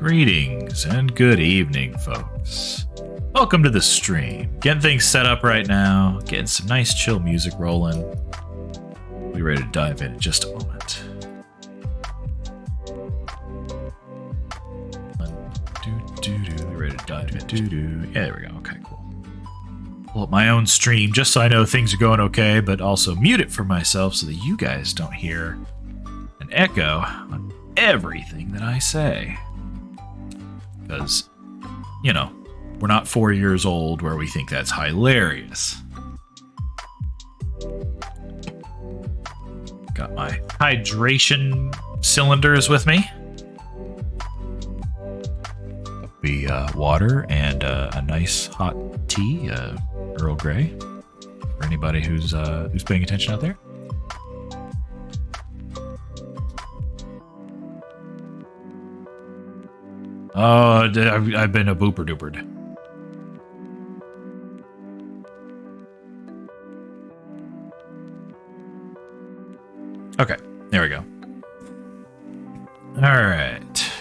Greetings and good evening, folks. Welcome to the stream. Getting things set up right now, getting some nice chill music rolling. We're ready to dive in just a moment. We're ready to dive in. Yeah, there we go. Okay, cool. Pull up my own stream just so I know things are going okay, but also mute it for myself so that you guys don't hear an echo on everything that I say. Because, you know, we're not 4 years old where we think that's hilarious. Got my hydration cylinders with me. Be water and a nice hot tea, Earl Grey, for anybody who's paying attention out there. Oh, I've been a booper doopered. Okay, there we go. All right.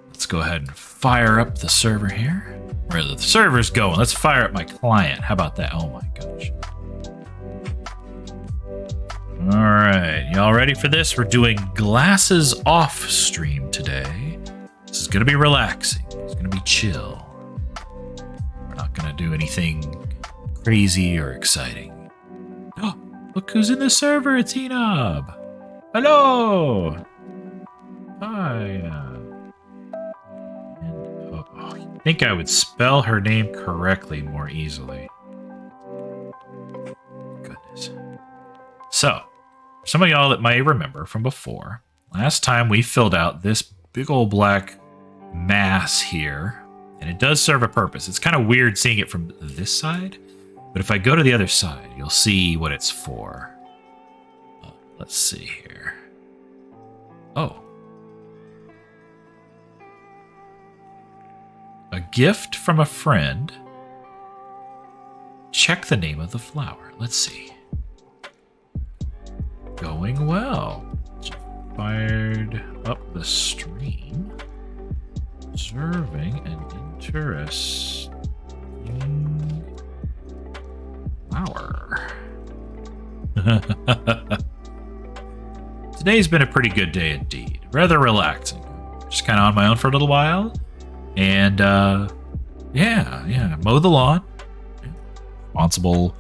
Let's go ahead and fire up the server here. Where the server's going. Let's fire up my client. How about that? Oh my gosh. All right, y'all ready for this? We're doing glasses off stream today. This is gonna be relaxing. It's gonna be chill. We're not gonna do anything crazy or exciting. Oh, look who's in the server. It's Einnob. Hello. Hi. I think I would spell her name correctly more easily. Goodness. So, some of y'all that may remember from before, last time we filled out this big old black mass here, and it does serve a purpose. It's kind of weird seeing it from this side, but if I go to the other side, you'll see what it's for. Let's see here. Oh. A gift from a friend. Check the name of the flower. Let's see. Going well. Fired up the stream. Observing an interesting flower. Today's been a pretty good day indeed. Rather relaxing. Just kind of on my own for a little while. And, yeah, mow the lawn. Responsible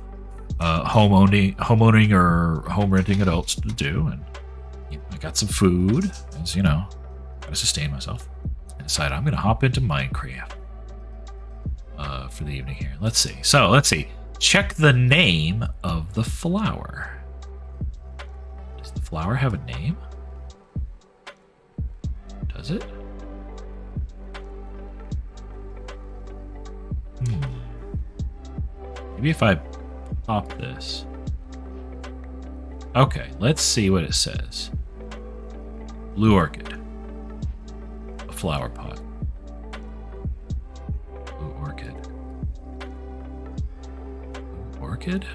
homeowning or home renting adults to do. And you know, I got some food, as you know, gotta sustain myself. And decided I'm gonna hop into Minecraft for the evening here. Let's see. So let's see. Check the name of the flower. Does the flower have a name? Does it? Maybe if I pop this. Okay, let's see what it says. Blue orchid. A flower pot. Blue orchid. Blue orchid?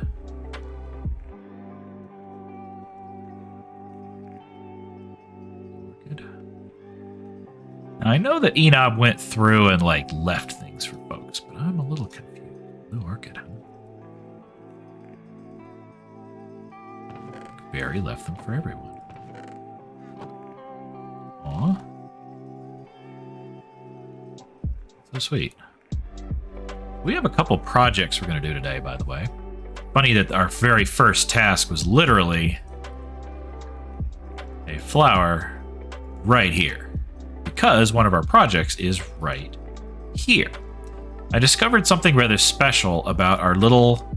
Orchid. Now, I know that Einnob went through and like left things for folks, but I'm a little confused. Blue orchid. Barry left them for everyone. Aw. So sweet. We have a couple projects we're going to do today, by the way. Funny that our very first task was literally a flower right here. Because one of our projects is right here. I discovered something rather special about our little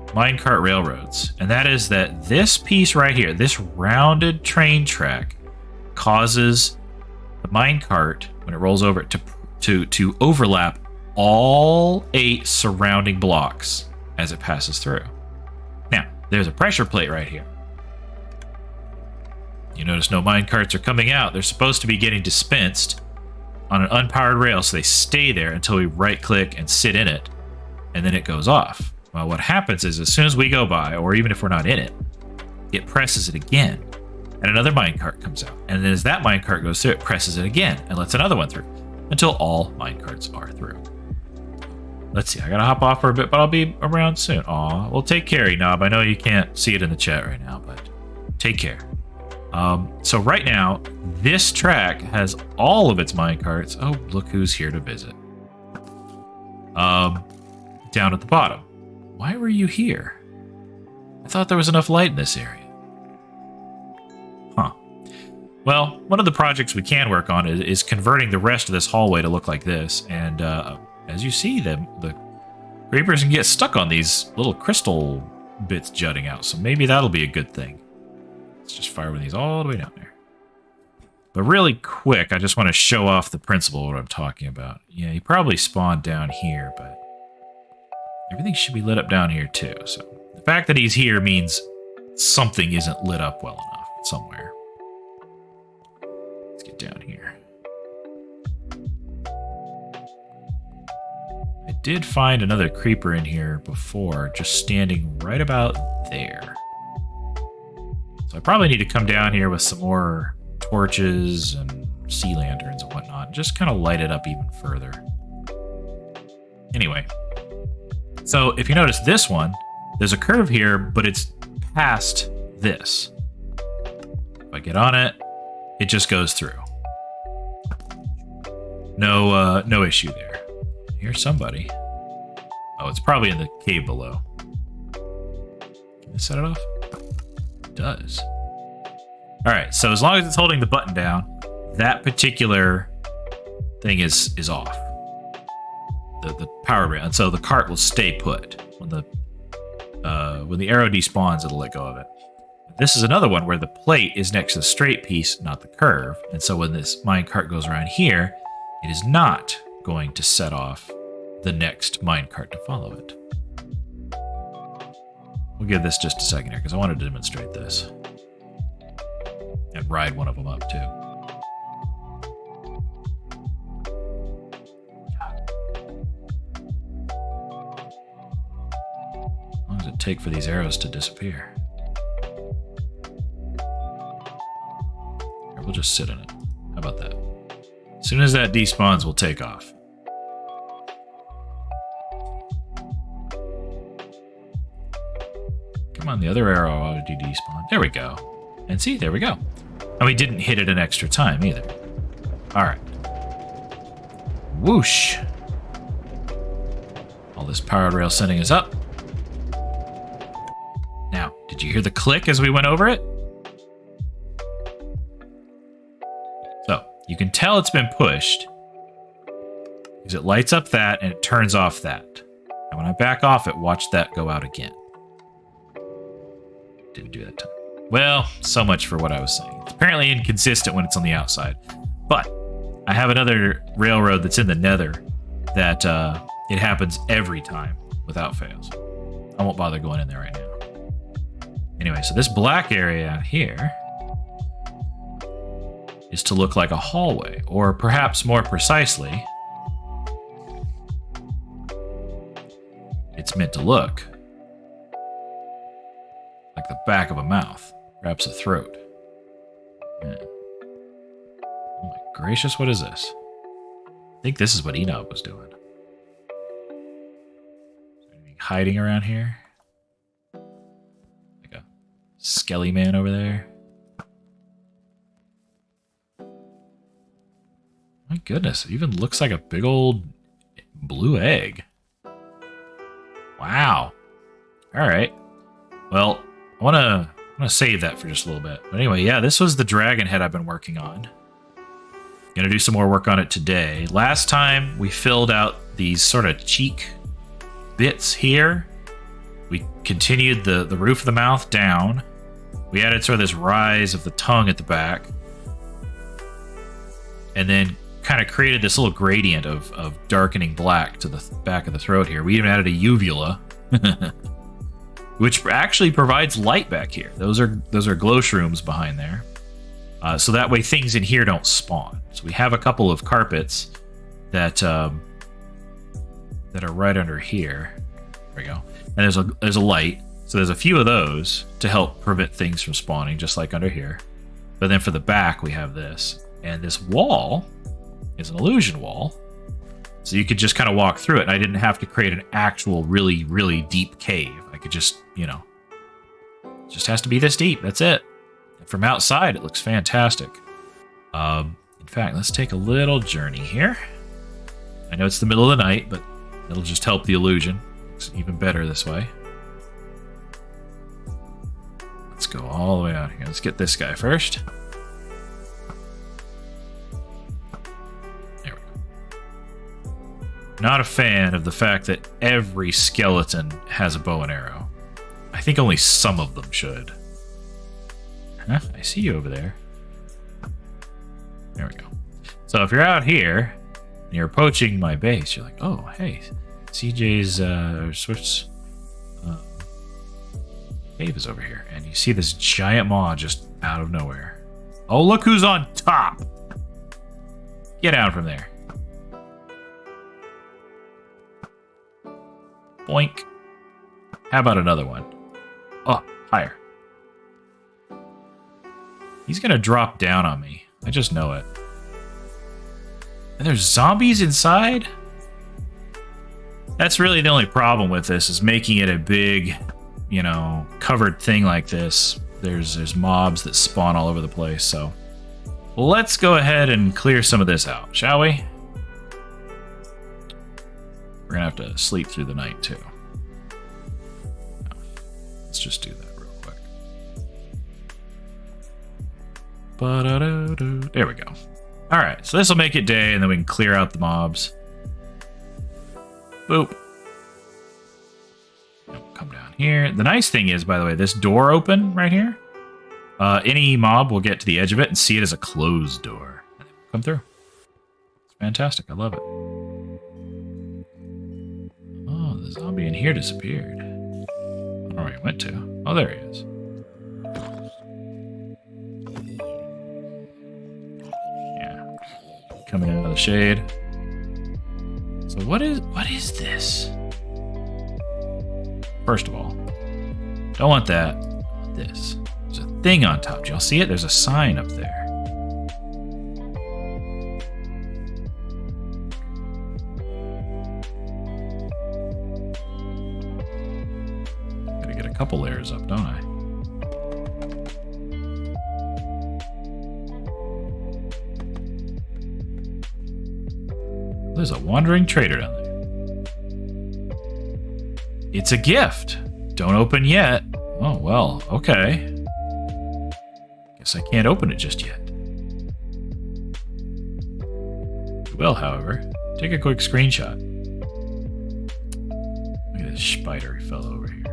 minecart railroads, and that is that this piece right here, this rounded train track, causes the minecart, when it rolls over, to overlap all 8 surrounding blocks as it passes through. Now, there's a pressure plate right here. You notice no minecarts are coming out. They're supposed to be getting dispensed on an unpowered rail, so they stay there until we right-click and sit in it, and then it goes off. Well, what happens is as soon as we go by, or even if we're not in it, it presses it again. and another minecart comes out. And then as that minecart goes through, it presses it again and lets another one through until all minecarts are through. Let's see, I gotta hop off for a bit, but I'll be around soon. Aw, well, take care, Einnob. I know you can't see it in the chat right now, but take care. So right now, this track has all of its minecarts. Oh, look who's here to visit. Down at the bottom. Why were you here? I thought there was enough light in this area. Huh. Well, one of the projects we can work on is converting the rest of this hallway to look like this. And as you see, the creepers can get stuck on these little crystal bits jutting out. So maybe that'll be a good thing. Let's just fire one of these all the way down there. But really quick, I just want to show off the principle of what I'm talking about. Yeah, he probably spawned down here, but everything should be lit up down here too. So the fact that he's here means something isn't lit up well enough somewhere. Let's get down here. I did find another creeper in here before, just standing right about there. So I probably need to come down here with some more torches and sea lanterns and whatnot. Just kind of light it up even further. Anyway. So if you notice this one, there's a curve here, but it's past this. If I get on it, it just goes through. No issue there. Here's somebody. Oh, it's probably in the cave below. Can I set it off? It does. All right, so as long as it's holding the button down, that particular thing is off. The power rail, and so the cart will stay put. When the arrow despawns, it'll let go of it. This is another one where the plate is next to the straight piece, not the curve, and so when this minecart goes around here, it is not going to set off the next minecart to follow it. We'll give this just a second here because I wanted to demonstrate this. And ride one of them up too. How long does it take for these arrows to disappear? Here, we'll just sit in it. How about that? As soon as that despawns, we'll take off. Come on, the other arrow ought to despawn. There we go. And see, there we go. And we didn't hit it an extra time either. All right. Whoosh. All this powered rail sending us up. Now, did you hear the click as we went over it? So, you can tell it's been pushed because it lights up that and it turns off that. And when I back off it, watch that go out again. Didn't do that time. Well, so much for what I was saying. It's apparently inconsistent when it's on the outside. But I have another railroad that's in the nether that it happens every time without fails. I won't bother going in there right now. Anyway, so this black area out here is to look like a hallway, or perhaps more precisely, it's meant to look like the back of a mouth, perhaps a throat. Yeah. Oh my gracious, what is this? I think this is what Einnob was doing. Is there anything hiding around here? Like a skelly man over there? My goodness, it even looks like a big old blue egg. Wow. All right. Well, I want to save that for just a little bit. But anyway, yeah, this was the dragon head I've been working on. Gonna do some more work on it today. Last time we filled out these sort of cheek bits here. We continued the roof of the mouth down. We added sort of this rise of the tongue at the back. And then kind of created this little gradient of darkening black to the back of the throat here. We even added a uvula. Which actually provides light back here. Those are glow shrooms behind there. So that way things in here don't spawn. So we have a couple of carpets that are right under here. There we go. And there's a light. So there's a few of those to help prevent things from spawning, just like under here. But then for the back, we have this. And this wall is an illusion wall. So you could just kind of walk through it. And I didn't have to create an actual really, really deep cave. I could just, you know, it just has to be this deep. That's it. And from outside, it looks fantastic. In fact, let's take a little journey here. I know it's the middle of the night, but it'll just help the illusion. It's even better this way. Let's go all the way out here. Let's get this guy first. There we go. Not a fan of the fact that every skeleton has a bow and arrow. I think only some of them should. Huh? I see you over there. There we go. So if you're out here and you're approaching my base, you're like, oh, hey, CJ's Swift's cave is over here. And you see this giant maw just out of nowhere. Oh, look who's on top. Get down from there. Boink. How about another one? Oh, higher. He's going to drop down on me. I just know it. And there's zombies inside? That's really the only problem with this, is making it a big, you know, covered thing like this. There's mobs that spawn all over the place, so let's go ahead and clear some of this out, shall we? We're gonna have to sleep through the night too. Let's just do that real quick. There we go. All right, so this will make it day, and then we can clear out the mobs. Boop. Come down here. The nice thing is, by the way, this door open right here, any mob will get to the edge of it and see it as a closed door. And come through. It's fantastic. I love it. Oh, the zombie in here disappeared. I don't know where he went to. Oh, there he is. Yeah. Coming out of the shade. So what is this? First of all, don't want that. I want this. There's a thing on top. Do y'all see it? There's a sign up there. Gotta get a couple layers up, don't I? There's a wandering trader down there. It's a gift. Don't open yet. Oh, well, okay. Guess I can't open it just yet. I will, however, take a quick screenshot. Look at this spidery fellow over here.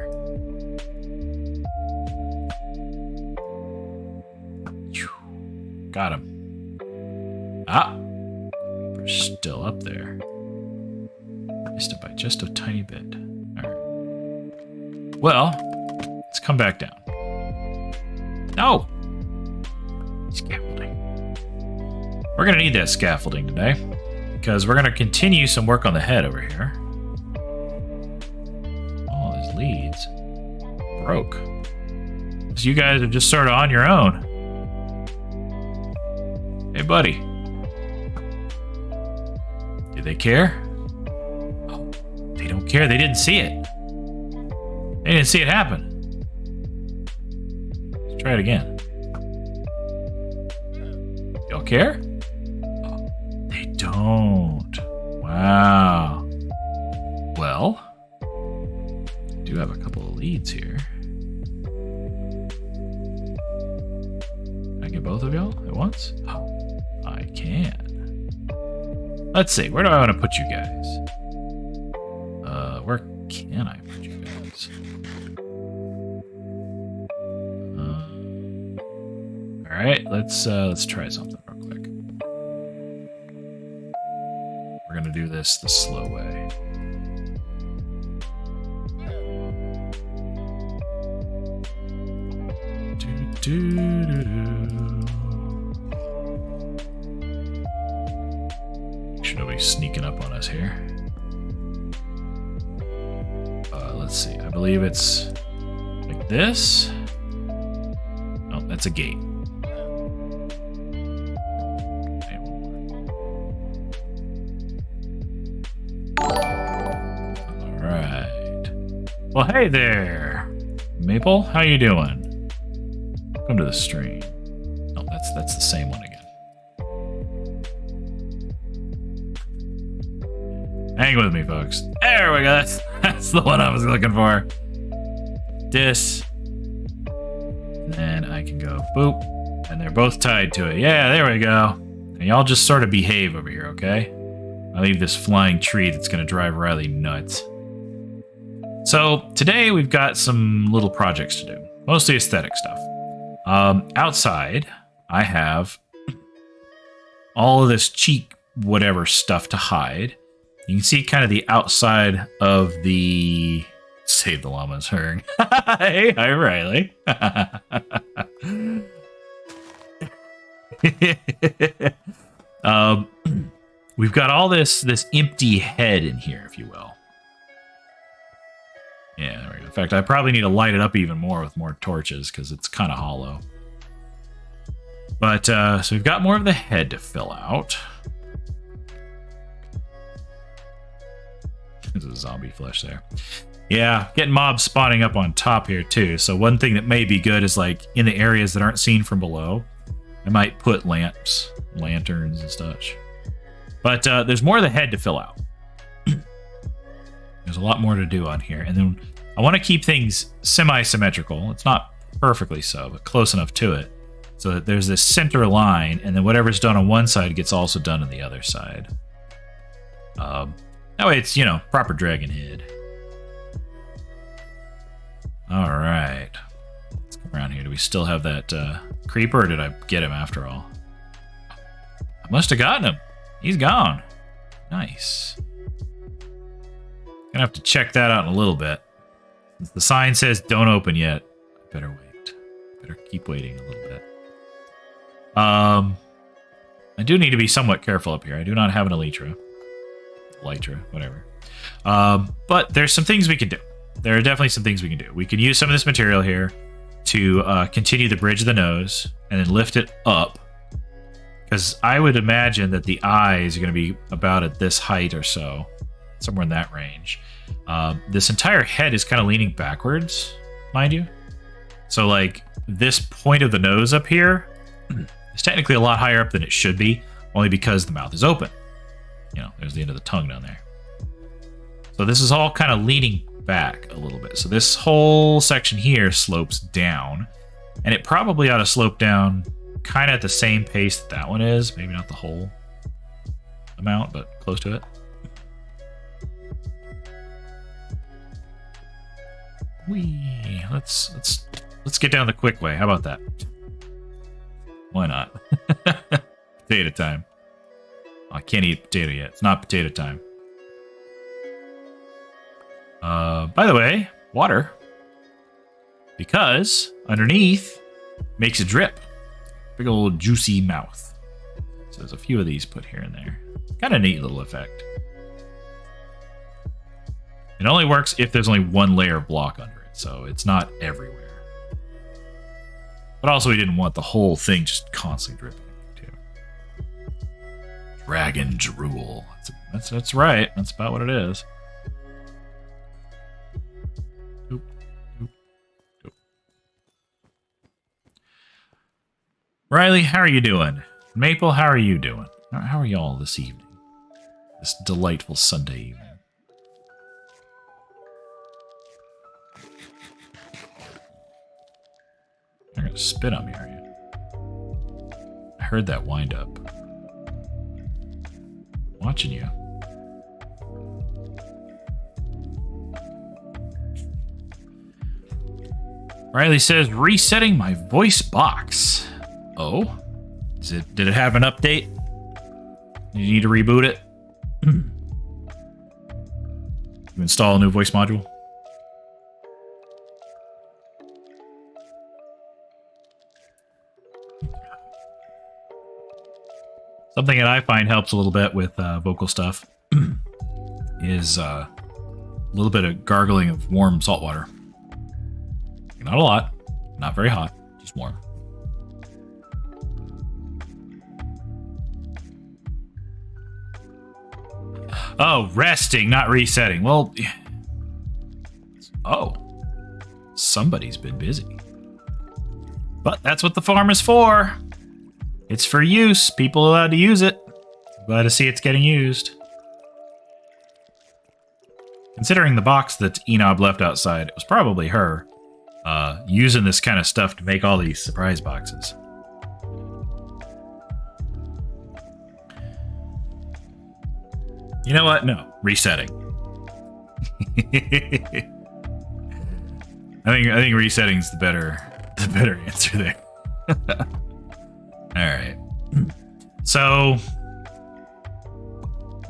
Got him. Ah! We're still up there. Missed it by just a tiny bit. Well, let's come back down. No! Scaffolding. We're going to need that scaffolding today, because we're going to continue some work on the head over here. Oh, these leads broke. So you guys are just sort of on your own. Hey, buddy. Do they care? Oh, they don't care. They didn't see it. They didn't see it happen. Let's try it again. Y'all care? Oh, they don't. Wow. Well, I do have a couple of leads here. Can I get both of y'all at once? Oh, I can. Let's see. Where do I want to put you guys? Where can I put you guys? All right, let's try something real quick. We're gonna do this the slow way. Should nobody's sneaking up on us here. Let's see. I believe it's like this. Oh, that's a gate. Well, hey there, Maple. How you doing? Welcome to the stream. Oh, that's the same one again. Hang with me, folks. There we go. That's the one I was looking for. This. Then I can go boop. And they're both tied to it. Yeah, there we go. And y'all just sort of behave over here, okay? I leave this flying tree that's going to drive Riley nuts. So today we've got some little projects to do. Mostly aesthetic stuff. Outside, I have all of this cheek whatever stuff to hide. You can see kind of the outside of the... Save the llama's herd. Hey, hi, Riley. We've got all this empty head in here, if you will. Yeah, there we go. In fact, I probably need to light it up even more with more torches because it's kind of hollow. But so we've got more of the head to fill out. There's a zombie flesh there. Yeah, getting mobs spawning up on top here too. So one thing that may be good is like in the areas that aren't seen from below, I might put lamps, lanterns and such. But there's more of the head to fill out. There's a lot more to do on here. And then I want to keep things semi-symmetrical. It's not perfectly so, but close enough to it. So that there's this center line, and then whatever's done on one side gets also done on the other side. That way it's, you know, proper dragon head. All right. Let's come around here. Do we still have that creeper, or did I get him after all? I must have gotten him. He's gone. Nice. Gonna have to check that out in a little bit. Since the sign says don't open yet, I better wait. Better keep waiting a little bit. I do need to be somewhat careful up here. I do not have an elytra. Elytra, whatever. But there's some things we can do. There are definitely some things we can do. We can use some of this material here to continue the bridge of the nose and then lift it up. Because I would imagine that the eyes are going to be about at this height or so. Somewhere in that range. This entire head is kind of leaning backwards, mind you. So like this point of the nose up here is technically a lot higher up than it should be, only because the mouth is open. You know, there's the end of the tongue down there. So this is all kind of leaning back a little bit. So this whole section here slopes down, and it probably ought to slope down kind of at the same pace that that one is. Maybe not the whole amount, but close to it. Whee! Let's get down the quick way. How about that? Why not? Potato time. Oh, I can't eat potato yet. It's not potato time. By the way, water. Because underneath makes a drip. Big old juicy mouth. So there's a few of these put here and there. Kind of neat little effect. It only works if there's only one layer of block under it, so it's not everywhere. But also we didn't want the whole thing just constantly dripping too. Dragon drool. That's right. That's about what it is. Oop, oop, oop. Riley, how are you doing? Maple, how are you doing? How are y'all this evening? This delightful Sunday evening. You're gonna spit on me, are you? I heard that wind up. Watching you. Riley says, resetting my voice box. Oh? Did it have an update? You need to reboot it? You install a new voice module? Something that I find helps a little bit with vocal stuff is a little bit of gargling of warm salt water. Not a lot, not very hot, just warm. Oh, resting, not resetting. Well, Oh, somebody's been busy. But that's what the farm is for. It's for use. People are allowed to use it. Glad to see it's getting used. Considering the box that Einnob left outside, it was probably her using this kind of stuff to make all these surprise boxes. You know what? No. Resetting. I think resetting's the better answer there. Alright. So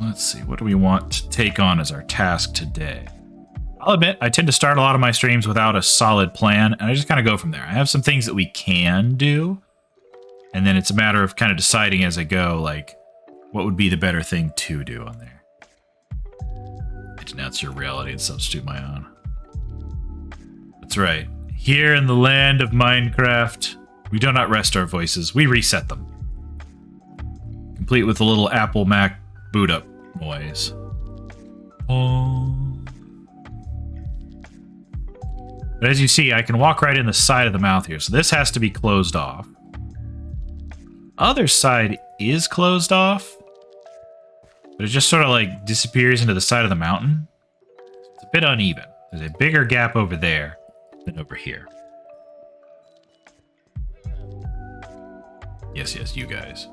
let's see, what do we want to take on as our task today? I'll admit, I tend to start a lot of my streams without a solid plan, and I just kind of go from there. I have some things that we can do, and then it's a matter of kind of deciding as I go, like, what would be the better thing to do on there. I denounce your reality and substitute my own. That's right. Here in the land of Minecraft, we do not rest our voices, we reset them. Complete with a little Apple Mac boot up noise. Oh. But as you see, I can walk right in the side of the mouth here, so this has to be closed off. Other side is closed off, but it just sort of like disappears into the side of the mountain. It's a bit uneven. There's a bigger gap over there than over here. Yes, you guys.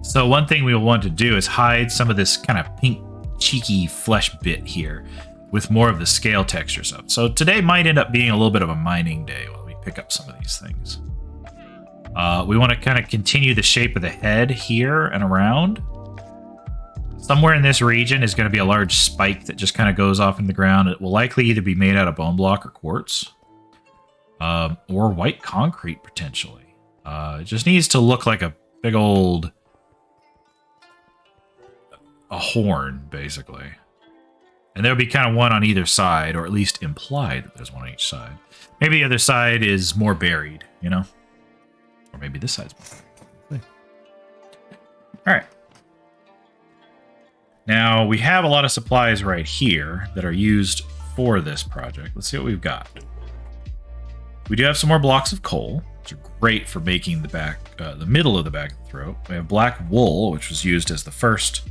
So one thing we'll want to do is hide some of this kind of pink, cheeky flesh bit here with more of the scale textures up. So today might end up being a little bit of a mining day while we pick up some of these things. We want to kind of continue the shape of the head here and around. Somewhere in this region is going to be a large spike that just kind of goes off in the ground. It will likely either be made out of bone block or quartz. Or white concrete, potentially. It just needs to look like a big old... a horn, basically. And there'll be kind of one on either side, or at least implied that there's one on each side. Maybe the other side is more buried, you know? Or maybe this side's more buried. Alright. Now, we have a lot of supplies right here that are used for this project. Let's see what we've got. We do have some more blocks of coal, which are great for making the back, the middle of the back of the throat. We have black wool, which was used as the first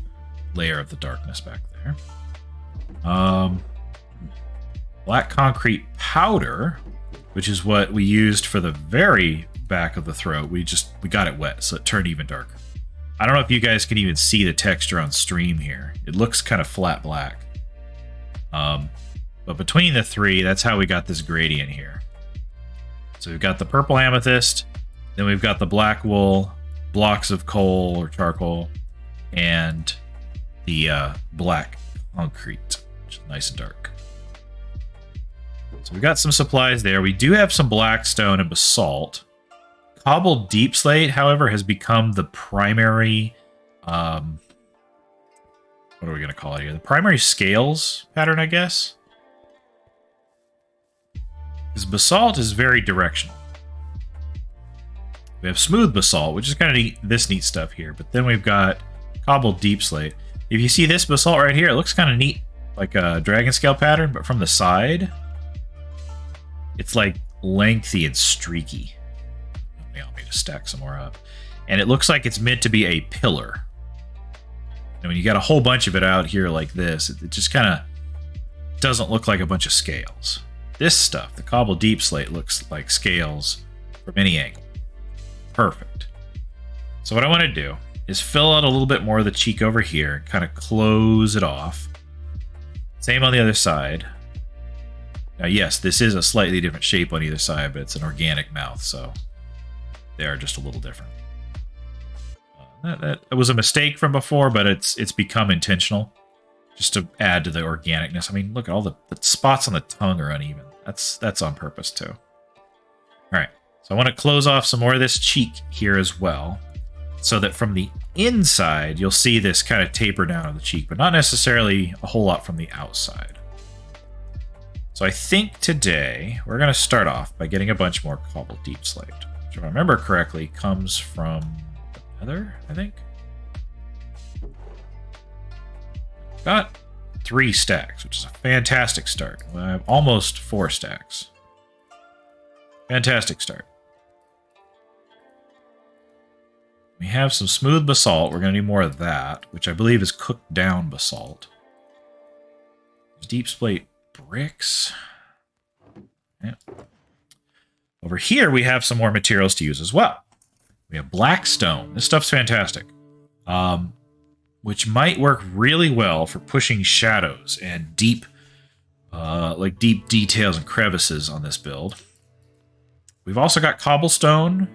layer of the darkness back there. Black concrete powder, which is what we used for the very back of the throat. We got it wet, so it turned even darker. I don't know if you guys can even see the texture on stream here. It looks kind of flat black. But between the three, that's how we got this gradient here. So we've got the purple amethyst, then we've got the black wool, blocks of coal or charcoal, and the black concrete, which is nice and dark. So we've got some supplies there. We do have some black stone and basalt. Cobbled deep slate, however, has become the primary, what are we going to call it here? The primary scales pattern, I guess. Because basalt is very directional. We have smooth basalt, which is kind of neat, this neat stuff here. But then we've got cobbled deep slate. If you see this basalt right here, it looks kind of neat, like a dragon scale pattern, but from the side, it's like lengthy and streaky. I'll need to stack some more up. And it looks like it's meant to be a pillar. And when you got a whole bunch of it out here like this, it just kind of doesn't look like a bunch of scales. This stuff, the cobbled deep slate, looks like scales from any angle. Perfect. So what I want to do is fill out a little bit more of the cheek over here and kind of close it off. Same on the other side. Now, yes, this is a slightly different shape on either side, but it's an organic mouth, so they are just a little different. That was a mistake from before, but it's become intentional, just to add to the organicness. I mean, look at all the spots on the tongue are uneven. That's on purpose too. All right, so I want to close off some more of this cheek here as well, so that from the inside you'll see this kind of taper down of the cheek, but not necessarily a whole lot from the outside. So I think today we're going to start off by getting a bunch more cobbled deep slate, which, if I remember correctly, comes from the nether, I think. Got 3 stacks, which is a fantastic start. I have almost 4 stacks. Fantastic start. We have some smooth basalt. We're going to need more of that, which I believe is cooked down basalt. There's deep slate bricks. Yeah. Over here, we have some more materials to use as well. We have black stone. This stuff's fantastic. Which might work really well for pushing shadows and deep details and crevices on this build. We've also got cobblestone.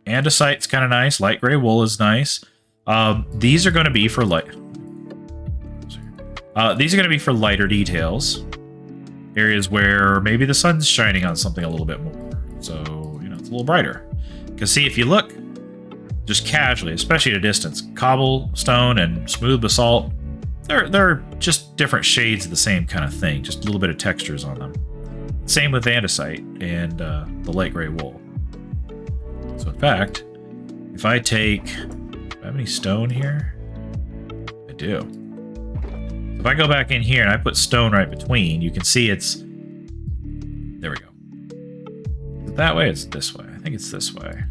Andesite's kind of nice. Light gray wool is nice. These are going to be for lighter details. Areas where maybe the sun's shining on something a little bit more. So, you know, it's a little brighter. Because see, if you look just casually, especially at a distance, cobblestone and smooth basalt, they're just different shades of the same kind of thing. Just a little bit of textures on them. Same with andesite and the light gray wool. So in fact, if I take... Do I have any stone here? I do. If I go back in here and I put stone right between, you can see it's... There we go. Is it that way? It's this way. I think it's this way.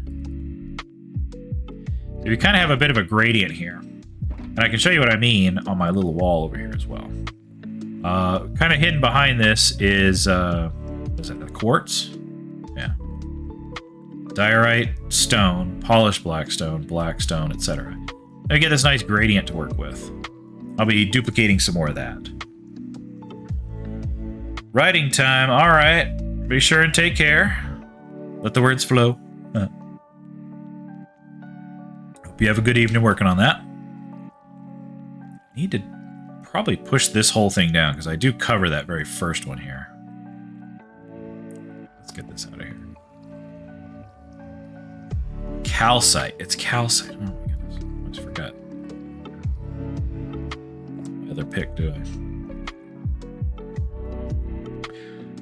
So you kind of have a bit of a gradient here. And I can show you what I mean on my little wall over here as well. Kind of hidden behind this is that the quartz? Yeah. Diorite, stone, polished black stone, etc. I get this nice gradient to work with. I'll be duplicating some more of that. Writing time. All right. Be sure and take care. Let the words flow. Hope you have a good evening working on that. Need to probably push this whole thing down because I do cover that very first one here. Let's get this out of here. Calcite. It's calcite. Oh my goodness. I almost forgot. My other pick, do I?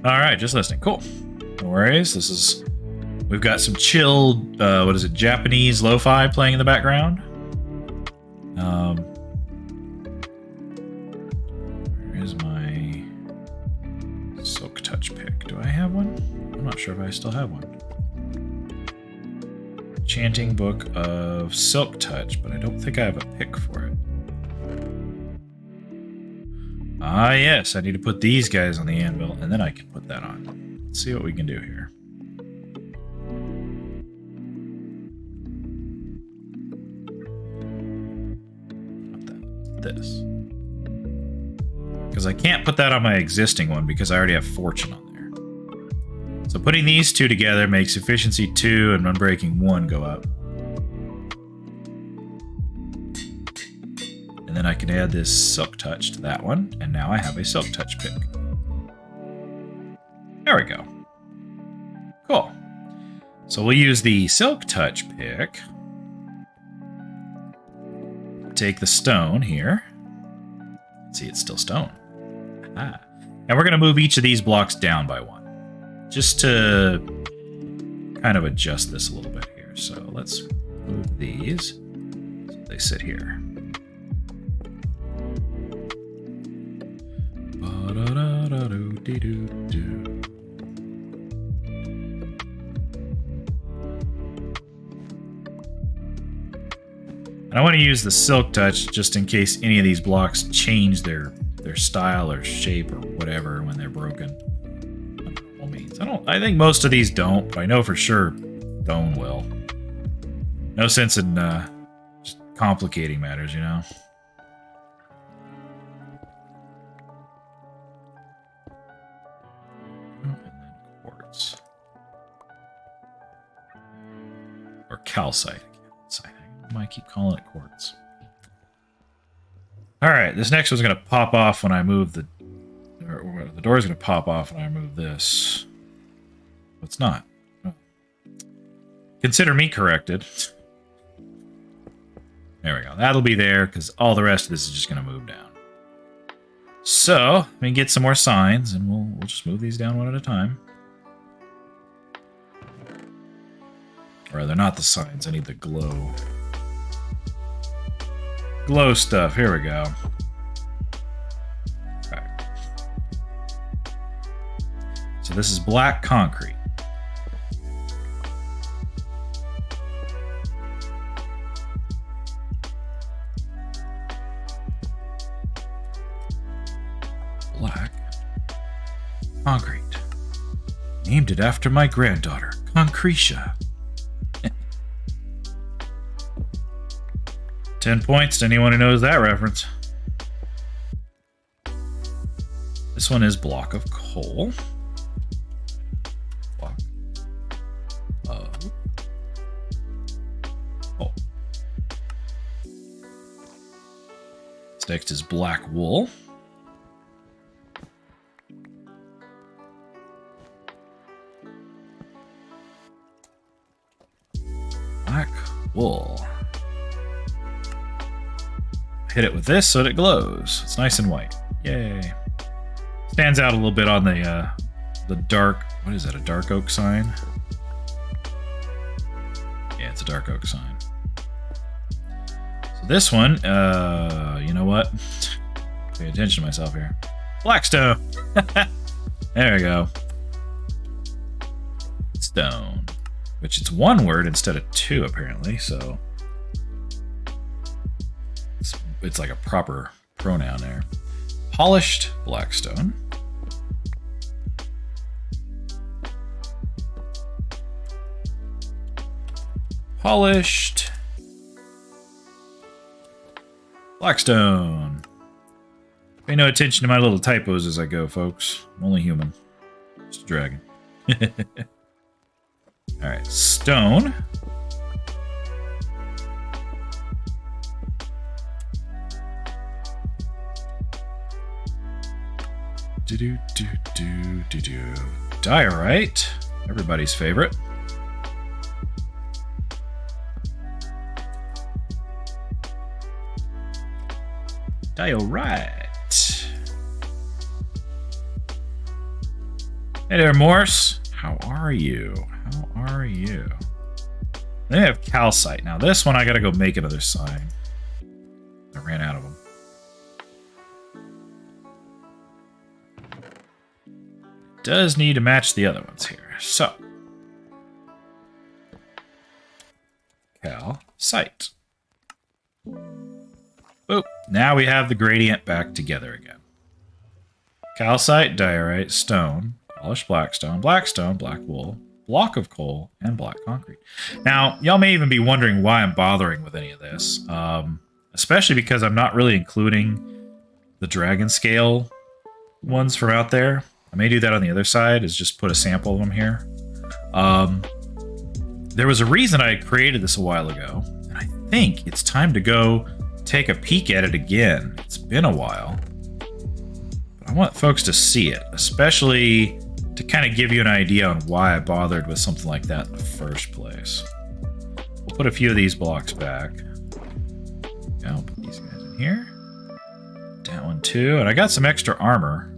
Alright, just listening. Cool. No worries. This is... We've got some chilled, Japanese lo-fi playing in the background. Where is my Silk Touch pick? Do I have one? I'm not sure if I still have one. Chanting Book of Silk Touch, but I don't think I have a pick for it. Ah, yes, I need to put these guys on the anvil, and then I can put that on. Let's see what we can do here. This. Because I can't put that on my existing one because I already have Fortune on there. So putting these two together makes Efficiency 2 and Unbreaking 1 go up. And then I can add this Silk Touch to that one, and now I have a Silk Touch pick. There we go. Cool. So we'll use the Silk Touch pick. Take the stone here. See, it's still stone. Ah. And we're going to move each of these blocks down by 1. Just to kind of adjust this a little bit here. So let's move these so they sit here. And I want to use the Silk Touch just in case any of these blocks change their style or shape or whatever when they're broken. I think most of these don't, but I know for sure stone will. No sense in just complicating matters, you know? And then quartz. Or calcite. I might keep calling it quartz. Alright, this next one's going to pop off when I move the... Or the door's going to pop off when I move this. It's not. Oh. Consider me corrected. There we go. That'll be there, because all the rest of this is just going to move down. So, let me get some more signs, and we'll just move these down one at a time. Or they're not the signs, I need the glow. Glow stuff, here we go. So this is black concrete. Black concrete. Named it after my granddaughter, Concretia. 10 points to anyone who knows that reference. This one is block of coal. Block of coal. This next is black wool. Black wool. Hit it with this so that it glows. It's nice and white. Yay. Stands out a little bit on the dark, what is that, a dark oak sign? Yeah, it's a dark oak sign. So this one, you know what? Pay attention to myself here. Blackstone. There we go. Stone. Which it's one word instead of two, apparently, so it's like a proper pronoun there. Polished blackstone. Polished blackstone. Pay no attention to my little typos as I go, folks. I'm only human. Just a dragon. Alright, stone. Diorite. Everybody's favorite. Diorite. Hey there, Morse. How are you? How are you? They have calcite. Now this one I gotta go make another sign. I ran out of them. Does need to match the other ones here. So, calcite. Boop. Now we have the gradient back together again. Calcite, diorite, stone, polished blackstone, blackstone, black wool, block of coal, and black concrete. Now, y'all may even be wondering why I'm bothering with any of this, especially because I'm not really including the dragon scale ones from out there. I may do that on the other side, is just put a sample of them here. There was a reason I created this a while ago, and I think it's time to go take a peek at it again. It's been a while, but I want folks to see it, especially to kind of give you an idea on why I bothered with something like that in the first place. We'll put a few of these blocks back. Yeah, I'll put these guys in here. That one too, and I got some extra armor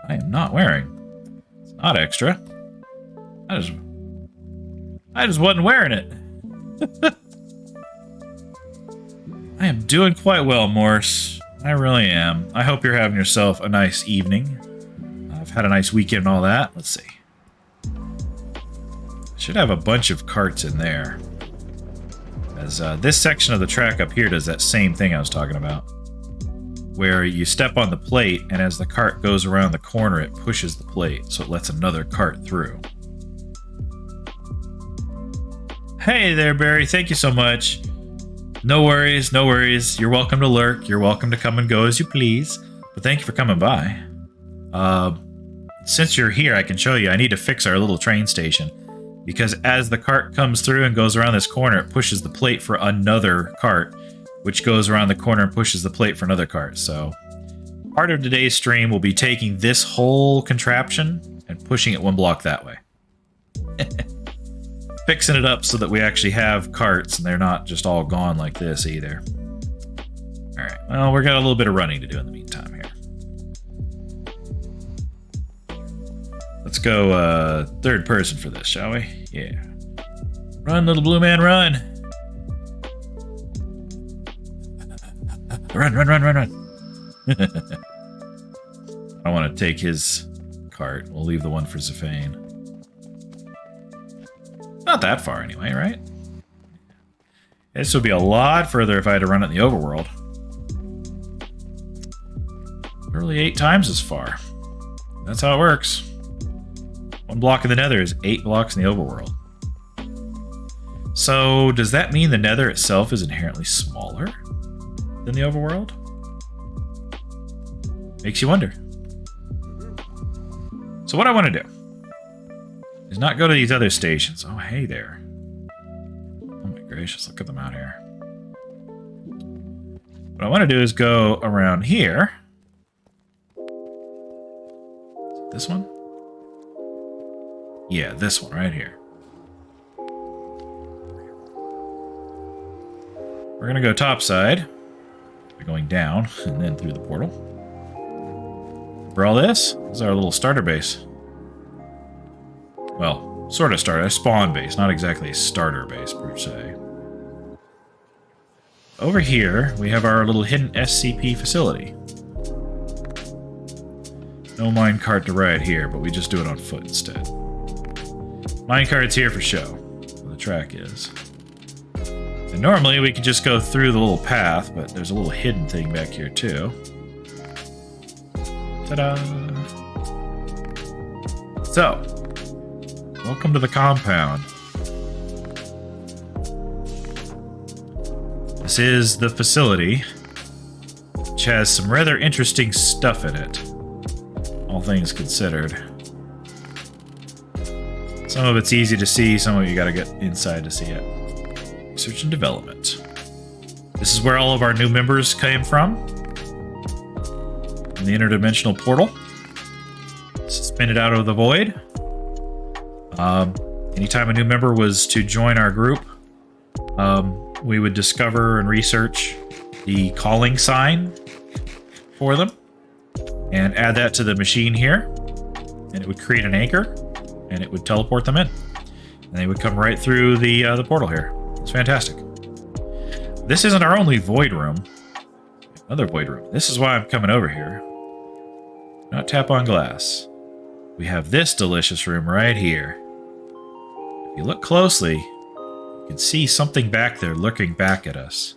I am not wearing. It's not extra. I just wasn't wearing it. I am doing quite well, Morse. I really am. I hope you're having yourself a nice evening. I've had a nice weekend and all that. Let's see. Should have a bunch of carts in there. As this section of the track up here does that same thing I was talking about, where you step on the plate, and as the cart goes around the corner, it pushes the plate, so it lets another cart through. Hey there, Barry. Thank you so much. No worries, no worries. You're welcome to lurk. You're welcome to come and go as you please. But thank you for coming by. Since you're here, I can show you. I need to fix our little train station, because as the cart comes through and goes around this corner, it pushes the plate for another cart, which goes around the corner and pushes the plate for another cart. So part of today's stream will be taking this whole contraption and pushing it one block that way. Fixing it up so that we actually have carts and they're not just all gone like this either. Alright, well, we've got a little bit of running to do in the meantime here. Let's go third person for this, shall we? Yeah. Run, little blue man, run! Run, run, run, run, run! I want to take his minecart. We'll leave the one for Zafane. Not that far anyway, right? This would be a lot further if I had to run it in the overworld. Literally 8 times as far. That's how it works. 1 block in the nether is 8 blocks in the overworld. So, does that mean the nether itself is inherently smaller than the overworld? Makes you wonder. So what I want to do is not go to these other stations. Oh, hey there. Oh my gracious, look at them out here. What I want to do is go around here. This one? Yeah, this one right here. We're going to go topside. We're going down and then through the portal. For all this is our little starter base. Well, sort of starter, a spawn base, not exactly a starter base per se. Over here, we have our little hidden SCP facility. No minecart to ride here, but we just do it on foot instead. Minecart's here for show, where the track is. And normally we could just go through the little path, but there's a little hidden thing back here too. Ta-da! So, welcome to the compound. This is the facility, which has some rather interesting stuff in it, all things considered. Some of it's easy to see, some of you gotta get inside to see it. Research and development. This is where all of our new members came from. In the interdimensional portal. Suspended out of the void. Anytime a new member was to join our group, we would discover and research the calling sign for them and add that to the machine here, and it would create an anchor and it would teleport them in, and they would come right through the portal here. It's fantastic. This isn't our only void room. Another void room. This is why I'm coming over here. Not tap on glass. We have this delicious room right here. If you look closely, you can see something back there looking back at us.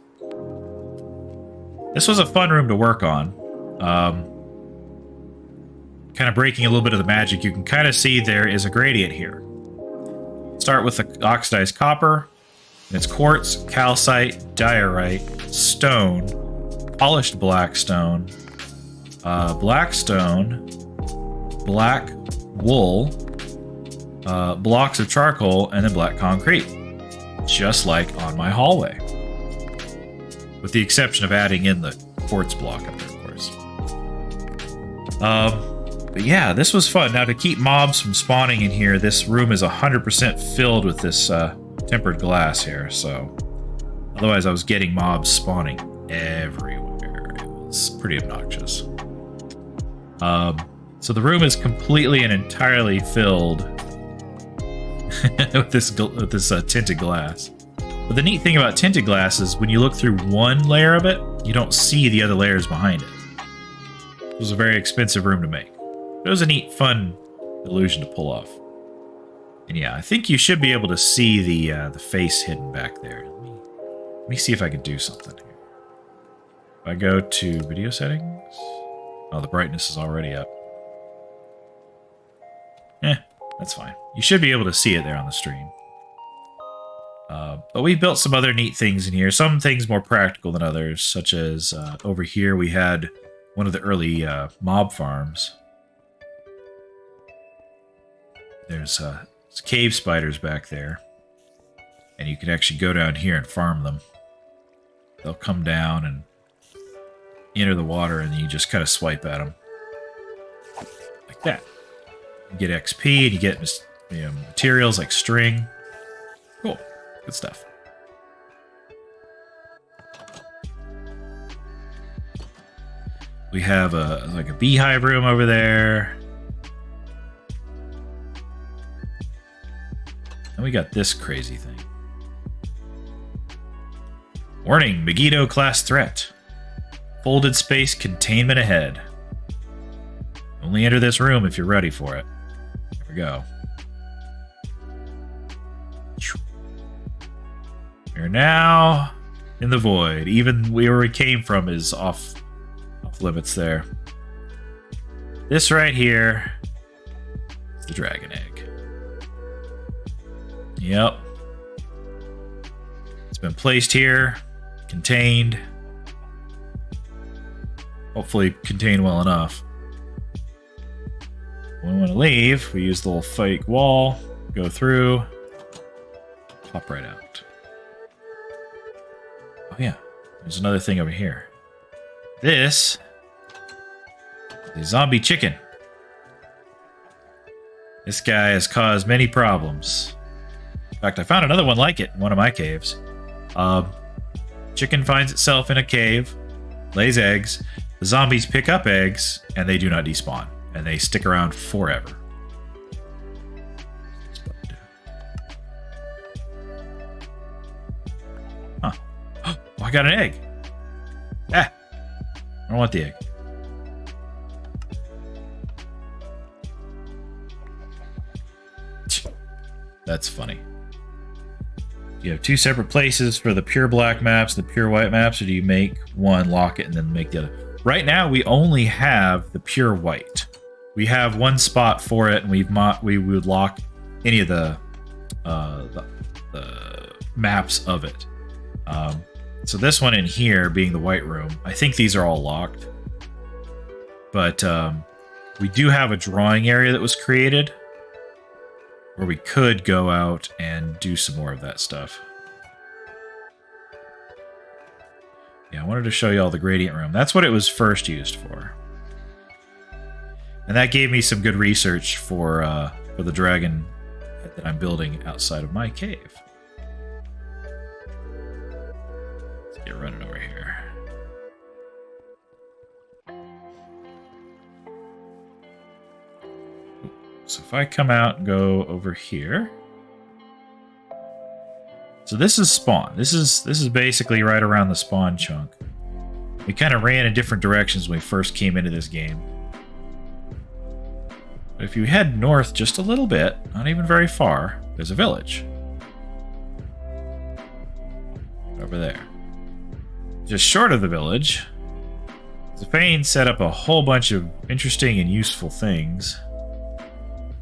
This was a fun room to work on. Kind of breaking a little bit of the magic. You can kind of see there is a gradient here. Start with the oxidized copper. And it's quartz, calcite, diorite, stone, polished black stone, black stone, black wool, blocks of charcoal, and then black concrete. Just like on my hallway. With the exception of adding in the quartz block up there, of course. But yeah, this was fun. Now, to keep mobs from spawning in here, this room is 100% filled with this tempered glass here, so otherwise I was getting mobs spawning everywhere. It was pretty obnoxious. So the room is completely and entirely filled with this tinted glass. But the neat thing about tinted glass is when you look through one layer of it, you don't see the other layers behind it. It was a very expensive room to make. It was a neat, fun illusion to pull off. And yeah, I think you should be able to see the face hidden back there. Let me see if I can do something here. If I go to video settings... Oh, the brightness is already up. That's fine. You should be able to see it there on the stream. But we built some other neat things in here. Some things more practical than others, such as over here we had one of the early mob farms. There's cave spiders back there. And you can actually go down here and farm them. They'll come down and enter the water, and you just kind of swipe at them. Like that. You get XP, and you get materials like string. Cool. Good stuff. We have like a beehive room over there. And we got this crazy thing. Warning, Megiddo class threat. Folded space containment ahead. Only enter this room if you're ready for it. There we go. We're now in the void. Even where we came from is off limits there. This right here is the dragon egg. Yep. It's been placed here, contained. Hopefully contained well enough. When we want to leave, we use the little fake wall, go through, pop right out. Oh yeah, there's another thing over here. This is a zombie chicken. This guy has caused many problems. In fact, I found another one like it in one of my caves. Chicken finds itself in a cave, lays eggs. The zombies pick up eggs, and they do not despawn. And they stick around forever. Huh. Oh, I got an egg. Ah! I don't want the egg. That's funny. Do you have two separate places for the pure black maps, the pure white maps, or do you make one, lock it, and then make the other? Right now, we only have the pure white. We have one spot for it, and we would lock any of the maps of it. So this one in here, being the white room, I think these are all locked. But we do have a drawing area that was created where we could go out and do some more of that stuff. Yeah, I wanted to show you all the gradient room. That's what it was first used for. And that gave me some good research for the dragon that I'm building outside of my cave. Let's get running over here. So if I come out and go over here. So this is spawn. This is basically right around the spawn chunk. We kind of ran in different directions when we first came into this game. But if you head north just a little bit, not even very far, there's a village. Over there. Just short of the village, Zafane set up a whole bunch of interesting and useful things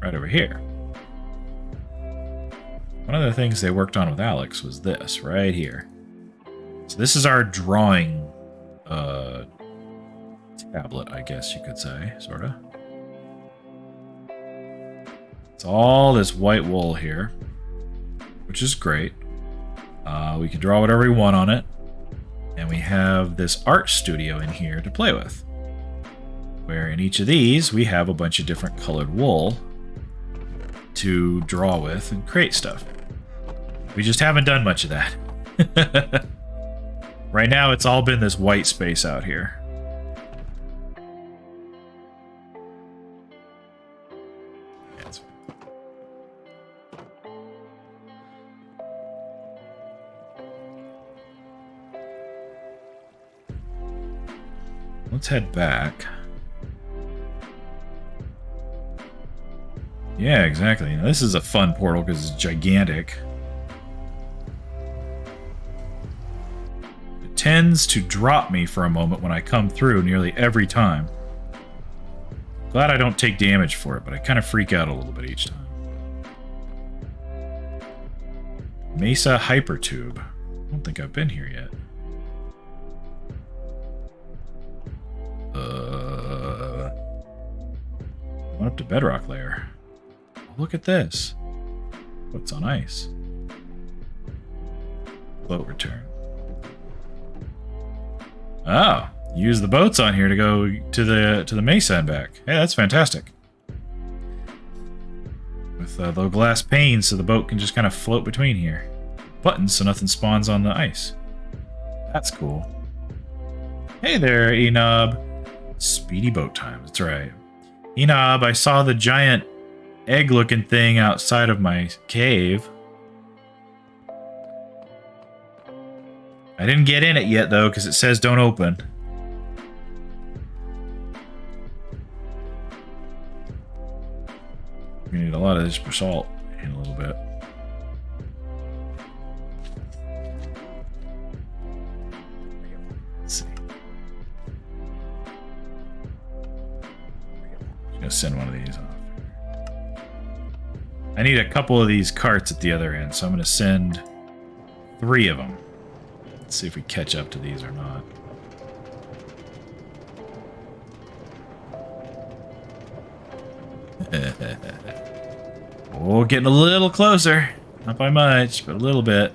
right over here. One of the things they worked on with Alex was this right here. So this is our drawing tablet, I guess you could say, sort of. It's all this white wool here, which is great. We can draw whatever we want on it. And we have this art studio in here to play with, where in each of these we have a bunch of different colored wool to draw with and create stuff. We just haven't done much of that. Right now it's all been this white space out here. Let's head back. Yeah, exactly. Now, this is a fun portal because it's gigantic. It tends to drop me for a moment when I come through nearly every time. Glad I don't take damage for it, but I kind of freak out a little bit each time. Mesa Hypertube. I don't think I've been here yet. Went up to bedrock layer. Oh, look at this. What's on ice? Boat return. Oh, use the boats on here to go to the mesa and back. Hey, that's fantastic. With the glass panes, so the boat can just kind of float between here. Buttons, so nothing spawns on the ice. That's cool. Hey there, Einnob. Speedy boat time. That's right. Einnob, I saw the giant egg-looking thing outside of my cave. I didn't get in it yet, though, because it says don't open. We need a lot of this basalt in a little bit. Let's see. I'm gonna send one of these off. I need a couple of these carts at the other end, so I'm gonna send 3 of them. Let's see if we catch up to these or not. Oh, getting a little closer. Not by much, but a little bit.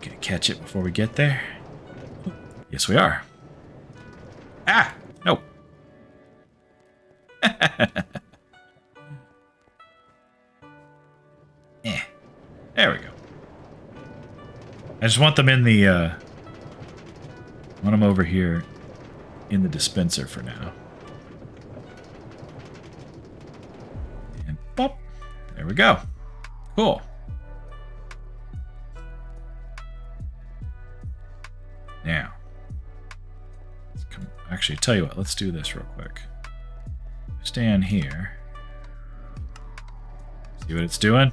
Gonna catch it before we get there? Yes, we are. Ah! No. There we go. I just want them in the, want them over here in the dispenser for now. And pop. There we go. Cool. Now. Let's come, actually, tell you what, let's do this real quick. Stand here. See what it's doing?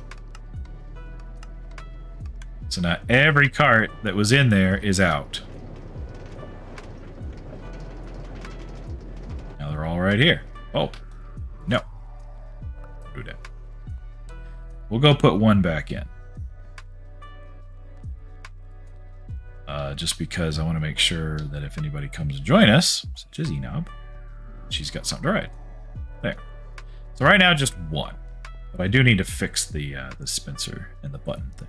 So now every cart that was in there is out. Now they're all right here. Oh, no. Do that. We'll go put one back in. Just because I want to make sure that if anybody comes to join us, such as Einnob, she's got something to write. There. So right now, just one. But I do need to fix the dispenser and the button thing.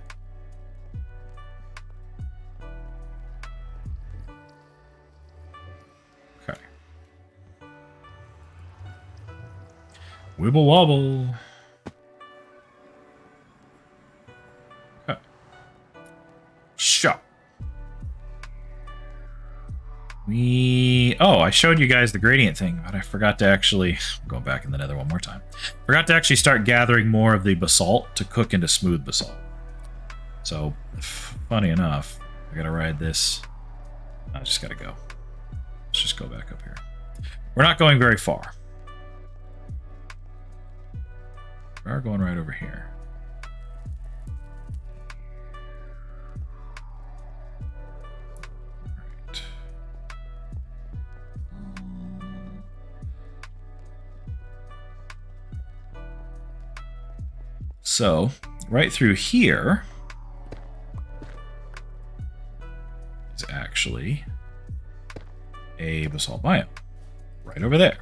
Okay. Wibble wobble. Okay. Shop. Oh, I showed you guys the gradient thing, but I forgot to actually, going back in the nether one more time, forgot to actually start gathering more of the basalt to cook into smooth basalt. So, funny enough, I gotta ride this. I just gotta go. Let's just go back up here. We're not going very far. We are going right over here. So, right through here is actually a basalt biome. Right over there.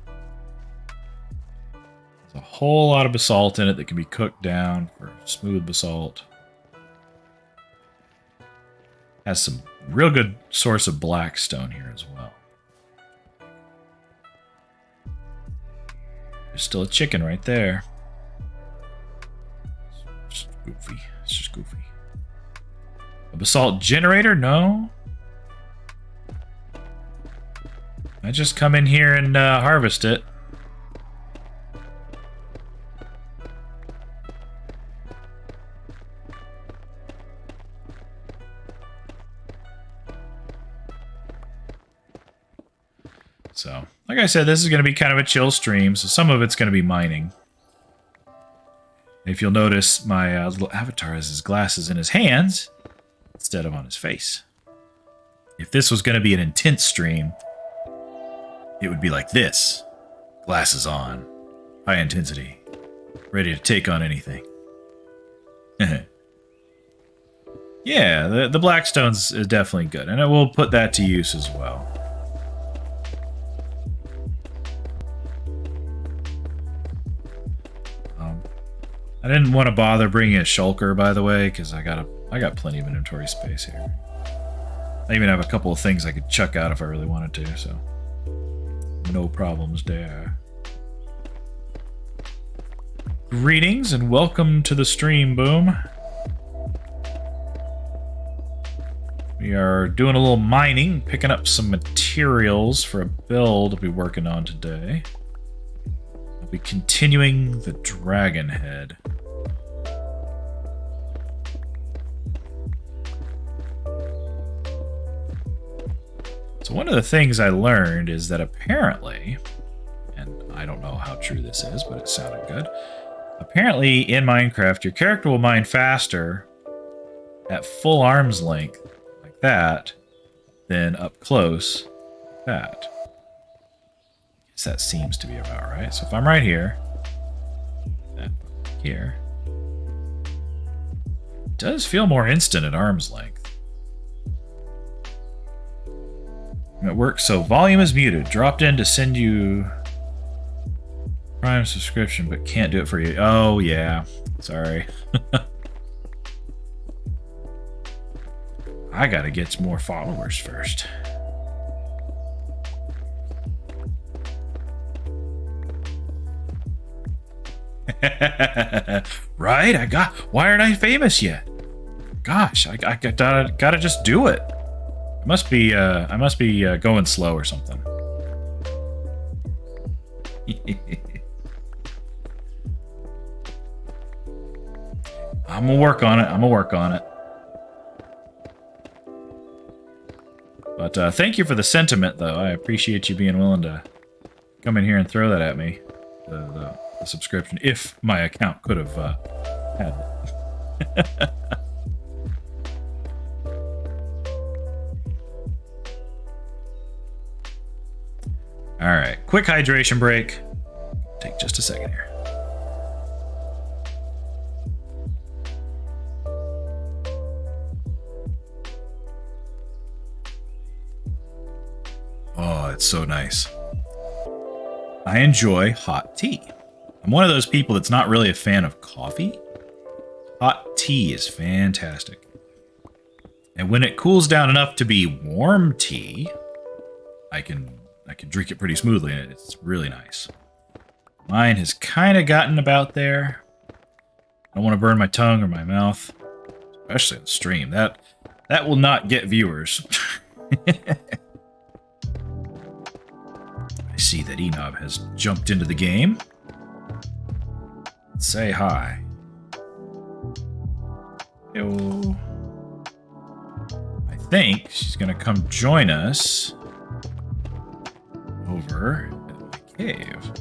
There's a whole lot of basalt in it that can be cooked down for smooth basalt. Has some real good source of black stone here as well. There's still a chicken right there. Goofy. It's just goofy. A basalt generator? No. I just come in here and harvest it. So, like I said, this is going to be kind of a chill stream, so some of it's going to be mining. If you'll notice, my little avatar has his glasses in his hands instead of on his face. If this was going to be an intense stream, it would be like this. Glasses on. High intensity. Ready to take on anything. Yeah, the Blackstone's is definitely good. And I will put that to use as well. I didn't want to bother bringing a shulker, by the way, because I got plenty of inventory space here. I even have a couple of things I could chuck out if I really wanted to, so no problems there. Greetings and welcome to the stream, Boom. We are doing a little mining, picking up some materials for a build I'll be working on today. I'll be continuing the dragon head. So one of the things I learned is that apparently, and I don't know how true this is, but it sounded good. Apparently, in Minecraft, your character will mine faster at full arm's length, like that, than up close, like that. I guess that seems to be about right. So if I'm right here, that here, it does feel more instant at arm's length. And it works so volume is muted, dropped in to send you Prime subscription, but can't do it for you. Oh yeah, sorry. I gotta get some more followers first. Right? Why aren't I famous yet? Gosh, I gotta just do it. I must be going slow or something. I'm gonna work on it. But thank you for the sentiment, though. I appreciate you being willing to come in here and throw that at me. The subscription, if my account could have had it. All right, quick hydration break. Take just a second here. Oh, it's so nice. I enjoy hot tea. I'm one of those people that's not really a fan of coffee. Hot tea is fantastic. And when it cools down enough to be warm tea, I can drink it pretty smoothly, and it's really nice. Mine has kind of gotten about there. I don't want to burn my tongue or my mouth, especially on the stream. That will not get viewers. I see that Einnob has jumped into the game. Say hi. Yo. I think she's gonna come join us over at my cave.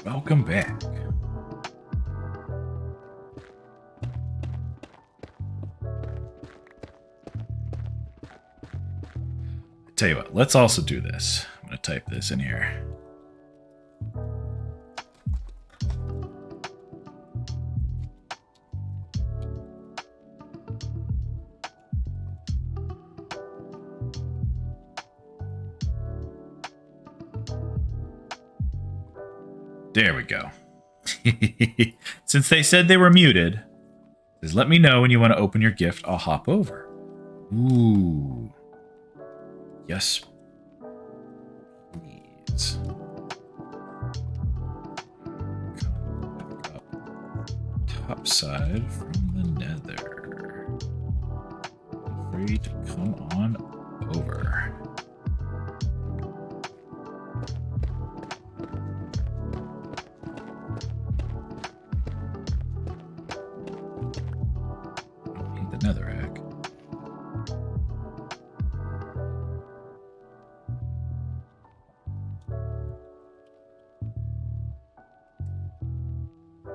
Welcome back. Tell you what, let's also do this. I'm going to type this in here. There we go. Since they said they were muted, says, let me know when you want to open your gift. I'll hop over. Ooh. Yes. Please. Come back up. Topside from the nether. Feel free to come on over. Netherrack.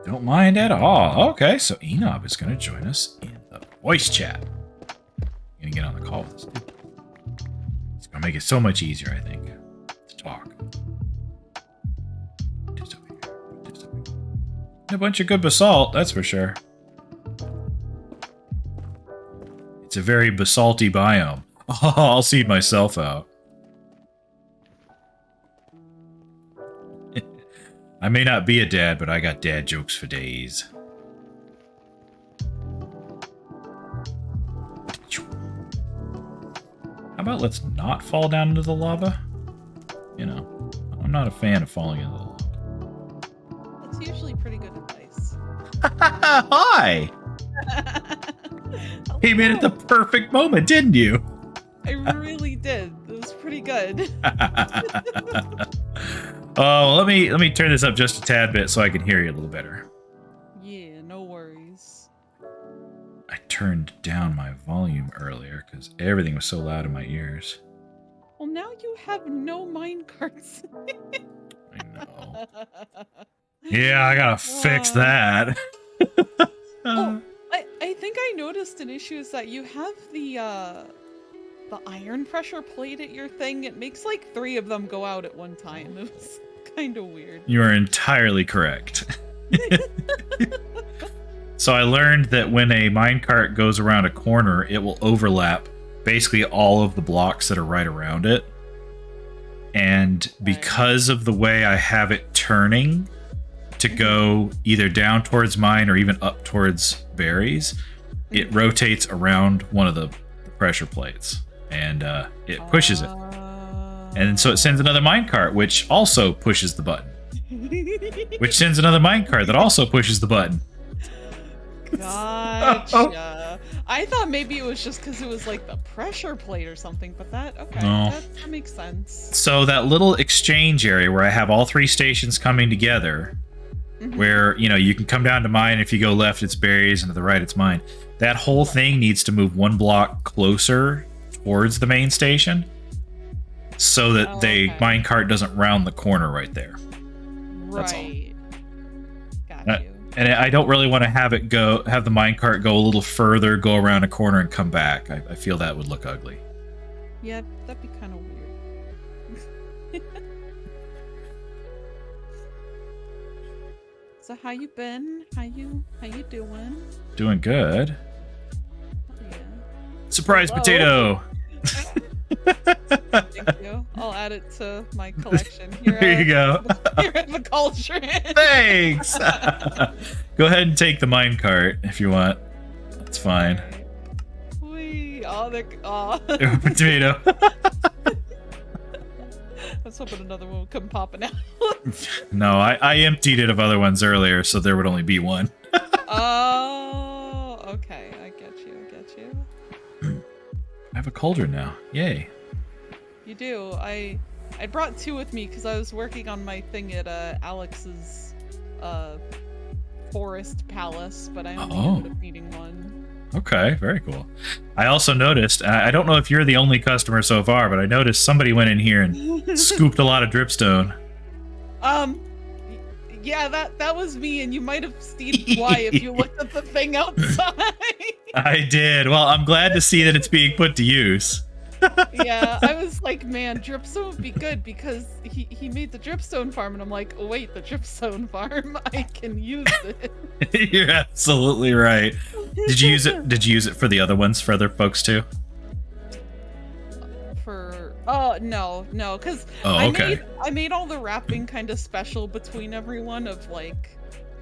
Don't mind at all. Okay, so Einnob is going to join us in the voice chat. Going to get on the call with us. It's going to make it so much easier, I think, to talk. Just over here. Just over here. A bunch of good basalt, that's for sure. It's a very basalty biome. Oh, I'll seed myself out. I may not be a dad, but I got dad jokes for days. How about let's not fall down into the lava? You know, I'm not a fan of falling into the lava. That's usually pretty good advice. Hi! Came in at the perfect moment, didn't you? I really did. It was pretty good. Oh, let me turn this up just a tad bit so I can hear you a little better. Yeah, no worries. I turned down my volume earlier because everything was so loud in my ears. Well, now you have no mine carts. I know. Yeah, I gotta fix that. Oh, I think I noticed an issue is that you have the iron pressure plate at your thing. It makes like 3 of them go out at one time. It was kind of weird. You are entirely correct. So I learned that when a minecart goes around a corner, it will overlap basically all of the blocks that are right around it. And because of the way I have it turning to go either down towards mine or even up towards berries, it rotates around one of the pressure plates and it pushes it. And so it sends another minecart, which also pushes the button. Which sends another minecart that also pushes the button. Gotcha. I thought maybe it was just because it was like the pressure plate or something, but that that makes sense. So that little exchange area where I have all 3 stations coming together, where you can come down to mine, if you go left it's berries and to the right it's mine. That whole thing needs to move 1 block closer towards the main station, so that the minecart doesn't round the corner right there. That's all. Got you. And I don't really want to have the minecart go a little further, go around a corner, and come back. I feel that would look ugly. Yeah, that'd be kind of weird. So how you been? How you doing? Doing good. Yeah. Surprise potato. Thank you. I'll add it to my collection. Here you go. Here at the cauldron. Thanks. Go ahead and take the minecart if you want. That's fine. Wee. Potato. I was hoping another one would come popping out. No, I emptied it of other ones earlier, so there would only be one. Oh, okay. I get you. I have a cauldron now. Yay. You do. I brought 2 with me because I was working on my thing at Alex's forest palace, but I only ended up needing 1. Okay, very cool. I also noticed, I don't know if you're the only customer so far, but I noticed somebody went in here and scooped a lot of dripstone. Yeah, that was me, and you might have seen why if you looked at the thing outside. I did. Well, I'm glad to see that it's being put to use. Yeah, I was like, man, dripstone would be good because he made the dripstone farm, and I'm like, oh wait, the dripstone farm, I can use it. You're absolutely right. Did you use it? Did you use it for the other ones, for other folks too? No, because I made all the wrapping kind of special between everyone of like.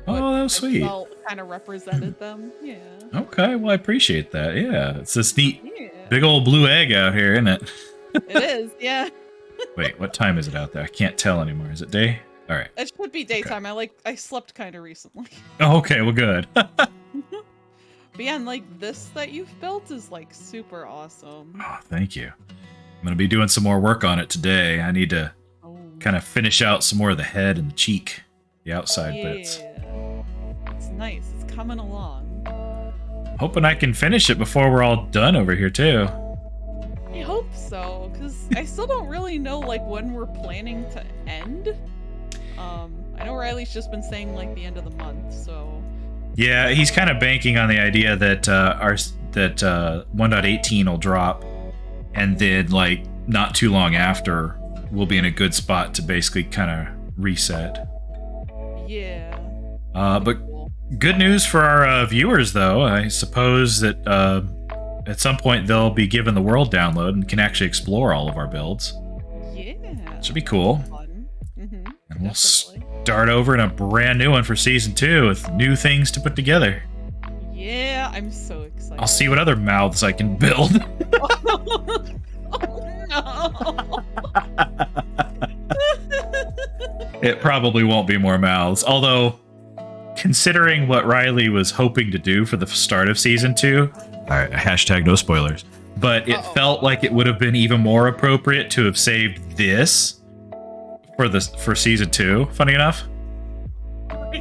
Oh, that was sweet. Kind of represented them. Yeah. Okay, well I appreciate that. Yeah, it's this neat, big old blue egg out here, isn't it? It is. Yeah. Wait, what time is it out there? I can't tell anymore. Is it day? All right. It should be daytime. Okay. I slept kind of recently. Oh, okay, well good. But yeah, and like this that you've built is like super awesome. Oh, thank you. I'm gonna be doing some more work on it today. I need to kind of finish out some more of the head and the cheek, the outside bits. It's nice. It's coming along. Hoping I can finish it before we're all done over here too. I hope so, because I still don't really know like when we're planning to end. I know Riley's just been saying like the end of the month, so. Yeah, he's kind of banking on the idea that 1.18 will drop, and then like not too long after we'll be in a good spot to basically kind of reset. Yeah. But good news for our viewers, though. I suppose that at some point they'll be given the world download and can actually explore all of our builds. Yeah. Should be cool. Fun. And we'll start over in a brand new one for season 2 with new things to put together. Yeah, I'm so excited. I'll see what other mouths I can build. Oh, It probably won't be more mouths, although considering what Riley was hoping to do for the start of season 2, alright, hashtag no spoilers, but it felt like it would have been even more appropriate to have saved this for season 2, funny enough.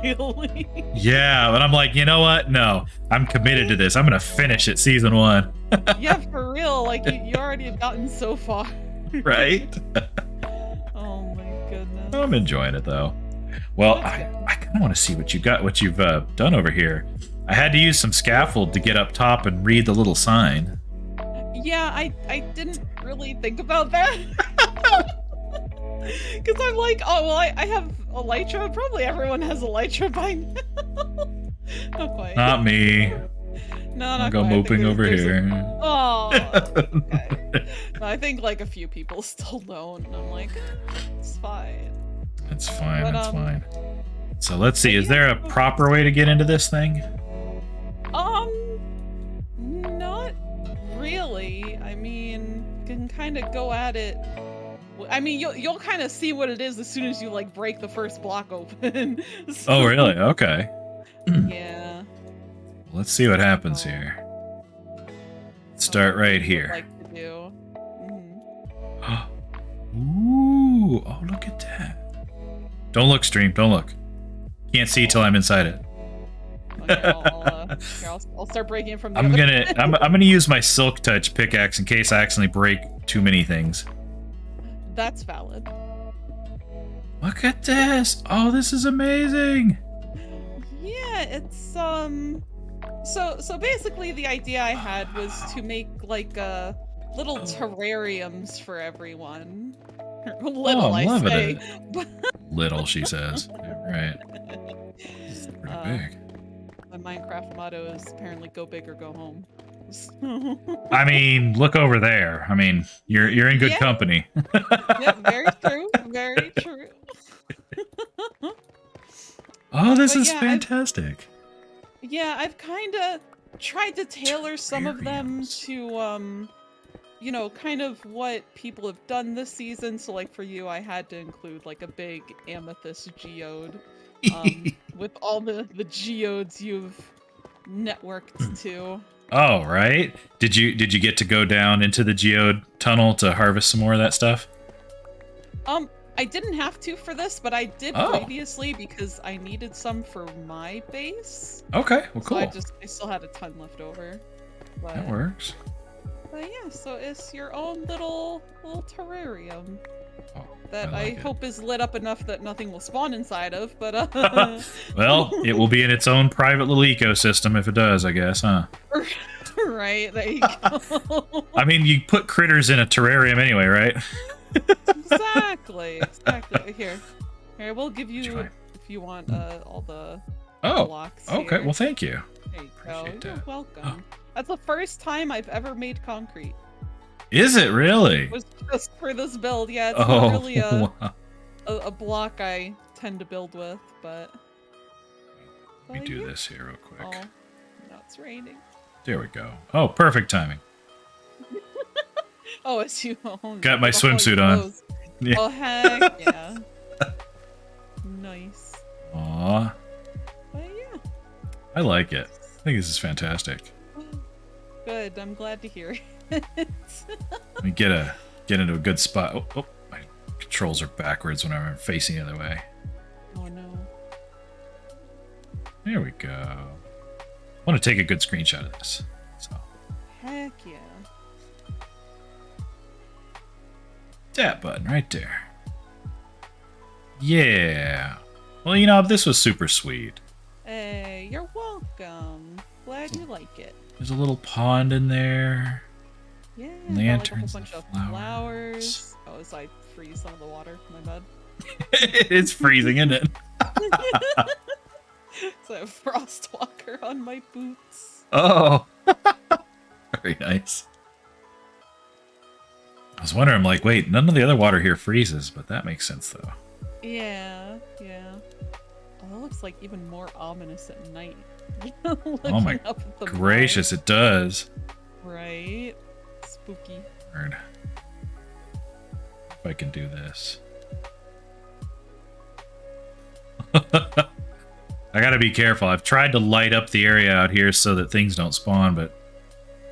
Really? Yeah, but I'm like, you know what? No, I'm committed to this. I'm gonna finish it season 1. Yeah, for real. Like you already have gotten so far. Right? Oh my goodness. I'm enjoying it though. Well, That's I good. kind of want to see what you've done over here. I had to use some scaffold to get up top and read the little sign. Yeah, I didn't really think about that. Because I'm like, oh, well, I have elytra. Probably everyone has elytra by now. Not quite. Not me. No, I'll not go quite. I think moping over here. Oh, okay. No, I think like a few people still don't, and I'm like, it's fine. That's fine, But, that's fine. So let's see, is there a proper way to get into this thing? Not really. I mean, you can kind of go at it. I mean, you'll kind of see what it is as soon as you like break the first block open. So, Oh, really? Okay. yeah. Let's see what happens here. Start right here. Like to do. Ooh, oh, look at that. Don't look, stream. Don't look. Can't see till I'm inside it. Okay, I'll start breaking it from the I'm other gonna use my silk touch pickaxe in case I accidentally break too many things. That's valid. Look at this. Oh, this is amazing. Yeah, it's so basically the idea I had was to make like little terrariums for everyone. Little, Oh, I'm I loving say. it. Little, she says. Yeah, right. This is pretty big. My Minecraft motto is apparently go big or go home. I mean, look over there. I mean, you're in good Yeah. company. Yeah, very true. Very true. Oh, this But is yeah, fantastic. I've kind of tried to tailor some of them to you know, kind of what people have done this season. So like for you, I had to include like a big amethyst geode with all the geodes you've networked to. Oh, right. Did you get to go down into the geode tunnel to harvest some more of that stuff? I didn't have to for this, but I did previously because I needed some for my base. Okay, well, cool. So I still had a ton left over. But, That works. But yeah, so it's your own little terrarium Oh, that I I like it. hope is lit up enough that nothing will spawn inside of. But Well, it will be in its own private little ecosystem if it does, I guess, huh? right, there you go. I mean, you put critters in a terrarium anyway, right? Exactly. Here, we'll give you if you want all the blocks. Okay. Here. Well, thank you. There you go. Appreciate You're that. welcome. That's the first time I've ever made concrete. Is it really? It was just for this build. Yeah, it's Oh, not really wow. a block I tend to build with, but. Let me do this here real quick. Oh, now it's raining. There we go. Oh, perfect timing. Oh, it's you. Oh, Got my all swimsuit your on. clothes. Yeah. Oh, heck yeah. Nice. Aw, But yeah. I like it. I think this is fantastic. Good. I'm glad to hear it. Let me get into a good spot. Oh, my controls are backwards when I'm facing the other way. Oh no. There we go. I want to take a good screenshot of this. So Heck yeah. that button right there. Yeah. Well, you know, this was super sweet. Hey, you're welcome. Glad you like it. There's a little pond in there. Yeah. Lanterns, Got, like, a whole bunch and of flowers. Oh, as I freeze some of the water. My bad. It's freezing, isn't it? So I have Frostwalker on my boots. Oh. Very nice. I was wondering, I'm like, wait, none of the other water here freezes, but that makes sense, though. Yeah. Oh, that looks like even more ominous at night. Oh my up at the gracious, it does. Right? Spooky. Weird. If I can do this. I gotta be careful. I've tried to light up the area out here so that things don't spawn, but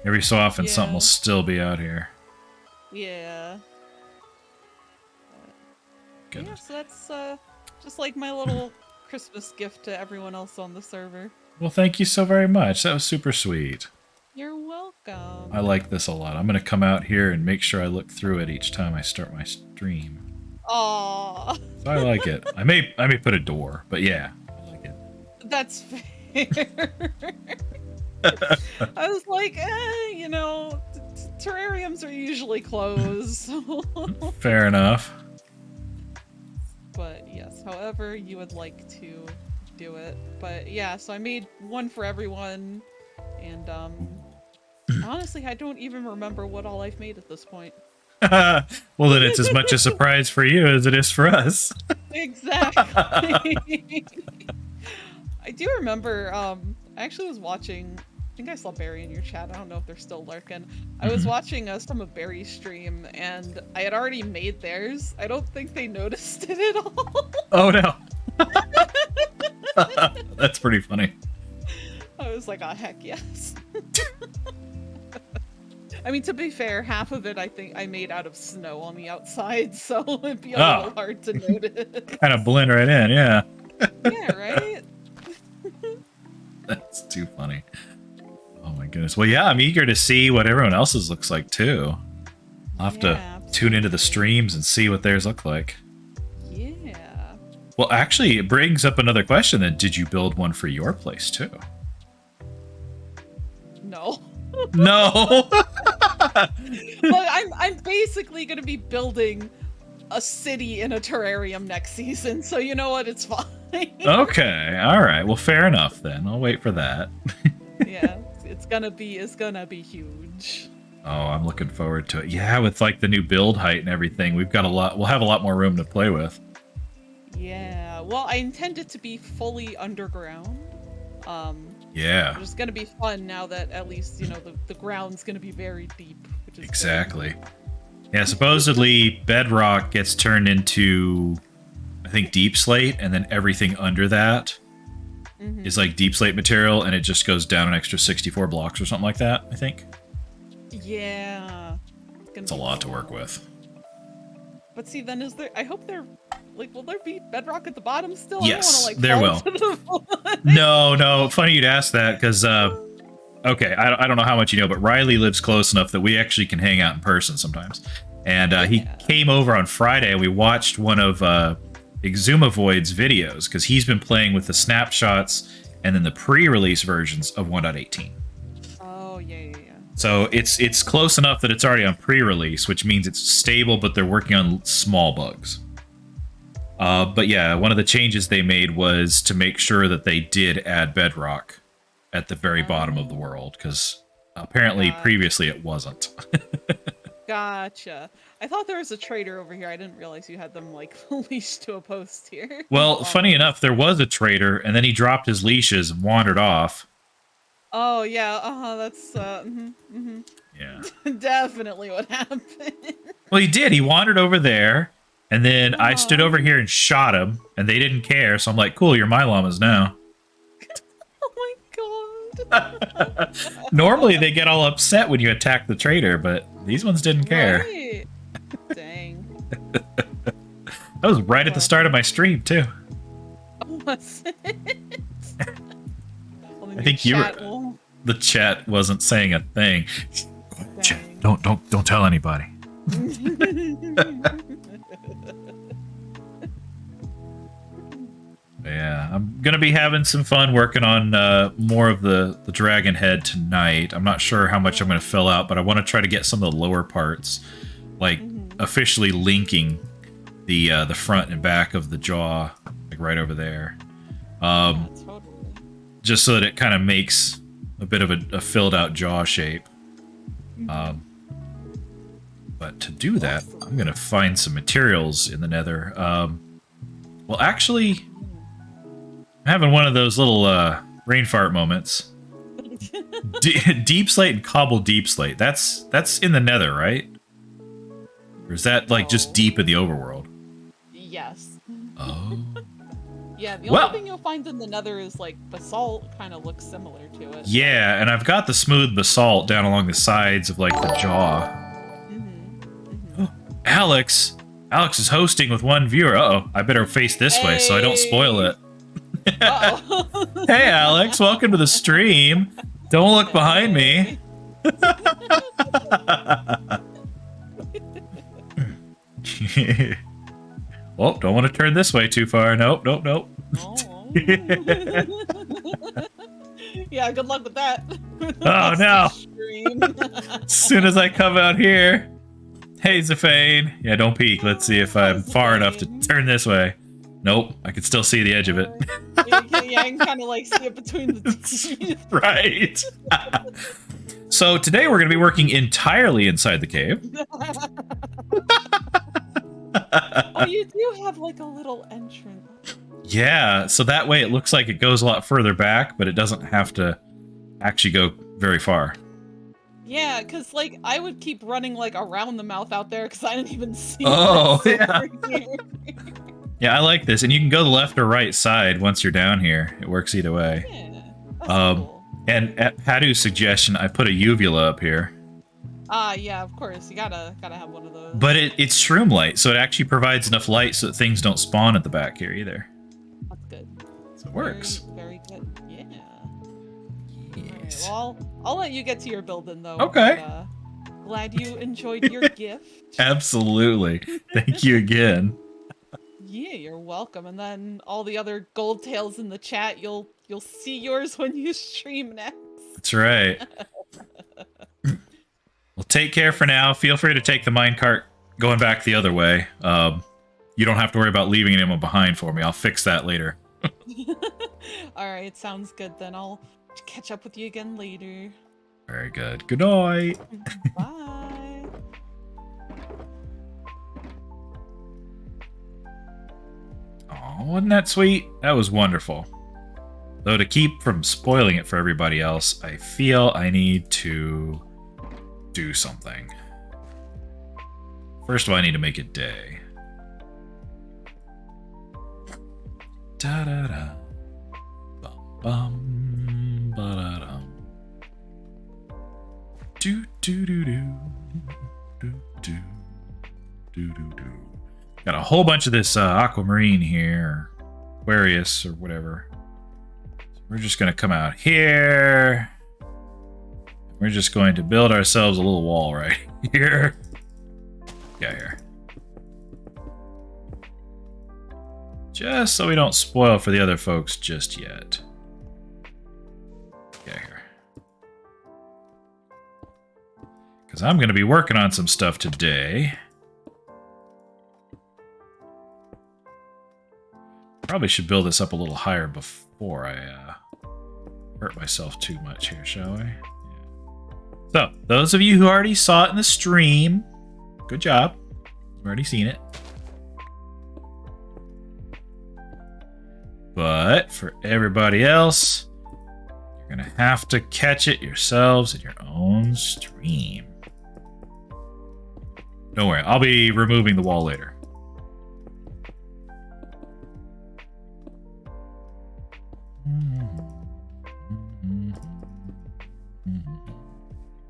every so often something will still be out here. Yeah. Goodness. Yeah, so that's just like my little Christmas gift to everyone else on the server. Well, thank you so very much. That was super sweet. You're welcome. I like this a lot. I'm going to come out here and make sure I look through it each time I start my stream. Aww. So I like it. I may put a door, but yeah, I like it. That's fair. I was like, you know, terrariums are usually closed. Fair enough. But yes, however you would like to do it. But yeah, so I made one for everyone, and honestly, I don't even remember what all I've made at this point. Well, then it's as much a surprise for you as it is for us. Exactly. I do remember, I actually was watching, I think I saw Barry in your chat, I don't know if they're still lurking. I was watching some of Barry's stream, and I had already made theirs. I don't think they noticed it at all. Oh no. That's pretty funny. I was like, oh heck yes. I mean, to be fair, half of it I think I made out of snow on the outside, so it'd be a little hard to notice. Kind of blend right in, yeah. Yeah, right? That's too funny. Oh my goodness. Well, yeah, I'm eager to see what everyone else's looks like too. I'll have to tune into the streams and see what theirs look like. Yeah. Well, actually, it brings up another question then. Did you build one for your place too? No. No. But I'm basically going to be building a city in a terrarium next season, so you know what? It's fine. Okay. All right. Well, fair enough then. I'll wait for that. Yeah, it's gonna be huge. Oh, I'm looking forward to it. Yeah, with like the new build height and everything, we've got a lot. We'll have a lot more room to play with. Yeah. Well, I intend it to be fully underground. Yeah. It's gonna be fun now that at least, you know, the ground's gonna be very deep, which is Exactly. Yeah, supposedly bedrock gets turned into, I think, deep slate, and then everything under that is like deep slate material, and it just goes down an extra 64 blocks or something like that, I think. Yeah. It's a lot to work with. But see, then I hope there, like, will there be bedrock at the bottom still? Yes, I don't there wanna, will. No, funny you'd ask that, because, okay, I don't know how much you know, but Riley lives close enough that we actually can hang out in person sometimes. And he came over on Friday, and we watched one of Exumavoid's videos, because he's been playing with the snapshots and then the pre-release versions of 1.18. Oh, yeah. So it's close enough that it's already on pre-release, which means it's stable, but they're working on small bugs. But yeah, one of the changes they made was to make sure that they did add bedrock at the very bottom of the world, because apparently previously it wasn't. Gotcha. I thought there was a trader over here. I didn't realize you had them, like, leashed to a post here. Well, funny enough, there was a trader, and then he dropped his leashes and wandered off. Oh, yeah, that's, Yeah. definitely what happened. Well, he did. He wandered over there, and then I stood over here and shot him, and they didn't care, so I'm like, cool, you're my llamas now. Oh my god. Normally, they get all upset when you attack the trader, but these ones didn't care. Right. Dang. That was right at the start of my stream, too. Was it? I think you were... The chat wasn't saying a thing. Chat, don't tell anybody. Yeah, I'm gonna be having some fun working on more of the dragon head tonight. I'm not sure how much I'm gonna fill out, but I want to try to get some of the lower parts, like officially linking the front and back of the jaw, like right over there. Totally. Just so that it kind of makes a bit of a filled out jaw shape. But to do that, I'm gonna find some materials in the nether. Well, actually, I'm having one of those little brain fart moments. Deep slate and cobble deep slate. That's in the nether, right? Or is that like just deep in the overworld? Yes. Oh. Yeah, the only thing you'll find in the nether is like basalt kind of looks similar to it. Yeah, and I've got the smooth basalt down along the sides of like the jaw. Alex is hosting with one viewer. Uh-oh, I better face this way so I don't spoil it. Uh-oh. Hey, Alex, welcome to the stream. Don't look behind me. Oh, don't want to turn this way too far. Nope, nope, nope. Oh. Yeah, good luck with that. Oh, no. As soon as I come out here. Hey, Zafane. Yeah, don't peek. Let's see if I'm far enough to turn this way. Nope, I can still see the edge of it. Yeah, I can kind of like see it between the teeth. Right. So today we're going to be working entirely inside the cave. Oh, you do have like a little entrance. Yeah, so that way it looks like it goes a lot further back, but it doesn't have to actually go very far. Yeah, because like I would keep running like around the mouth out there because I didn't even see. Oh, this yeah. over here. Yeah, I like this. And you can go the left or right side once you're down here. It works either way. Yeah, that's cool. And at Padu's suggestion, I put a uvula up here. Yeah, of course. You gotta have one of those. But it's shroom light, so it actually provides enough light so that things don't spawn at the back here either. That's good. So it works. Very good. Yeah. Yes. All right, well, I'll let you get to your building though. Okay. But, glad you enjoyed your gift. Absolutely. Thank you again. Yeah, you're welcome. And then all the other gold tails in the chat, you'll see yours when you stream next. That's right. Well, take care for now. Feel free to take the minecart going back the other way. You don't have to worry about leaving anyone behind for me. I'll fix that later. All right, sounds good then. I'll catch up with you again later. Very good. Good night. Bye. Oh, wasn't that sweet? That was wonderful. Though to keep from spoiling it for everybody else, I feel I need to do something. First of all, I need to make it day. Da da da. Bum bum ba da dum. Do do do do do do do do do. Got a whole bunch of this aquamarine here, or Aquarius or whatever. So we're just gonna come out here. We're just going to build ourselves a little wall right here. Yeah, here. Just so we don't spoil for the other folks just yet. Yeah, here. Because I'm going to be working on some stuff today. Probably should build this up a little higher before I hurt myself too much here, shall we? So, those of you who already saw it in the stream, good job. You've already seen it. But for everybody else, you're going to have to catch it yourselves in your own stream. Don't worry, I'll be removing the wall later.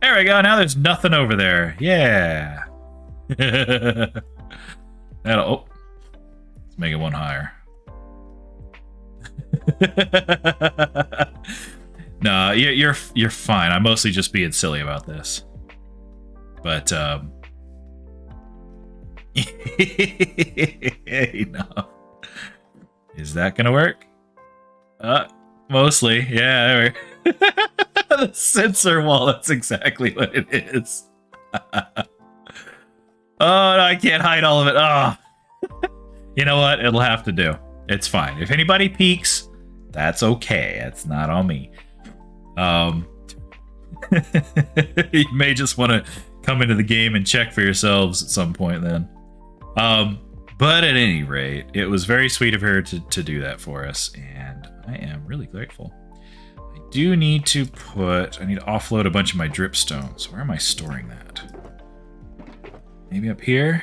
There we go. Now there's nothing over there. Yeah. That'll. Oh, let's make it one higher. Nah, you're fine. I'm mostly just being silly about this. But no. Is that gonna work? Mostly. Yeah. There we go. The sensor wall, that's exactly what it is. Oh, no, I can't hide all of it. Oh. You know what? It'll have to do. It's fine. If anybody peeks, that's okay. It's not on me. You may just want to come into the game and check for yourselves at some point then. But at any rate, it was very sweet of her to do that for us, and I am really grateful. I do need to offload a bunch of my dripstones. Where am I storing that? Maybe up here?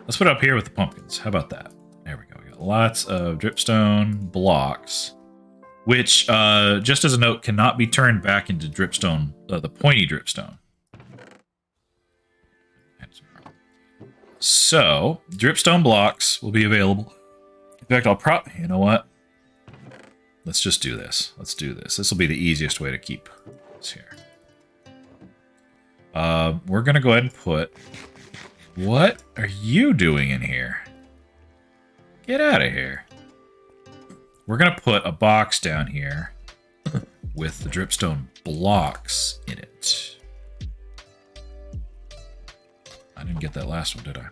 Let's put it up here with the pumpkins. How about that? There we go. We got lots of dripstone blocks, which, just as a note, cannot be turned back into dripstone, the pointy dripstone. So, dripstone blocks will be available In fact, you know what? Let's just do this. Let's do this. This will be the easiest way to keep this here. We're going to go ahead and put... What are you doing in here? Get out of here. We're going to put a box down here with the dripstone blocks in it. I didn't get that last one, did I?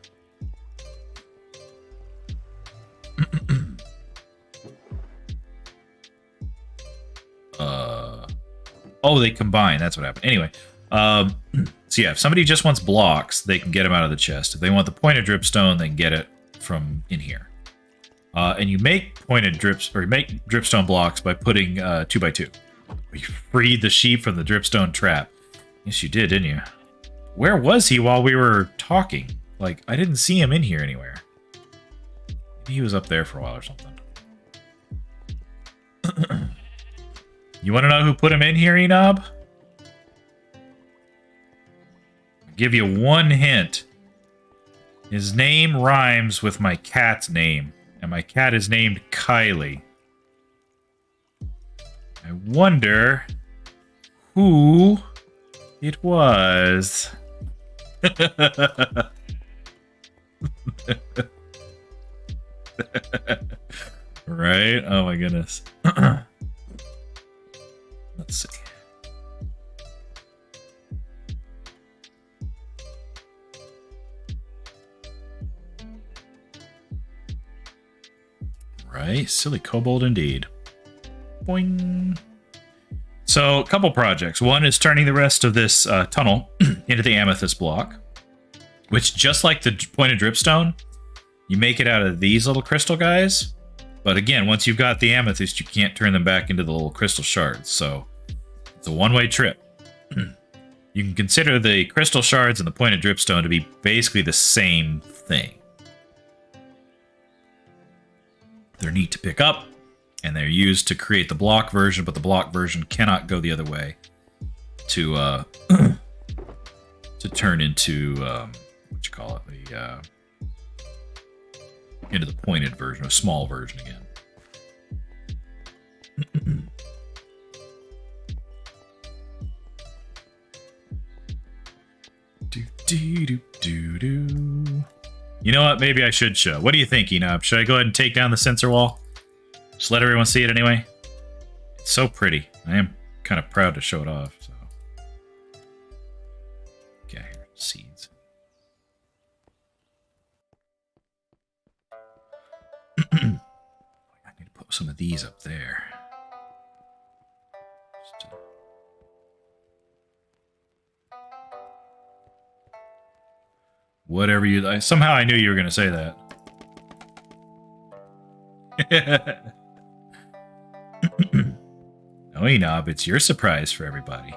Oh, they combine. That's what happened. Anyway, so yeah, if somebody just wants blocks, they can get them out of the chest. If they want the pointed dripstone, they can get it from in here. And you make pointed drips, or you make dripstone blocks by putting 2x2. You freed the sheep from the dripstone trap. Yes, you did, didn't you? Where was he while we were talking? Like, I didn't see him in here anywhere. Maybe he was up there for a while or something. You want to know who put him in here, Einnob? I'll give you one hint. His name rhymes with my cat's name, and my cat is named Kylie. I wonder who it was. Right? Oh my goodness. Let's see. Right, silly kobold indeed. Boing. So, a couple projects. One is turning the rest of this tunnel into the amethyst block, which, just like the pointed dripstone, you make it out of these little crystal guys. But again, once you've got the amethyst, you can't turn them back into the little crystal shards. So, it's a one-way trip. You can consider the crystal shards and the pointed dripstone to be basically the same thing. They're neat to pick up, and they're used to create the block version, but the block version cannot go the other way to to turn into what you call it, the into the pointed version, a small version again. Do. You know what? Maybe I should show. What do you think, Einnob? Should I go ahead and take down the sensor wall? Just let everyone see it anyway? It's so pretty. I am kind of proud to show it off. So, okay, here, seeds. I need to put some of these up there. Whatever you... somehow I knew you were going to say that. No, Einnob, it's your surprise for everybody.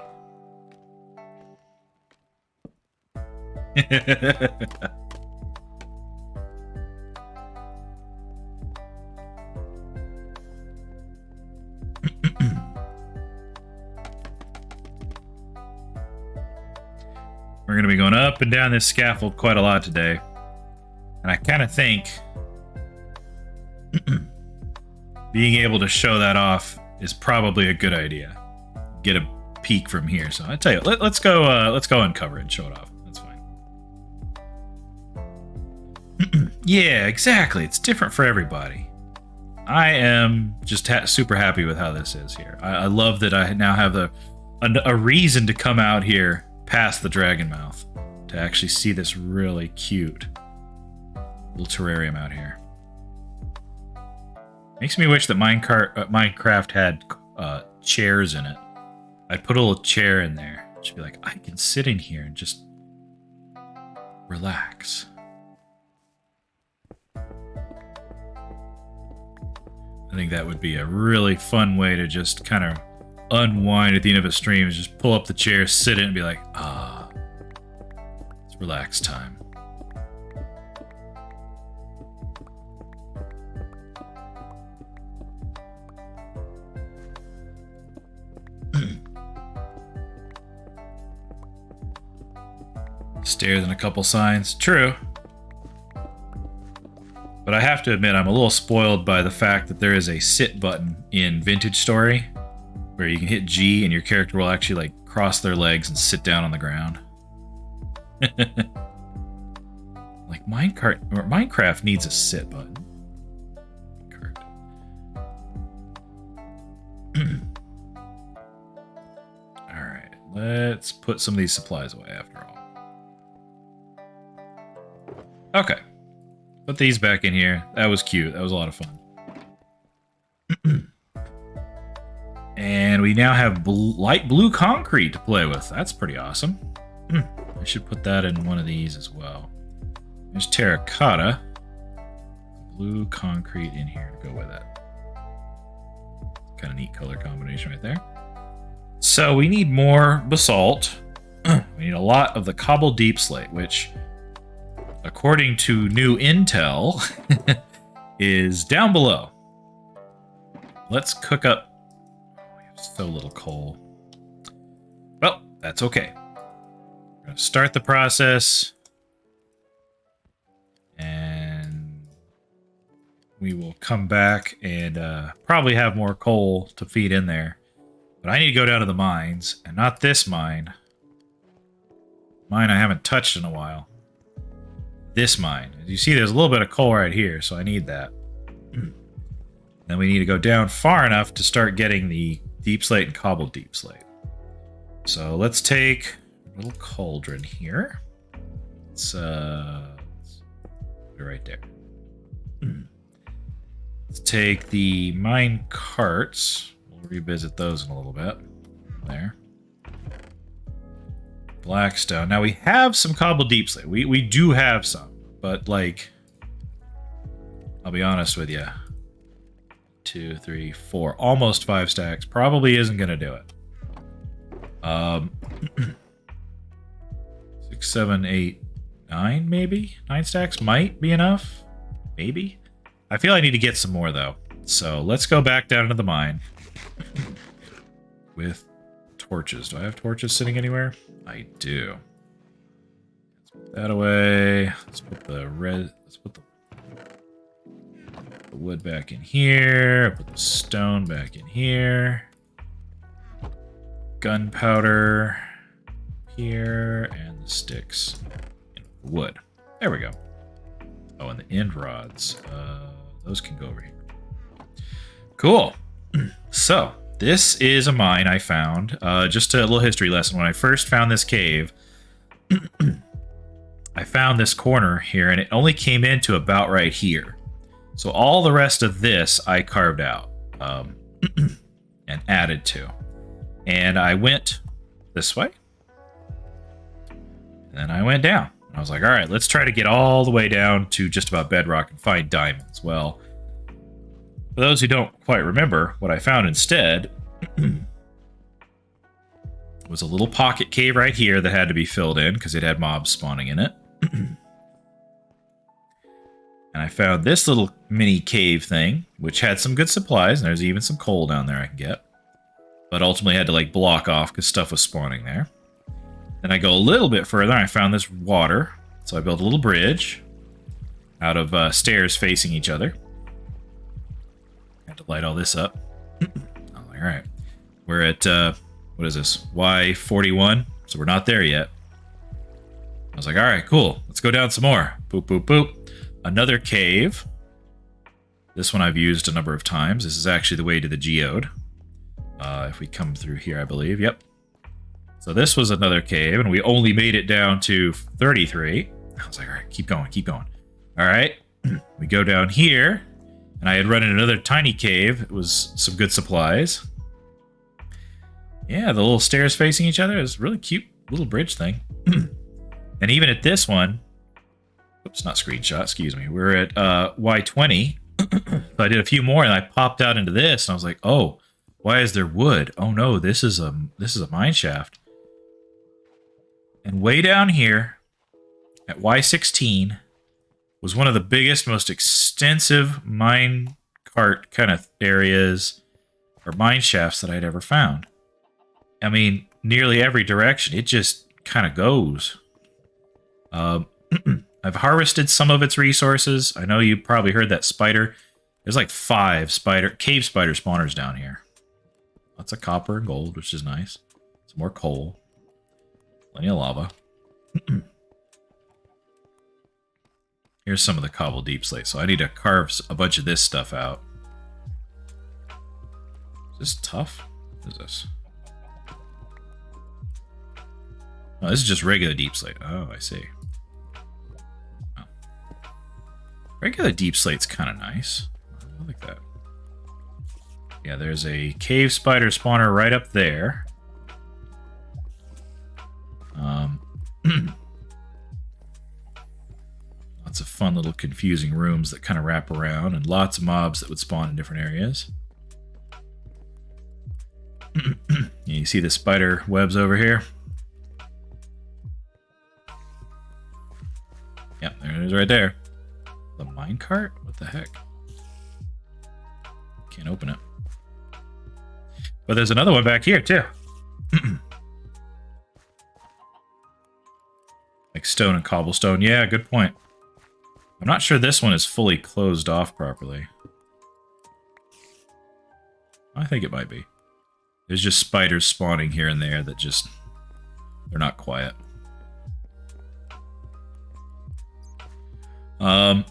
We're going to be going up and down this scaffold quite a lot today. And I kind of think being able to show that off is probably a good idea. Get a peek from here. So I tell you, let's go uncover it and show it off. That's fine. Yeah, exactly. It's different for everybody. I am just super happy with how this is here. I love that I now have a reason to come out here past the dragon mouth to actually see this really cute little terrarium out here. Makes me wish that Minecraft had chairs in it. I'd put a little chair in there. Just be like, I can sit in here and just relax. I think that would be a really fun way to just kind of unwind at the end of a stream. Is just pull up the chair, sit in it, and be like, ah, it's relax time. Stairs and a couple signs. True. But I have to admit, I'm a little spoiled by the fact that there is a sit button in Vintage Story where you can hit G and your character will actually like cross their legs and sit down on the ground. Like Minecraft needs a sit button. Alright, let's put some of these supplies away after all. Okay. Put these back in here. That was cute. That was a lot of fun. And we now have light blue concrete to play with. That's pretty awesome. I should put that in one of these as well. There's terracotta. Blue concrete in here to go with it. Kind of neat color combination right there. So we need more basalt. We need a lot of the cobbled deep slate, which, according to new intel, is down below. Let's cook up. Oh, we have so little coal. Well, that's okay. We're going to start the process. And we will come back and probably have more coal to feed in there. But I need to go down to the mines, and not this mine. Mine I haven't touched in a while. This mine. As you see, there's a little bit of coal right here, so I need that. Then we need to go down far enough to start getting the deep slate and cobbled deep slate. So let's take a little cauldron here. Let's put it right there. Let's take the mine carts. We'll revisit those in a little bit. There. Blackstone. Now we have some cobbled deep slate. We do have some, but like, I'll be honest with you. 2, 3, 4, almost 5 stacks. Probably isn't gonna do it. 6, 7, 8, 9, maybe 9 stacks might be enough. Maybe. I feel I need to get some more though. So let's go back down to the mine with torches. Do I have torches sitting anywhere? I do. Let's put that away. Let's put the wood back in here. Put the stone back in here. Gunpowder here, and the sticks in the wood. There we go. Oh, and the end rods. Those can go over here. Cool. So, this is a mine I found. Just a little history lesson. When I first found this cave, I found this corner here, and it only came into about right here. So all the rest of this I carved out and added to. And I went this way. And then I went down. I was like, all right, let's try to get all the way down to just about bedrock and find diamonds. Well, for those who don't quite remember, what I found instead was a little pocket cave right here that had to be filled in because it had mobs spawning in it. And I found this little mini cave thing, which had some good supplies, and there's even some coal down there I can get. But ultimately had to like block off because stuff was spawning there. Then I go a little bit further, and I found this water. So I built a little bridge out of stairs facing each other. I had to light all this up. All right. We're at, what is this? Y41. So we're not there yet. I was like, all right, cool. Let's go down some more. Boop, boop, boop. Another cave. This one I've used a number of times. This is actually the way to the geode. If we come through here, I believe. Yep. So this was another cave, and we only made it down to 33. I was like, all right, keep going, keep going. All right. We go down here, and I had run in another tiny cave. It was some good supplies. Yeah, the little stairs facing each other is really cute little bridge thing. And even at this one, oops, not screenshot, excuse me. We're at Y20. So I did a few more, and I popped out into this, and I was like, oh, why is there wood? Oh no, this is a mine shaft. And way down here at Y16 was one of the biggest, most extensive mine cart kind of areas or mine shafts that I'd ever found. I mean, nearly every direction. It just kind of goes. I I've harvested some of its resources. I know you probably heard that spider. There's like 5 cave spider spawners down here. Lots of copper and gold, which is nice. Some more coal. Plenty of lava. Here's some of the cobbled deep slate. So I need to carve a bunch of this stuff out. Is this tough? What is this? Oh, this is just regular deep slate. Oh, I see. Oh. Regular deep slate's kind of nice. I like that. Yeah, there's a cave spider spawner right up there. Lots of fun little confusing rooms that kind of wrap around, and lots of mobs that would spawn in different areas. You see the spider webs over here? Yeah, there it is right there. The minecart? What the heck? Can't open it. But there's another one back here, too. Like stone and cobblestone. Yeah, good point. I'm not sure this one is fully closed off properly. I think it might be. There's just spiders spawning here and there that just... they're not quiet. But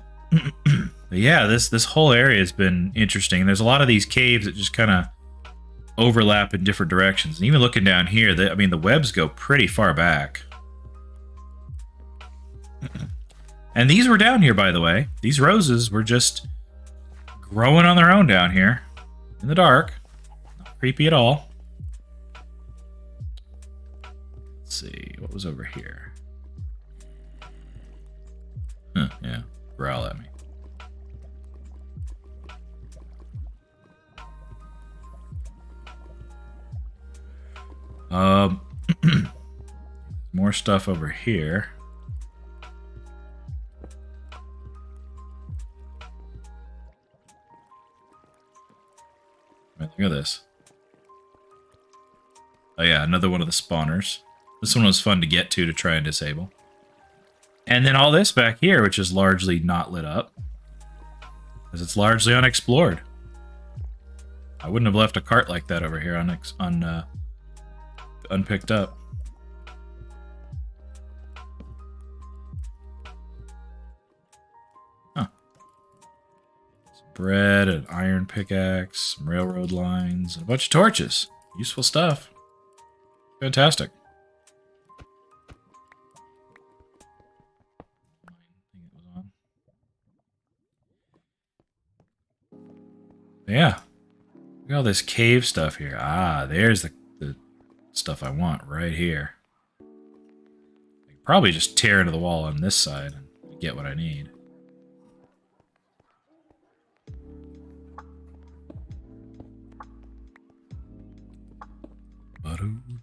yeah, this whole area has been interesting. There's a lot of these caves that just kind of overlap in different directions. And even looking down here, I mean, the webs go pretty far back. And these were down here, by the way. These roses were just growing on their own down here in the dark. Not creepy at all. Let's see, what was over here? Huh, yeah, growl at me. More stuff over here. Look at this. Oh yeah, another one of the spawners. This one was fun to get to try and disable. And then all this back here, which is largely not lit up, because it's largely unexplored. I wouldn't have left a cart like that over here unpicked up. Huh. Some bread, an iron pickaxe, some railroad lines, and a bunch of torches. Useful stuff. Fantastic. Yeah. Look at all this cave stuff here. Ah, there's the stuff I want right here. I can probably just tear into the wall on this side and get what I need. Ba-do-do-do-do-do.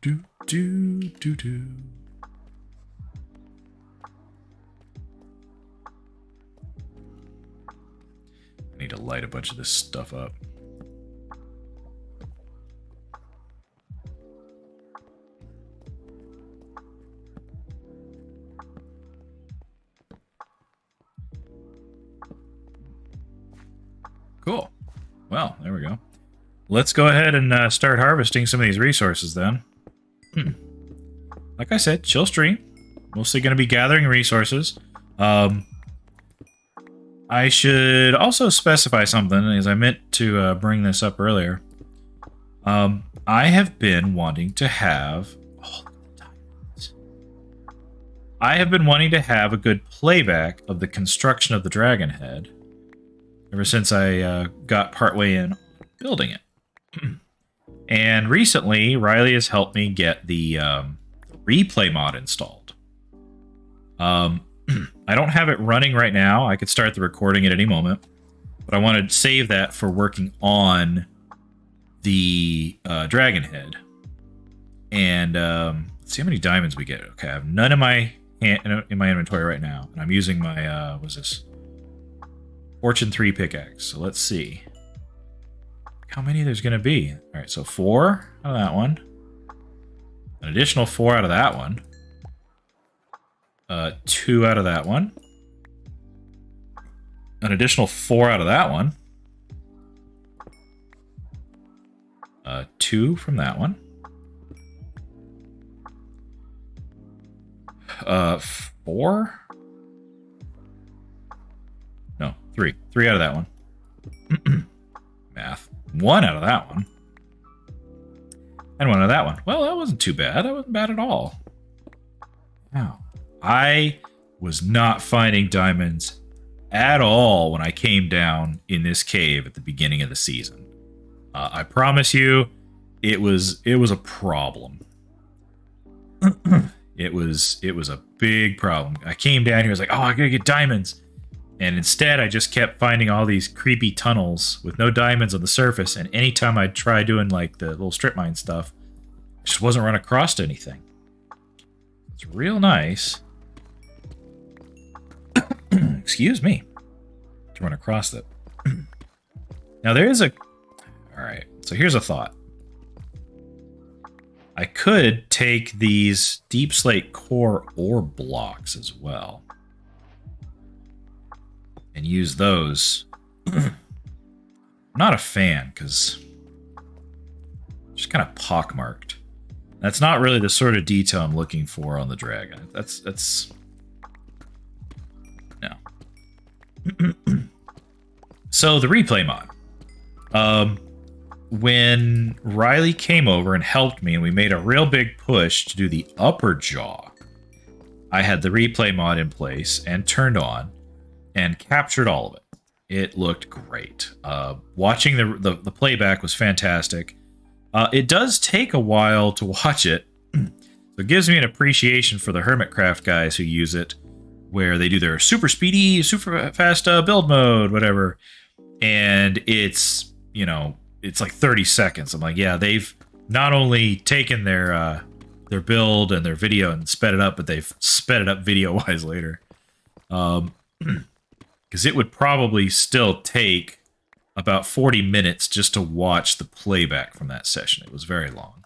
I need to light a bunch of this stuff up. Cool. Well, there we go. Let's go ahead and start harvesting some of these resources then. Like I said, chill stream. Mostly going to be gathering resources. I should also specify something, as I meant to bring this up earlier. I have been wanting to have... Oh, look at the diamonds. I have been wanting to have a good playback of the construction of the dragon head ever since I got partway in building it. And recently, Riley has helped me get the replay mod installed. I don't have it running right now. I could start the recording at any moment, but I want to save that for working on the dragon head. And let's see how many diamonds we get. Okay, I have none in my inventory right now, and I'm using my what's this? Fortune 3 pickaxe. So let's see how many there's going to be. All right, so 4 out of that one, an additional 4 out of that one. 2 out of that one. an additional 4 out of that one. 2 from that one. 4? No, 3. 3 out of that one. Math. 1 out of that one. And 1 out of that one. Well, that wasn't too bad. That wasn't bad at all. Wow. I was not finding diamonds at all when I came down in this cave at the beginning of the season. I promise you, it was a problem. It was a big problem. I came down here, I was like, oh, I gotta get diamonds. And instead, I just kept finding all these creepy tunnels with no diamonds on the surface. And anytime I'd try doing like the little strip mine stuff, I just wasn't running across anything. It's real nice. Excuse me. To run across it. Now there is a... Alright, so here's a thought. I could take these deep slate core ore blocks as well. And use those. I'm not a fan, because... just kind of pockmarked. That's not really the sort of detail I'm looking for on the dragon. That's... No. So, the replay mod. When Riley came over and helped me, and we made a real big push to do the upper jaw, I had the replay mod in place and turned on and captured all of it. It looked great. Watching the playback was fantastic. It does take a while to watch it, so it gives me an appreciation for the Hermitcraft guys who use it, where they do their super speedy, super fast build mode, whatever, and it's, you know, it's like 30 seconds. I'm like, yeah, they've not only taken their build and their video and sped it up, but they've sped it up video-wise later. Because it would probably still take about 40 minutes just to watch the playback from that session. It was very long.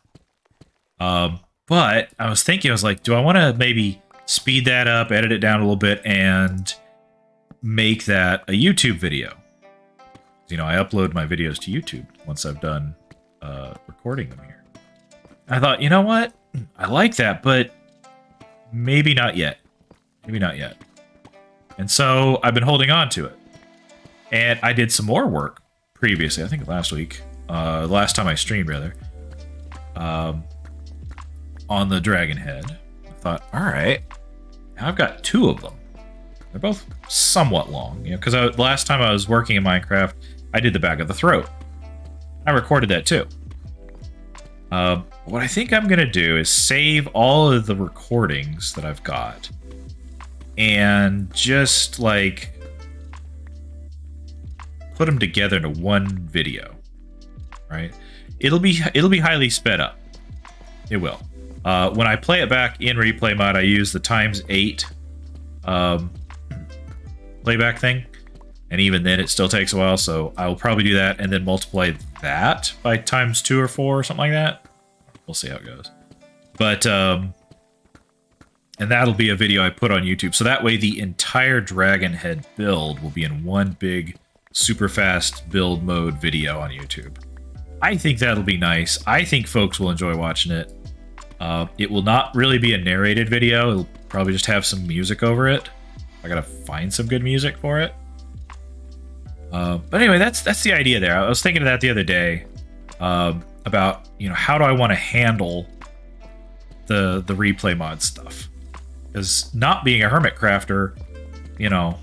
But I was thinking, I was like, do I want to maybe speed that up, edit it down a little bit, and make that a YouTube video? You know, I upload my videos to YouTube once I've done recording them here. I thought, you know what? I like that, but maybe not yet. Maybe not yet. And so I've been holding on to it. And I did some more work previously, I think last week. Last time I streamed, rather. On the Dragon Head. I thought, alright. I've got 2 of them. They're both somewhat long. You know, because last time I was working in Minecraft, I did the back of the throat. I recorded that too. What I think I'm going to do is save all of the recordings that I've got. And just, like, put them together into one video, right? It'll be highly sped up. It will. When I play it back in replay mode, I use the ×8 playback thing, and even then, it still takes a while. So I will probably do that, and then multiply that by ×2 or 4 or something like that. We'll see how it goes. But and that'll be a video I put on YouTube. So that way the entire Dragon Head build will be in one big, super fast build mode video on YouTube. I think that'll be nice. I think folks will enjoy watching it. It will not really be a narrated video. It'll probably just have some music over it. I gotta find some good music for it. But anyway, that's the idea there. I was thinking of that the other day. About, you know, how do I want to handle the replay mod stuff? Because not being a hermit crafter, you know,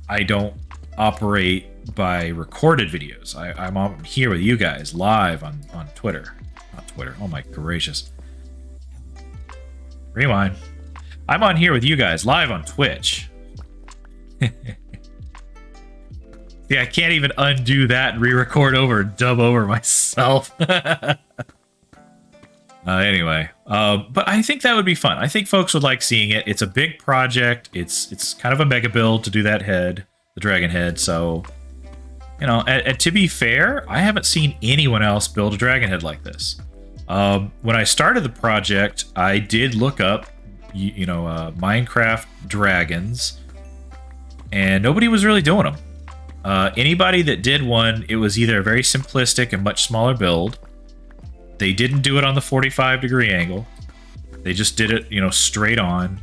I don't operate by recorded videos. I'm on here with you guys live on Twitter. Not Twitter. Oh my gracious. Rewind. I'm on here with you guys live on Twitch. See, I can't even undo that and re-record over and dub over myself. Anyway, but I think that would be fun. I think folks would like seeing it. It's a big project. It's kind of a mega build to do that head, the dragon head. So, you know, and to be fair, I haven't seen anyone else build a dragon head like this. When I started the project, I did look up, you know, Minecraft dragons, and nobody was really doing them. Anybody that did one, it was either a very simplistic and much smaller build. They didn't do it on the 45-degree angle. They just did it, straight on.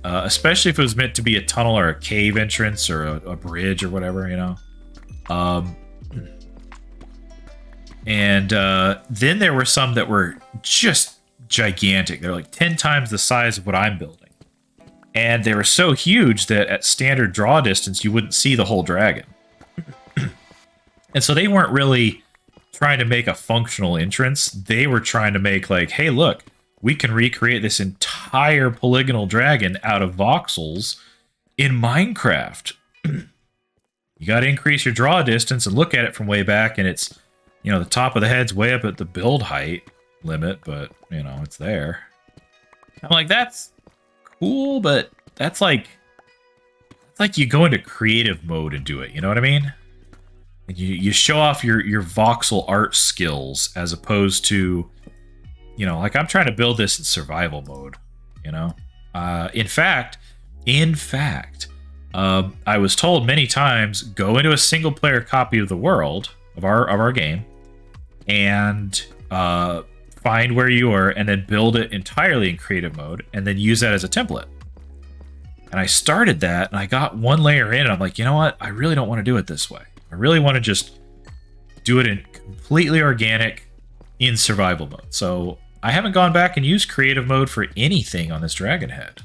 Especially if it was meant to be a tunnel or a cave entrance or a bridge or whatever, And then there were some that were just gigantic. They're like 10 times the size of what I'm building. And they were so huge that at standard draw distance, you wouldn't see the whole dragon. And so they weren't really trying to make a functional entrance. They were trying to make like, hey, look, we can recreate this entire polygonal dragon out of voxels in Minecraft. You got to increase your draw distance and look at it from way back, and it's, the top of the head's way up at the build height limit, but, it's there. I'm like, that's cool, but that's like you go into creative mode and do it, you know what I mean? And you show off your voxel art skills as opposed to, like I'm trying to build this in survival mode, In fact, I was told many times, go into a single player copy of the world of our game and find where you are and then build it entirely in creative mode and then use that as a template. And I started that and I got one layer in and I'm like, you know what? I really don't want to do it this way. I really want to just do it in completely organic in survival mode. So I haven't gone back and used creative mode for anything on this dragon head.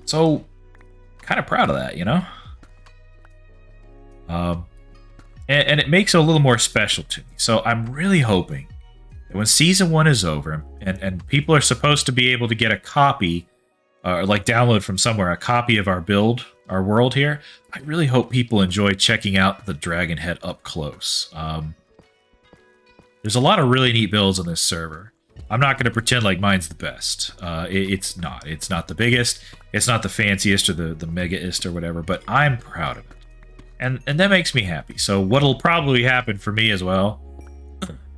So kind of proud of that, And it makes it a little more special to me. So I'm really hoping that when season 1 is over and people are supposed to be able to get a copy or like download from somewhere a copy of our world here, I really hope people enjoy checking out the dragon head up close. There's a lot of really neat builds on this server. I'm not going to pretend like mine's the best. It's not. It's not the biggest. It's not the fanciest or the megaist or whatever, but I'm proud of it. And that makes me happy. So what'll probably happen for me as well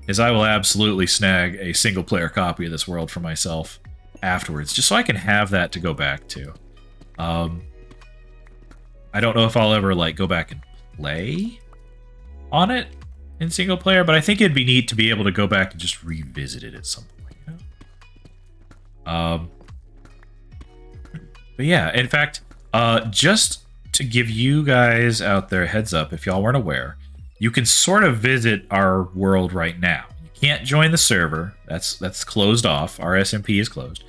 is I will absolutely snag a single player copy of this world for myself afterwards, just so I can have that to go back to. I don't know if I'll ever go back and play on it in single player, but I think it'd be neat to be able to go back and just revisit it at some point. But yeah, in fact, just to give you guys out there a heads up, if y'all weren't aware, you can sort of visit our world right now. You can't join the server. That's closed off. Our SMP is closed.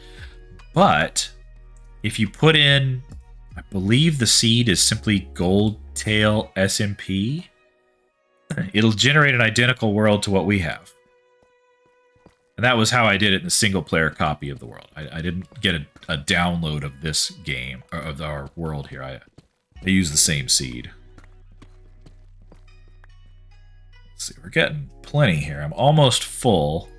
But if you put in, I believe the seed is simply GoldTail SMP, it'll generate an identical world to what we have. And that was how I did it in the single-player copy of the world. I didn't get a download of this game, or of our world here. I use the same seed. Let's see, we're getting plenty here. I'm almost full.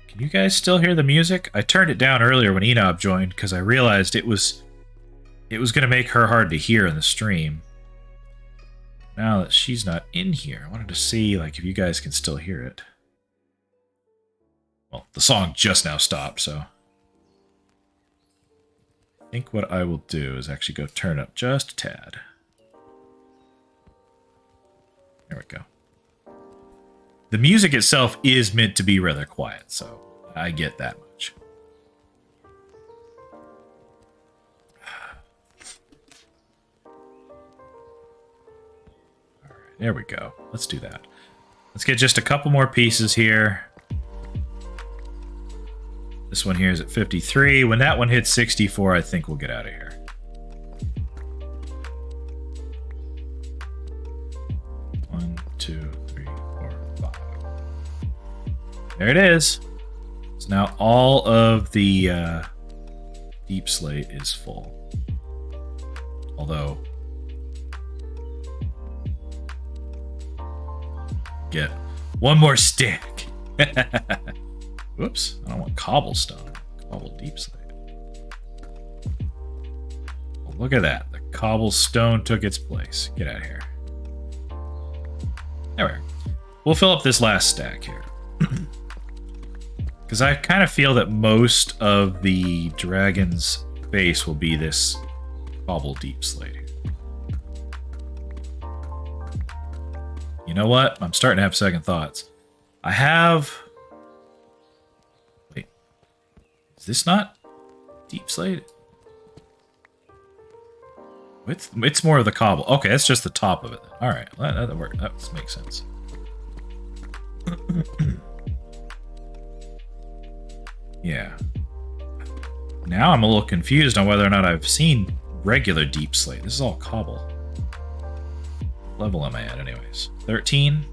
Can you guys still hear the music? I turned it down earlier when Einnob joined because I realized it was going to make her hard to hear in the stream. Now that she's not in here, I wanted to see if you guys can still hear it. Well, the song just now stopped, so I think what I will do is actually go turn it up just a tad. There we go. The music itself is meant to be rather quiet, so I get that much. There we go. Let's do that. Let's get just a couple more pieces here. This one here is at 53. When that one hits 64, I think we'll get out of here. One, two, three, four, five. There it is. So now all of the deep slate is full. Although get one more stick. Whoops, I don't want cobblestone. Cobble deep slate. Well, look at that. The cobblestone took its place. Get out of here. There we are. We'll fill up this last stack here. Because I kind of feel that most of the dragon's base will be this cobble deep slate. You know what? I'm starting to have second thoughts. I have... Wait. Is this not deep slate? It's more of the cobble. Okay, that's just the top of it. All right, that works. That makes sense. Yeah. Now I'm a little confused on whether or not I've seen regular deep slate. This is all cobble. What level am I at anyways? 13?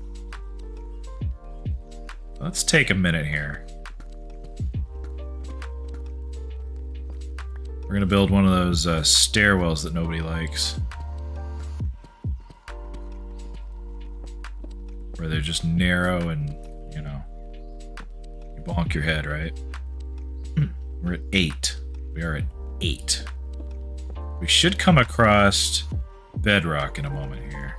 Let's take a minute here. We're gonna build one of those stairwells that nobody likes. Where they're just narrow and, you know, you bonk your head, right? We're at 8. We are at 8. We should come across bedrock in a moment here.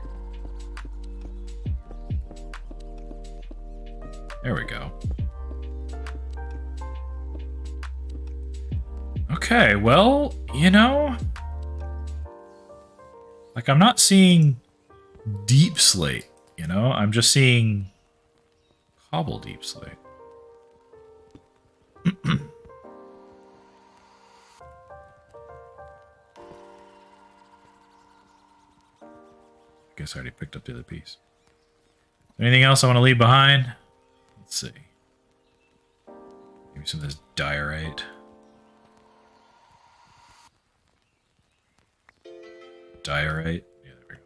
There we go. Okay, well, you know, like I'm not seeing deep slate, you know? I'm just seeing cobble deep slate. I guess I already picked up the other piece. Anything else I want to leave behind? Let's see. Maybe some of this diorite. Diorite. Yeah, there we go.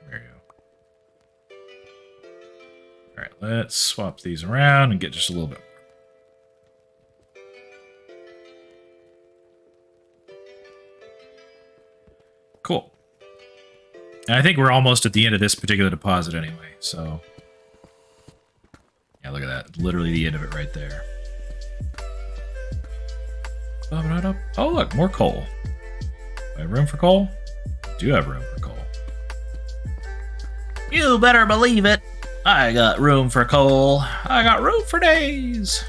There you go. Alright, let's swap these around and get just a little bit more. Cool. And I think we're almost at the end of this particular deposit anyway, so... Yeah, look at that. Literally the end of it right there. Oh, look, more coal. Do I have room for coal? I do have room for coal. You better believe it. I got room for coal. I got room for days.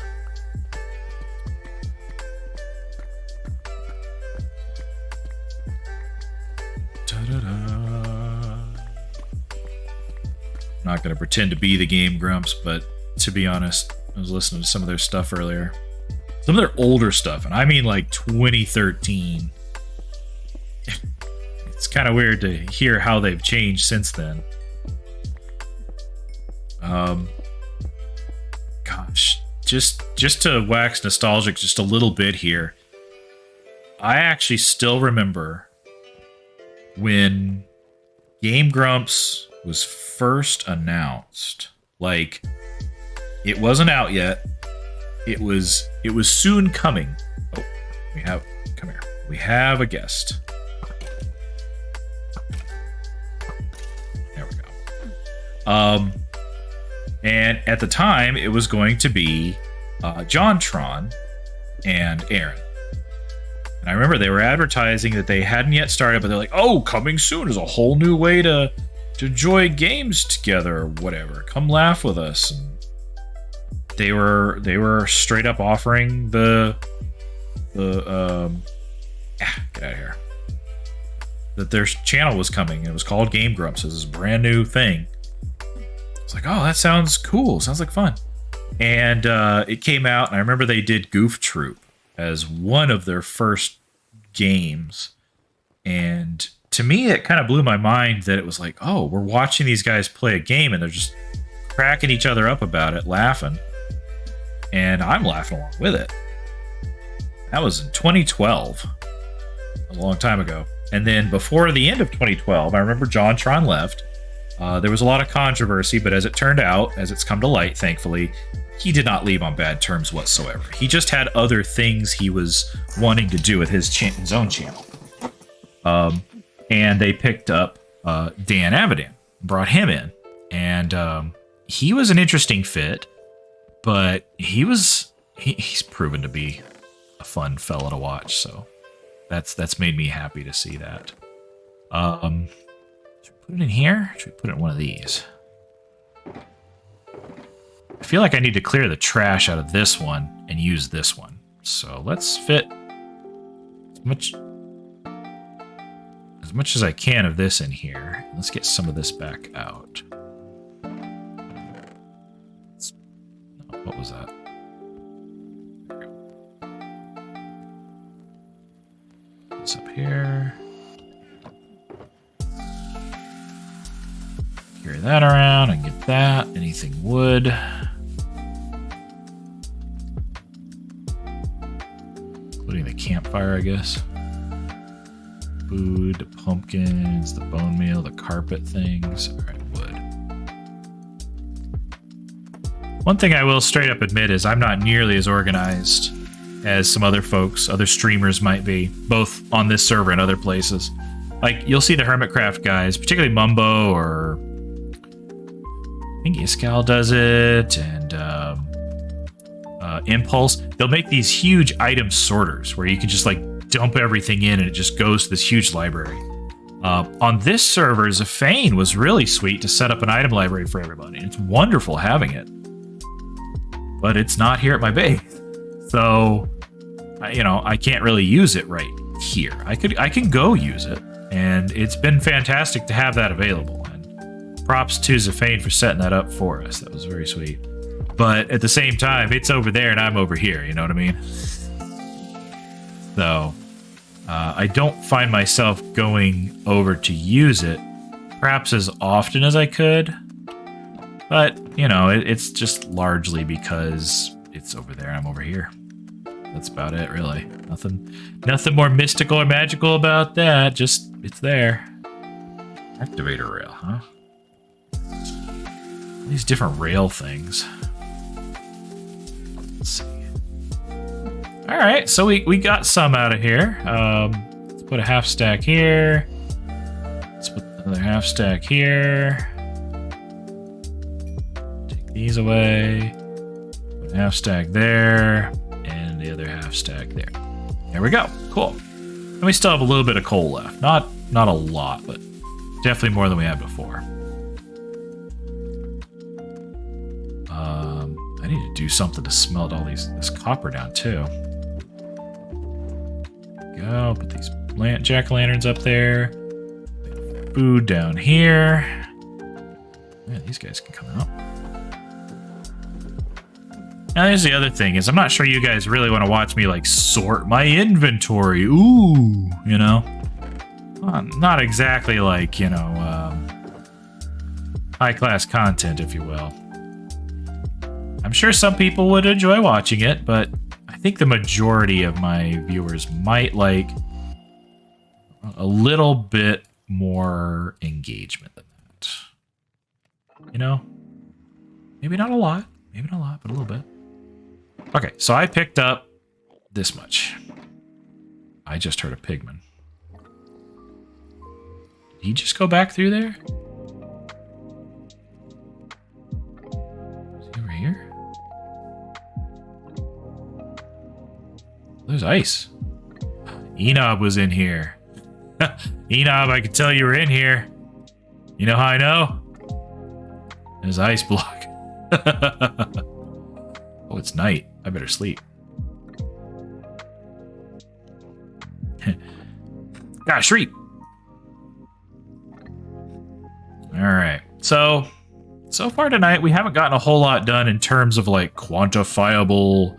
I'm not going to pretend to be the Game Grumps, but to be honest, I was listening to some of their stuff earlier. Some of their older stuff, and I mean like 2013. It's kind of weird to hear how they've changed since then. Gosh, just to wax nostalgic just a little bit here. I actually still remember when Game Grumps was first announced. Like, it wasn't out yet. It was soon coming. Oh, come here. We have a guest. There we go. And at the time, it was going to be JonTron and Aaron. And I remember they were advertising that they hadn't yet started, but they're like, "Oh, coming soon is a whole new way to enjoy games together or whatever. Come laugh with us." And they were straight up offering the get out of here. That their channel was coming. It was called Game Grumps. It was this brand new thing. It's like, oh, that sounds cool. Sounds like fun. And it came out, and I remember they did Goof Troop as one of their first games. And to me, it kind of blew my mind that it was like, oh, we're watching these guys play a game, and they're just cracking each other up about it, laughing. And I'm laughing along with it. That was in 2012. A long time ago. And then before the end of 2012, I remember JonTron left. There was a lot of controversy, but as it turned out, as it's come to light, thankfully, he did not leave on bad terms whatsoever. He just had other things he was wanting to do with his own channel. And they picked up Dan Avidan, brought him in. And he was an interesting fit, but he's proven to be a fun fella to watch, so that's made me happy to see that. Should we put it in here? Or should we put it in one of these? I feel like I need to clear the trash out of this one and use this one. So let's fit as much as I can of this in here. Let's get some of this back out. What was that? This up here. Carry that around and get that. Anything wood. Including the campfire, I guess. Food, the pumpkins, the bone meal, the carpet things. Alright, wood. One thing I will straight up admit is I'm not nearly as organized as some other folks, other streamers might be, both on this server and other places. Like, you'll see the Hermitcraft guys, particularly Mumbo, or I think Iskal does it, and Impulse. They'll make these huge item sorters where you can just like dump everything in and it just goes to this huge library. On this server, Zafane was really sweet to set up an item library for everybody. It's wonderful having it. But it's not here at my base. So, you know, I can't really use it right here. I can go use it, and it's been fantastic to have that available. And props to Zafane for setting that up for us. That was very sweet. But at the same time, it's over there and I'm over here, you know what I mean? So, I don't find myself going over to use it perhaps as often as I could. But, you know, it's just largely because it's over there and I'm over here. That's about it, really. Nothing more mystical or magical about that. Just, it's there. Activator rail, huh? These different rail things. Let's see. Alright, so we got some out of here. Let's put a half stack here. Let's put another half stack here. Take these away. Put a half stack there. And the other half stack there. There we go. Cool. And we still have a little bit of coal left. Not a lot, but definitely more than we had before. I need to do something to smelt all this copper down too. Go, put these jack-o'-lanterns up there. Food down here. Man, these guys can come out. Now, here's the other thing is I'm not sure you guys really want to watch me like sort my inventory. Ooh, you know, not exactly like, you know, high-class content, if you will. I'm sure some people would enjoy watching it, but I think the majority of my viewers might like a little bit more engagement than that. You know? Maybe not a lot, but a little bit. Okay, so I picked up this much. I just heard a pigman. Did he just go back through there? Is he over here? There's ice. Einnob was in here. Einnob, I could tell you were in here. You know how I know? There's ice block. Oh, it's night. I better sleep. Gosh, sleep. Alright. So far tonight, we haven't gotten a whole lot done in terms of like quantifiable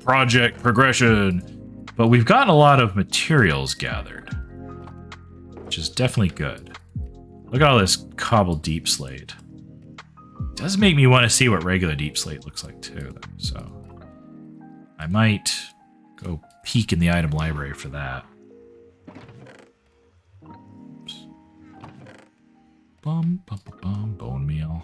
project progression, but we've gotten a lot of materials gathered, which is definitely good. Look at all this cobbled deep slate. It does make me want to see what regular deep slate looks like too, though. So I might go peek in the item library for that. Oops. Bone meal.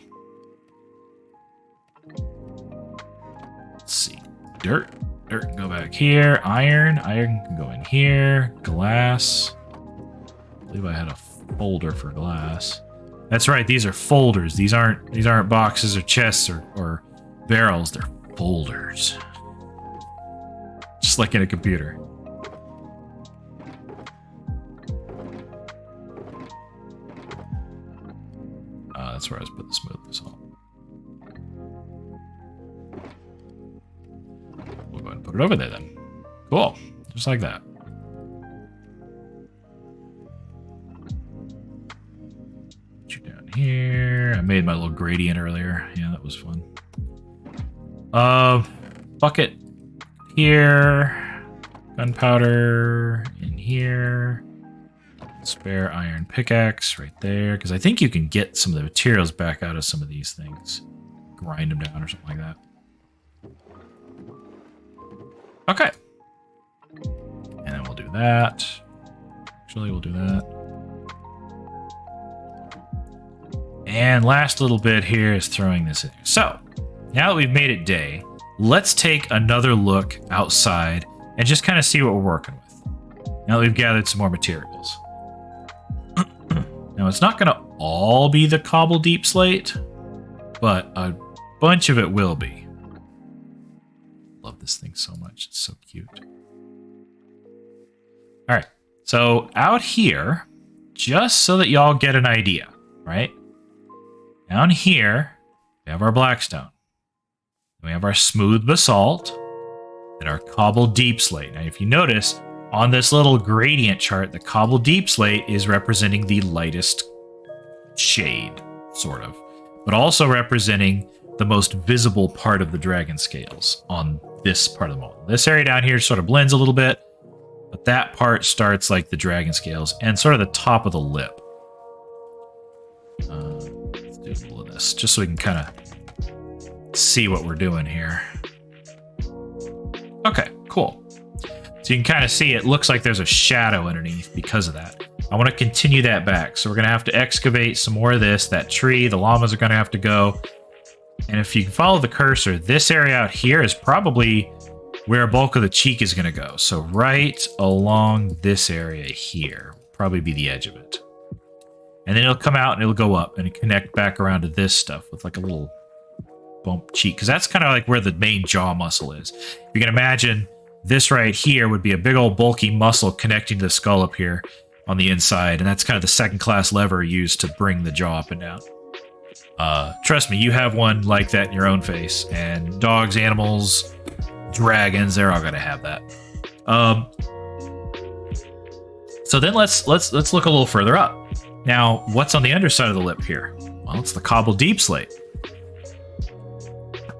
Let's see. Dirt can go back here. Iron can go in here. Glass. I believe I had a folder for glass. That's right, these are folders. These aren't boxes or chests or barrels. They're folders. Just like in a computer. That's where I was putting the smooth salt. We'll go ahead and put it over there then. Cool. Just like that. Put you down here. I made my little gradient earlier. Yeah, that was fun. Bucket here. Gunpowder in here. Spare iron pickaxe right there. Because I think you can get some of the materials back out of some of these things. Grind them down or something like that. Okay. And then we'll do that. Actually, we'll do that. And last little bit here is throwing this in. So, now that we've made it day, let's take another look outside and just kind of see what we're working with. Now that we've gathered some more materials. Now, it's not going to all be the cobble deep slate, but a bunch of it will be. Love this thing so much. It's so cute. All right. So out here, just so that y'all get an idea, right? Down here, we have our blackstone. We have our smooth basalt and our cobble deep slate. Now, if you notice, on this little gradient chart, the cobble deep slate is representing the lightest shade, sort of, but also representing the most visible part of the dragon scales on this part of the model. This area down here sort of blends a little bit, but that part starts like the dragon scales and sort of the top of the lip. Let's do a little of this, just so we can kind of see what we're doing here. Okay, cool. So you can kind of see it looks like there's a shadow underneath because of that. I want to continue that back. So we're going to have to excavate some more of this. That tree, the llamas are going to have to go. And if you can follow the cursor, this area out here is probably where a bulk of the cheek is going to go. So right along this area here, probably be the edge of it. And then it'll come out and it'll go up and connect back around to this stuff with like a little bump cheek. Because that's kind of like where the main jaw muscle is. You can imagine this right here would be a big old bulky muscle connecting to the skull up here on the inside. And that's kind of the second class lever used to bring the jaw up and down. Trust me, you have one like that in your own face. And dogs, animals, dragons, they're all going to have that. So then let's look a little further up. Now, what's on the underside of the lip here? Well, it's the cobble deep slate.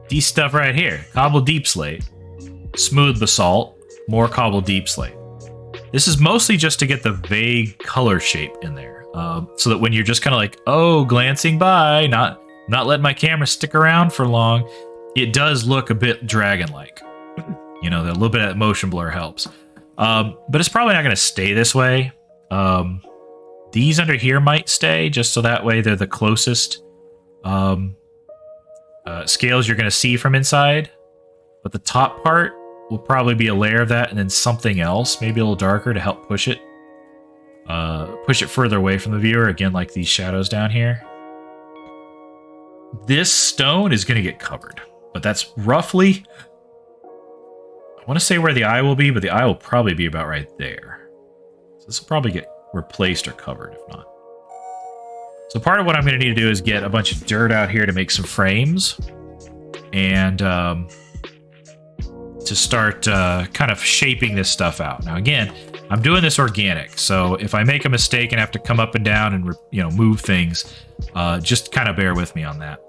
These stuff right here. Cobble deep slate. Smooth basalt. More cobble deep slate. This is mostly just to get the vague color shape in there. So that when you're just kind of like, oh, glancing by, not letting my camera stick around for long, it does look a bit dragon-like. You know, a little bit of motion blur helps. But it's probably not going to stay this way. These under here might stay, just so that way they're the closest scales you're going to see from inside. But the top part will probably be a layer of that, and then something else, maybe a little darker to help push it. Push it further away from the viewer, again, like these shadows down here. This stone is going to get covered, but that's roughly, I want to say where the eye will be, but the eye will probably be about right there. So this will probably get replaced or covered, if not. So part of what I'm going to need to do is get a bunch of dirt out here to make some frames, and to start kind of shaping this stuff out. Now, again, I'm doing this organic, so if I make a mistake and have to come up and down and move things, just kind of bear with me on that.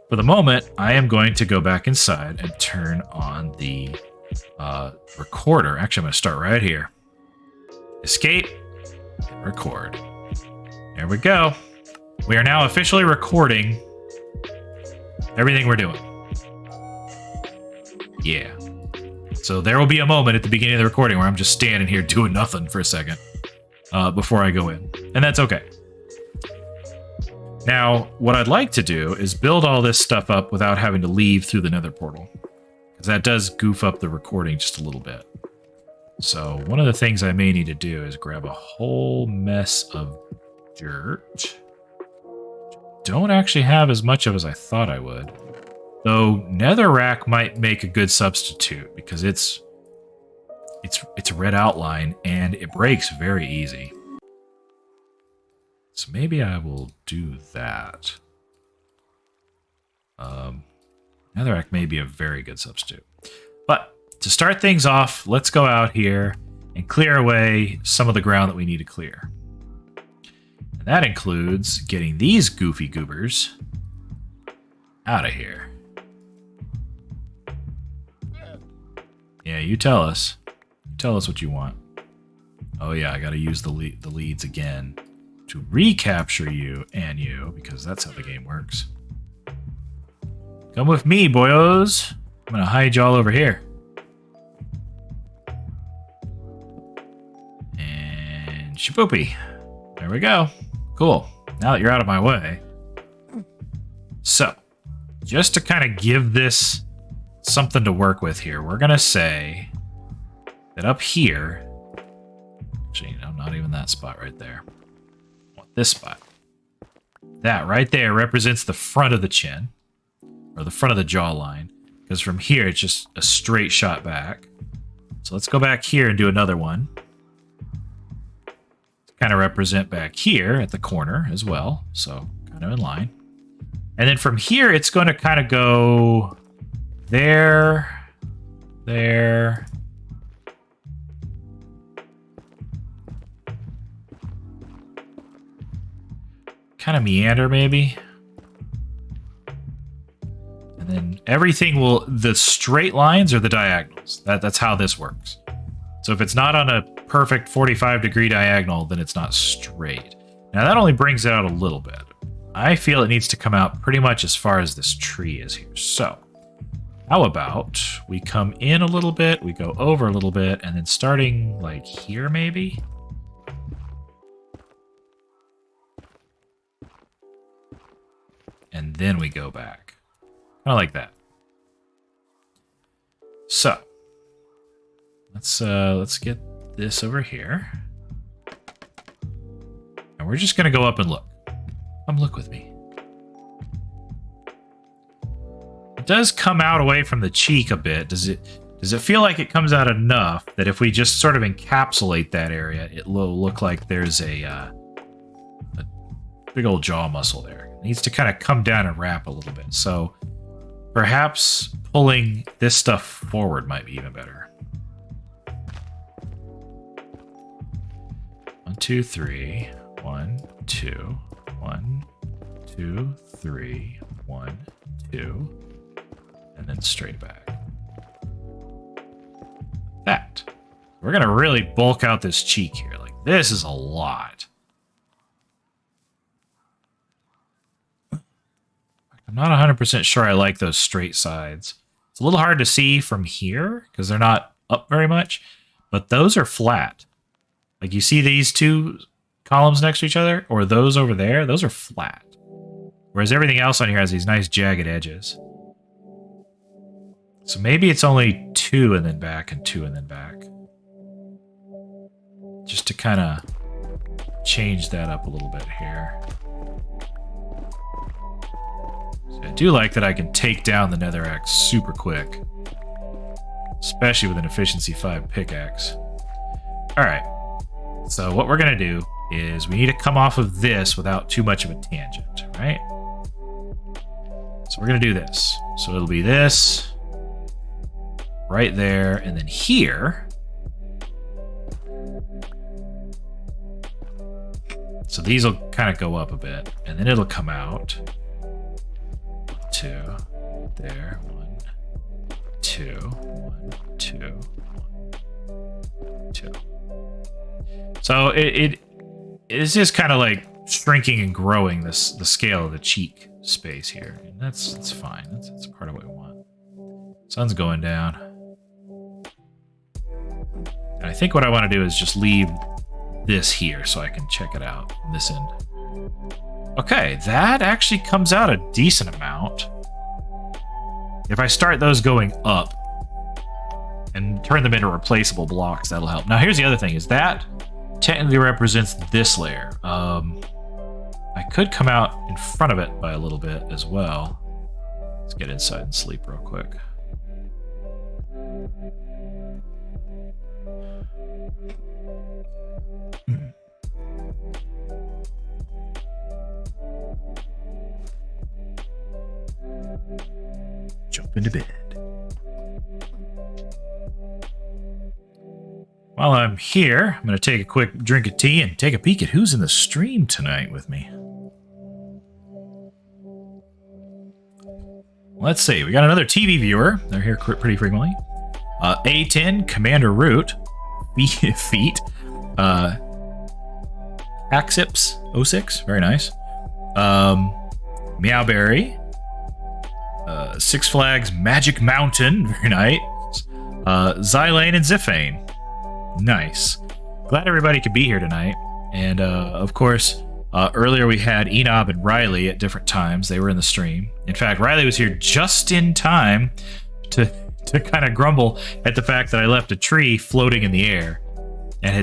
For the moment, I am going to go back inside and turn on the recorder. Actually, I'm going to start right here. Escape and record. There we go. We are now officially recording everything we're doing. Yeah. So there will be a moment at the beginning of the recording where I'm just standing here doing nothing for a second before I go in. And that's okay. Now, what I'd like to do is build all this stuff up without having to leave through the nether portal. Because that does goof up the recording just a little bit. So one of the things I may need to do is grab a whole mess of dirt. Don't actually have as much of as I thought I would. Though netherrack might make a good substitute because it's a red outline and it breaks very easy. So maybe I will do that. Netherrack may be a very good substitute. But to start things off, let's go out here and clear away some of the ground that we need to clear. And that includes getting these goofy goobers out of here. Yeah, you tell us. Tell us what you want. Oh yeah, I gotta use the leads again to recapture you and you, because that's how the game works. Come with me, boyos. I'm gonna hide y'all over here. And shaboopy. There we go. Cool. Now that you're out of my way. So, just to kind of give this something to work with here, we're gonna say that up here, actually, no, not even that spot right there. I want this spot. That right there represents the front of the chin, or the front of the jawline, because from here it's just a straight shot back. So let's go back here and do another one. Kind of represent back here at the corner as well, so kind of in line. And then from here, it's going to kind of go there, there. Kind of meander, maybe. And then everything will, the straight lines are the diagonals. That's how this works. So if it's not on a perfect 45-degree diagonal, then it's not straight. Now that only brings it out a little bit. I feel it needs to come out pretty much as far as this tree is here. So how about we come in a little bit, we go over a little bit, and then starting like here maybe? And then we go back. Kind of like that. So let's get this over here. And we're just gonna go up and look. Come look with me. It does come out away from the cheek a bit. Does it feel like it comes out enough that if we just sort of encapsulate that area, it will look like there's a big old jaw muscle there? It needs to kind of come down and wrap a little bit. So perhaps pulling this stuff forward might be even better. 1, 2, 3. 1, 2. 1, 2, 3. 1, 2. And then straight back. That. We're going to really bulk out this cheek here. Like, this is a lot. I'm not 100% sure I like those straight sides. It's a little hard to see from here because they're not up very much, but those are flat. Like you see these two columns next to each other, or those over there, those are flat. Whereas everything else on here has these nice jagged edges. So maybe it's only 2 and then back and 2 and then back. Just to kind of change that up a little bit here. I do like that I can take down the netherrack super quick. Especially with an efficiency 5 pickaxe. Alright. So what we're going to do is we need to come off of this without too much of a tangent, right? So we're going to do this. So it'll be this. Right there. And then here. So these will kind of go up a bit. And then it'll come out. 2 there, 1 2 1 2 1 2. So it is just kind of like shrinking and growing the scale of the cheek space here, and that's fine. That's part of what we want. Sun's going down, and I think what I want to do is just leave this here so I can check it out on this end. Okay, that actually comes out a decent amount. If I start those going up and turn them into replaceable blocks, that'll help. Now, here's the other thing, is that technically represents this layer. I could come out in front of it by a little bit as well. Let's get inside and sleep real quick. jump into bed. While I'm here, I'm going to take a quick drink of tea and take a peek at who's in the stream tonight with me. Let's see. We got another TV viewer. They're here pretty frequently. A10, Commander Root, Feet, Axips 06, very nice. Meowberry, Six Flags Magic Mountain, very nice. Xylane and Ziphane. Nice. Glad everybody could be here tonight. And, of course, earlier we had Einnob and Riley at different times. They were in the stream. In fact, Riley was here just in time to kind of grumble at the fact that I left a tree floating in the air and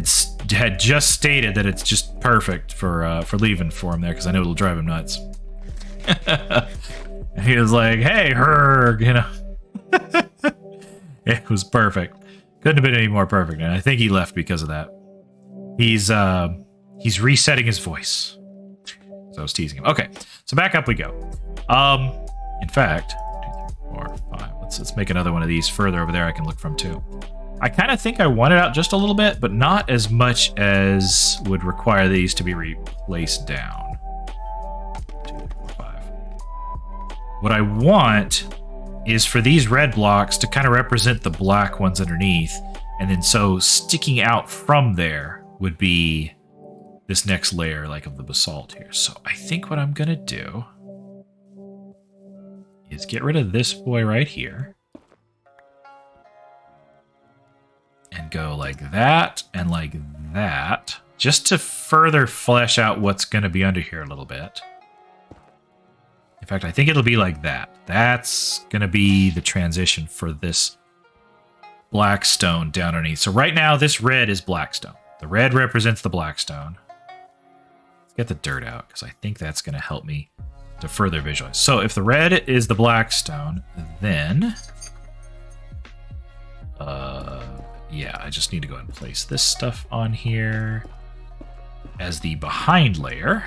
had just stated that it's just perfect for leaving for him there because I know it'll drive him nuts. And he was like, hey, Herg, you know. It was perfect. Couldn't have been any more perfect, and I think he left because of that. He's resetting his voice. So I was teasing him. Okay, so back up we go. In fact, 2, 3, 4, 5. Let's make another one of these further over there I can look from too. I kind of think I want it out just a little bit, but not as much as would require these to be replaced down. 2, 3, 4, 5. What I want is for these red blocks to kind of represent the black ones underneath, and then so sticking out from there would be this next layer like of the basalt here. So I think what I'm gonna do is get rid of this boy right here and go like that and like that, just to further flesh out what's gonna be under here a little bit. In fact, I think it'll be like that. That's going to be the transition for this black stone down underneath. So right now, this red is black stone. The red represents the black stone. Let's get the dirt out, because I think that's going to help me to further visualize. So if the red is the black stone, then... yeah, I just need to go ahead and place this stuff on here as the behind layer.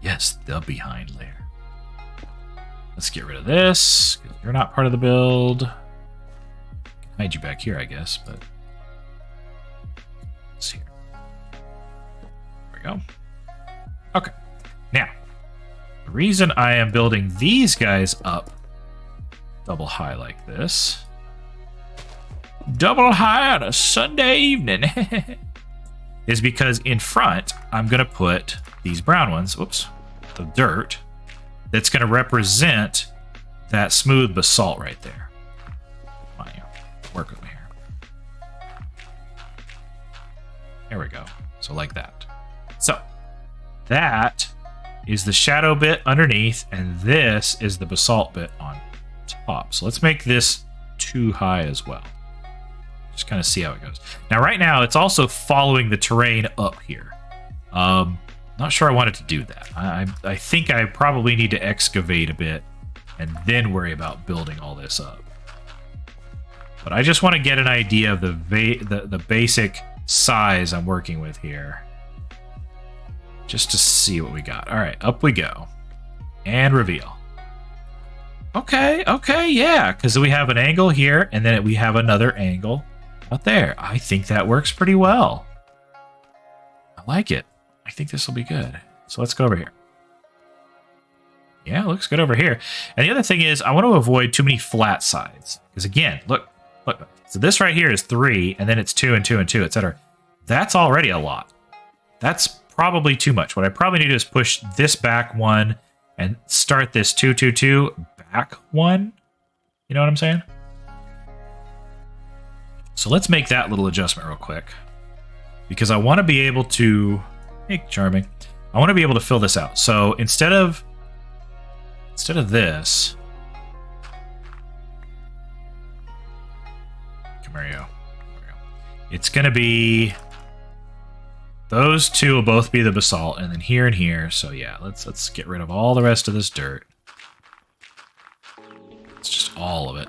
Yes, the behind layer. Let's get rid of this, because you're not part of the build. I can hide you back here, I guess, but it's here. There we go. Okay. Now, the reason I am building these guys up double high like this, double high on a Sunday evening, is because in front, I'm going to put these brown ones, whoops, the dirt, that's going to represent that smooth basalt right there. Come on, you work with me here. There we go. So like that. So that is the shadow bit underneath, and this is the basalt bit on top. So let's make this too high as well. Just kind of see how it goes. Now, right now, it's also following the terrain up here. Not sure I wanted to do that. I think I probably need to excavate a bit and then worry about building all this up. But I just want to get an idea of the basic size I'm working with here, just to see what we got. All right, up we go. And reveal. Okay, yeah, because we have an angle here, and then we have another angle out there. I think that works pretty well. I like it. I think this will be good. So let's go over here. Yeah, it looks good over here. And the other thing is, I want to avoid too many flat sides. Because again, look. So this right here is 3, and then it's 2 and 2 and 2, etc. That's already a lot. That's probably too much. What I probably need to do is push this back 1 and start this 2, 2, 2 back 1. You know what I'm saying? So let's make that little adjustment real quick. Because I want to be able to... Hey, charming. I want to be able to fill this out. So instead of this, come here, there we go. It's going to be those two will both be the basalt, and then here and here. So yeah, let's get rid of all the rest of this dirt. It's just all of it.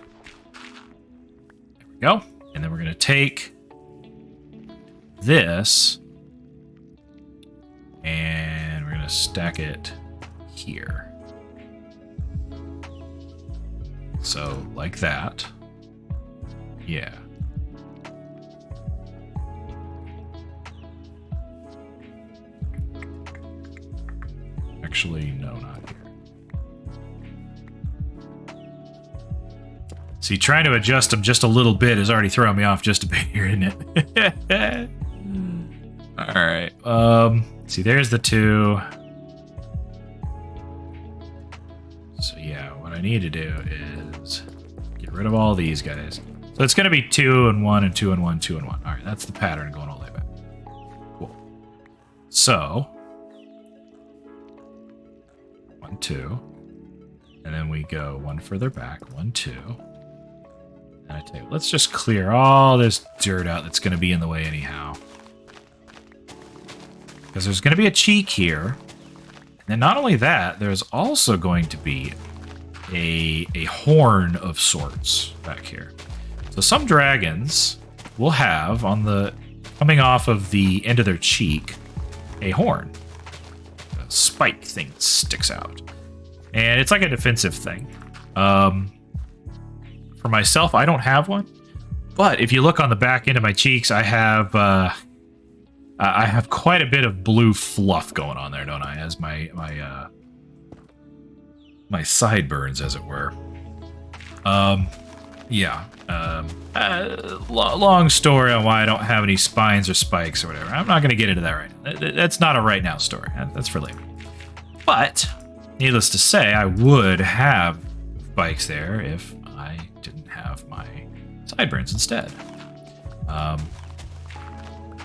There we go. And then we're going to take this. And we're going to stack it here. So, like that. Yeah. Actually, no, not here. See, trying to adjust them just a little bit is already throwing me off just a bit here, isn't it? All right. See, there's the 2. So yeah, what I need to do is get rid of all these guys. So it's going to be 2 and 1 and 2 and 1, 2 and 1. All right, that's the pattern going all the way back. Cool. So 1, 2, and then we go 1 further back. 1, 2. And I tell you, let's just clear all this dirt out that's going to be in the way anyhow. Because there's going to be a cheek here. And not only that, there's also going to be a horn of sorts back here. So some dragons will have, on the coming off of the end of their cheek, a horn. A spike thing sticks out. And it's like a defensive thing. For myself, I don't have one. But if you look on the back end of my cheeks, I have quite a bit of blue fluff going on there, don't I? As my sideburns, as it were. Yeah. Long story on why I don't have any spines or spikes or whatever. I'm not going to get into that right now. That's not a right now story. That's for later. But, needless to say, I would have spikes there if I didn't have my sideburns instead.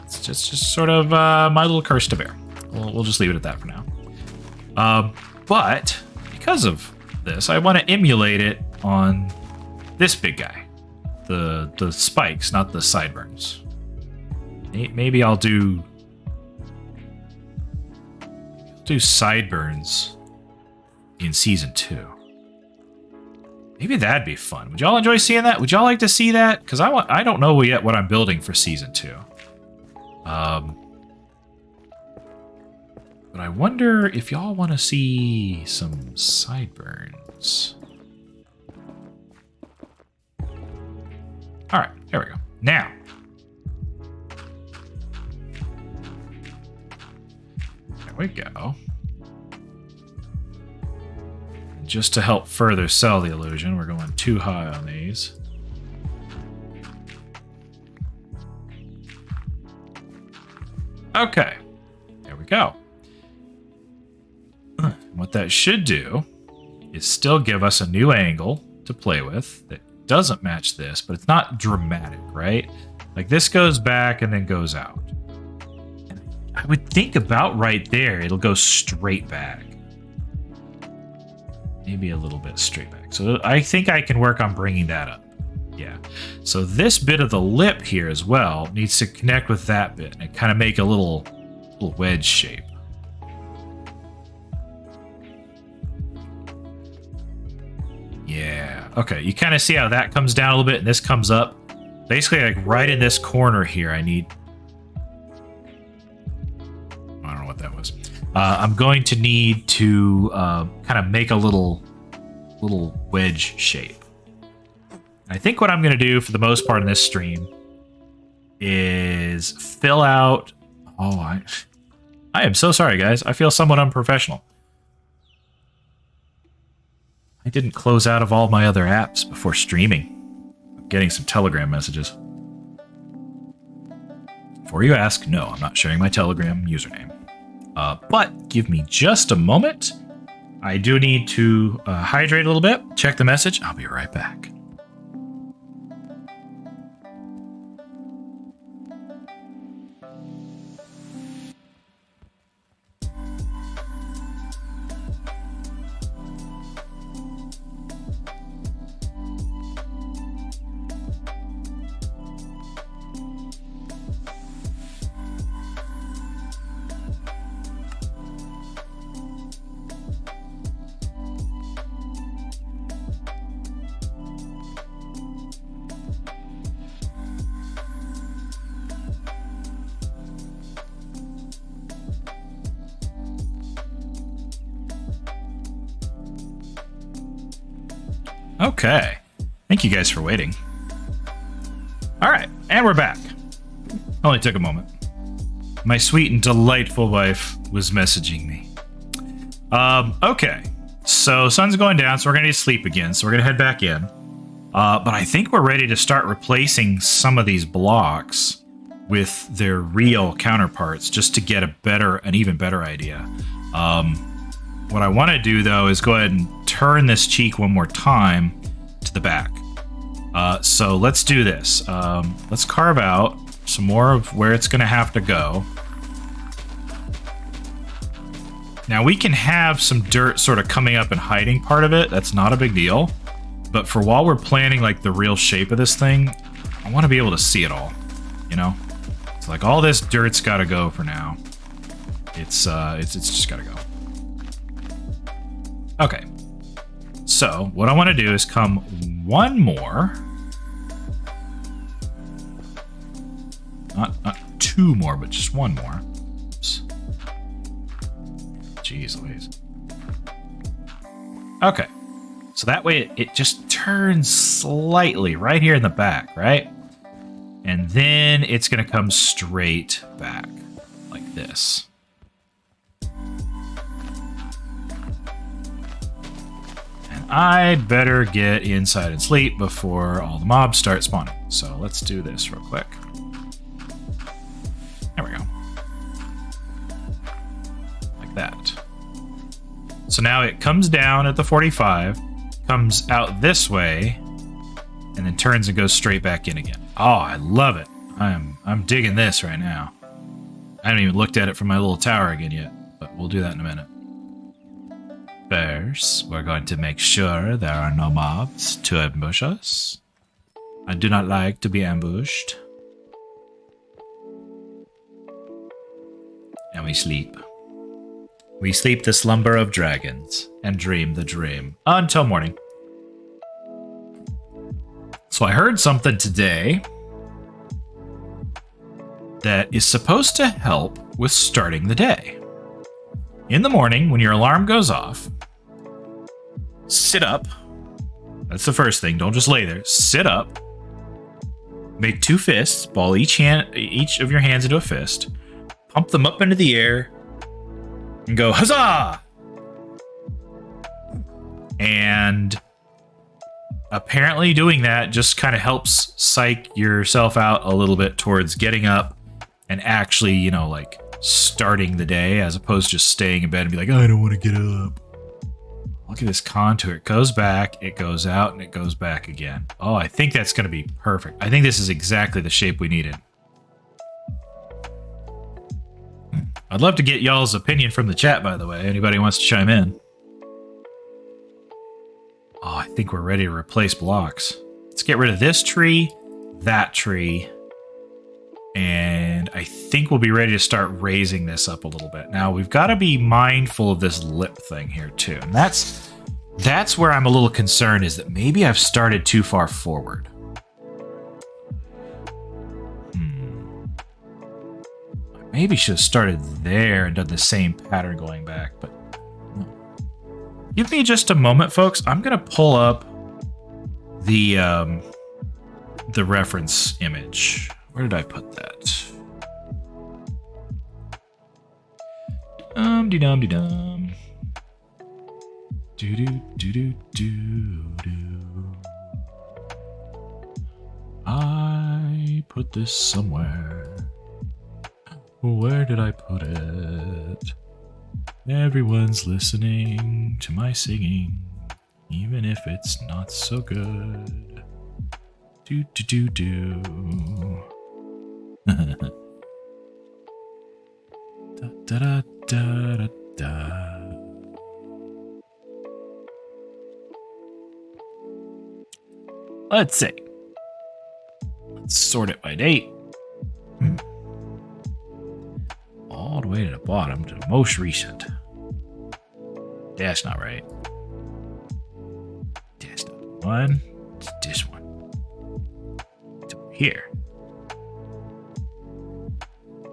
It's just sort of my little curse to bear. We'll just leave it at that for now. But because of this, I want to emulate it on this big guy. The spikes, not the sideburns. Maybe I'll do sideburns in season 2. Maybe that'd be fun. Would y'all enjoy seeing that? Would y'all like to see that? Because I don't know yet what I'm building for season 2. But I wonder if y'all want to see some sideburns. All right, there we go. Now, there we go. Just to help further sell the illusion, we're going too high on these. Okay, there we go. What that should do is still give us a new angle to play with that doesn't match this, but it's not dramatic, right? Like this goes back and then goes out. And I would think about right there, it'll go straight back. Maybe a little bit straight back. So I think I can work on bringing that up. Yeah. So this bit of the lip here as well needs to connect with that bit and kind of make a little wedge shape. Yeah. Okay. You kind of see how that comes down a little bit and this comes up. Basically, like right in this corner here, I don't know what that was. I'm going to need to kind of make a little wedge shape. I think what I'm going to do for the most part in this stream is fill out... Oh, I am so sorry, guys. I feel somewhat unprofessional. I didn't close out of all my other apps before streaming. I'm getting some Telegram messages. Before you ask, no, I'm not sharing my Telegram username. But give me just a moment. I do need to hydrate a little bit. Check the message. I'll be right back. Okay. Thank you guys for waiting. All right, and we're back. Only took a moment. My sweet and delightful wife was messaging me. Okay. So sun's going down, so we're gonna need to sleep again. So we're gonna head back in. But I think we're ready to start replacing some of these blocks with their real counterparts, just to get an even better idea. What I want to do though is go ahead and turn this cheek one more time to the back. So let's do this. Let's carve out some more of where it's going to have to go. Now we can have some dirt sort of coming up and hiding part of it. That's not a big deal. But for while we're planning like the real shape of this thing, I want to be able to see it all, you know? So like all this dirt's got to go for now. It's just got to go. Okay. So what I want to do is come one more. Not two more, but just one more. Oops. Jeez Louise. Okay. So that way it just turns slightly right here in the back, right? And then it's going to come straight back like this. And I'd better get inside and sleep before all the mobs start spawning. So let's do this real quick. There we go. Like that. So now it comes down at the 45, comes out this way, and then turns and goes straight back in again. Oh, I love it. I'm digging this right now. I haven't even looked at it from my little tower again yet, but we'll do that in a minute. First, we're going to make sure there are no mobs to ambush us. I do not like to be ambushed. And we sleep. We sleep the slumber of dragons and dream the dream until morning. So I heard something today that is supposed to help with starting the day. In the morning, when your alarm goes off, sit up. That's the first thing. Don't just lay there. Sit up. Make two fists. Ball each of your hands into a fist. Pump them up into the air. And go, huzzah! And apparently doing that just kind of helps psych yourself out a little bit towards getting up and actually, you know, like starting the day, as opposed to just staying in bed and be like, I don't want to get up. Look at this contour. It goes back, it goes out, and it goes back again. Oh, I think that's going to be perfect. I think this is exactly the shape we needed. I'd love to get y'all's opinion from the chat, by the way. Anybody wants to chime in? Oh, I think we're ready to replace blocks. Let's get rid of this tree, that tree, and I think we'll be ready to start raising this up a little bit. Now, we've got to be mindful of this lip thing here, too. And that's where I'm a little concerned, is that maybe I've started too far forward. Maybe should have started there and done the same pattern going back, but no. Give me just a moment, folks. I'm gonna pull up the reference image. Where did I put that? Dum-de-dum-de-dum. Do-do-do-do-do-do. I put this somewhere. Where did I put it? Everyone's listening to my singing, even if it's not so good. Do do do do. Da da da da da da. Let's see. Let's sort it by date. All the way to the bottom to the most recent. That's not right. That's not the one. It's this one. It's over here.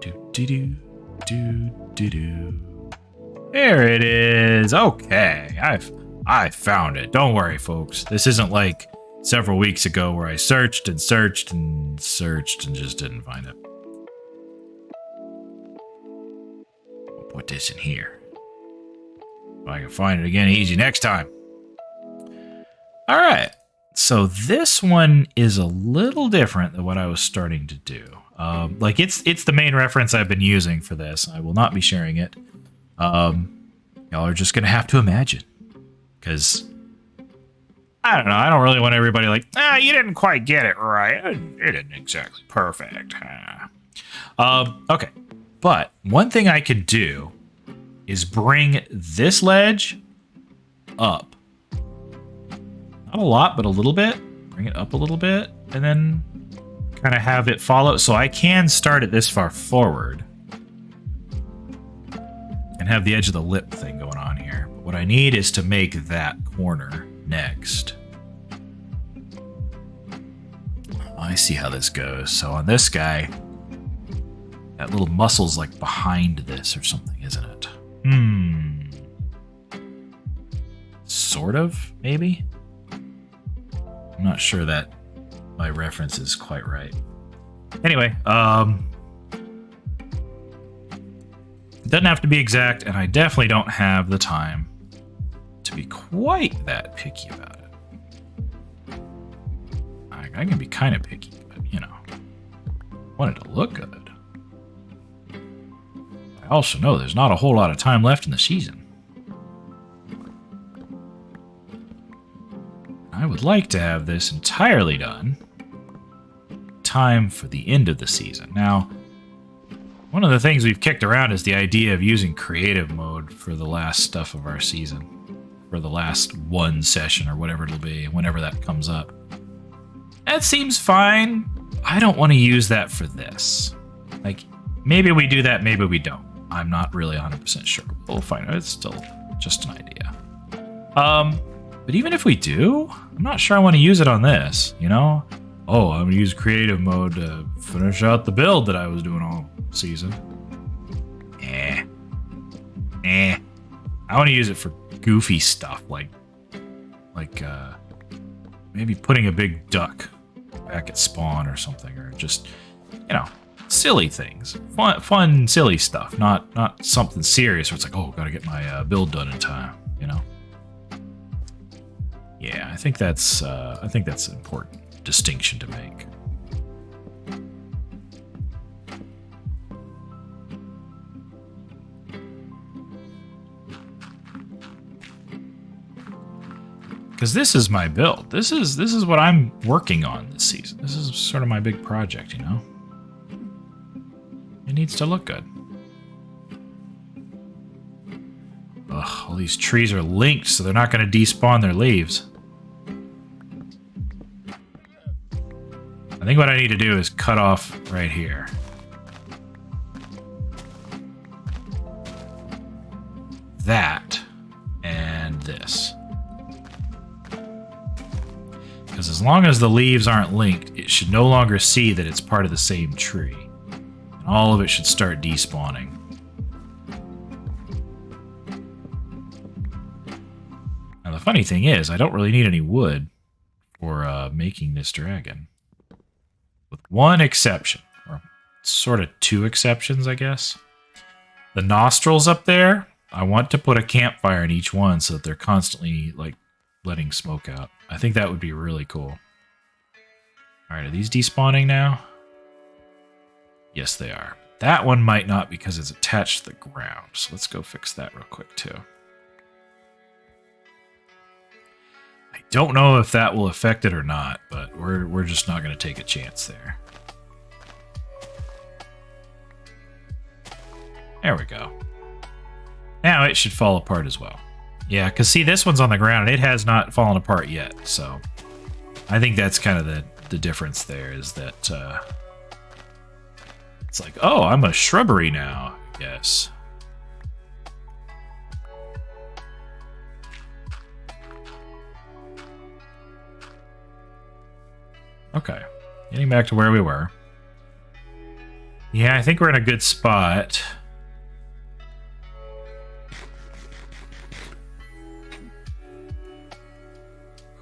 Do. There it is. Okay. I found it. Don't worry, folks. This isn't like several weeks ago where I searched and searched and searched and just didn't find it. I'll put this in here. If I can find it again easy next time. All right. So this one is a little different than what I was starting to do. Like it's the main reference I've been using for this. I will not be sharing it. Y'all are just gonna have to imagine, because I don't know. I don't really want everybody like, you didn't quite get it right. It isn't exactly perfect. Okay, but one thing I could do is bring this ledge up. Not a lot, but a little bit. Bring it up a little bit, and then kind of have it follow. So I can start it this far forward and have the edge of the lip thing going on here. But what I need is to make that corner next. I see how this goes. So on this guy, that little muscle's like behind this or something, isn't it? Sort of, maybe? I'm not sure that my reference is quite right. Anyway, it doesn't have to be exact, and I definitely don't have the time to be quite that picky about it. I can be kind of picky, but, you know, I want it to look good. I also know there's not a whole lot of time left in the season. I would like to have this entirely done in time for the end of the season. Now, one of the things we've kicked around is the idea of using creative mode for the last stuff of our season. For the last one session or whatever it'll be, whenever that comes up. That seems fine. I don't want to use that for this. Like, maybe we do that, maybe we don't. I'm not really 100% sure. We'll find out. It's still just an idea. But even if we do, I'm not sure I want to use it on this, you know? Oh, I'm going to use creative mode to finish out the build that I was doing all season. I want to use it for goofy stuff, like maybe putting a big duck back at spawn or something, or just, you know, silly things, fun, silly stuff, not something serious where it's like, oh, gotta get my build done in time, you know. Yeah, I think that's an important distinction to make. Because this is my build. This is what I'm working on this season. This is sort of my big project, you know? It needs to look good. Ugh, all these trees are linked, so they're not going to despawn their leaves. I think what I need to do is cut off right here. That and this. Because as long as the leaves aren't linked, it should no longer see that it's part of the same tree. And all of it should start despawning. Now the funny thing is, I don't really need any wood for making this dragon. With one exception, or sort of two exceptions, I guess. The nostrils up there, I want to put a campfire in each one so that they're constantly, like, letting smoke out. I think that would be really cool. Alright, are these despawning now? Yes, they are. That one might not because it's attached to the ground. So let's go fix that real quick, too. I don't know if that will affect it or not, but we're just not going to take a chance there. There we go. Now it should fall apart as well. Yeah, because see, this one's on the ground, and it has not fallen apart yet, so I think that's kind of the difference there, is that it's like, oh, I'm a shrubbery now, yes. Okay, getting back to where we were. Yeah, I think we're in a good spot.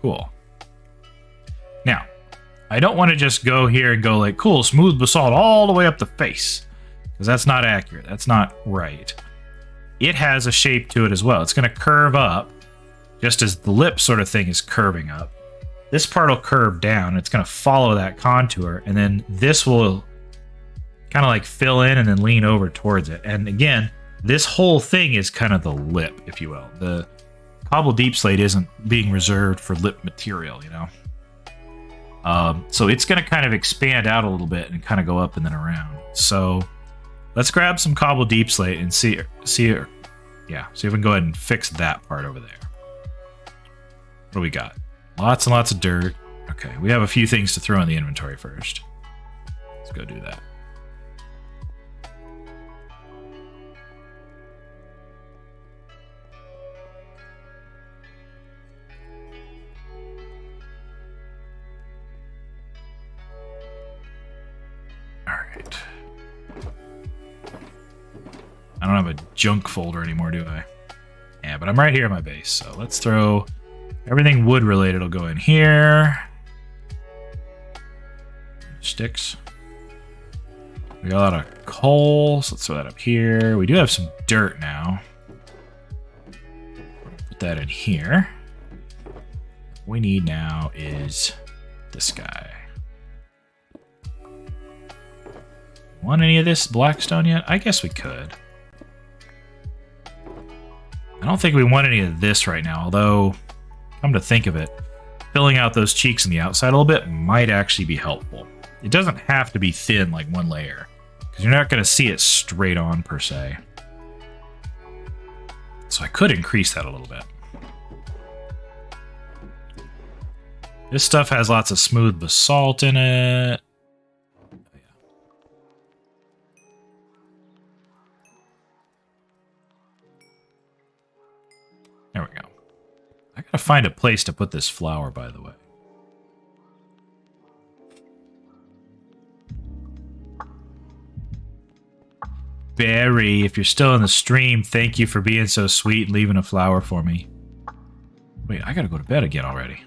Cool. Now, I don't want to just go here and go like, cool, smooth basalt all the way up the face. Because that's not accurate. That's not right. It has a shape to it as well. It's going to curve up, just as the lip sort of thing is curving up. This part will curve down. It's going to follow that contour, and then this will kind of like fill in and then lean over towards it. And again, this whole thing is kind of the lip, if you will. The cobble deep slate isn't being reserved for lip material, you know? So it's going to kind of expand out a little bit and kind of go up and then around. So let's grab some cobble deep slate and see if we can go ahead and fix that part over there. What do we got? Lots and lots of dirt. Okay, we have a few things to throw in the inventory first. Let's go do that. Alright. I don't have a junk folder anymore, do I? Yeah, but I'm right here in my base, so let's throw everything wood related will go in here. Sticks. We got a lot of coal, so let's throw that up here. We do have some dirt now. Put that in here. What we need now is this guy. Want any of this blackstone yet? I guess we could. I don't think we want any of this right now, although, come to think of it, filling out those cheeks on the outside a little bit might actually be helpful. It doesn't have to be thin like one layer, because you're not going to see it straight on per se. So I could increase that a little bit. This stuff has lots of smooth basalt in it. There we go. I gotta find a place to put this flower, by the way. Barry, if you're still in the stream, thank you for being so sweet and leaving a flower for me. Wait, I gotta go to bed again already.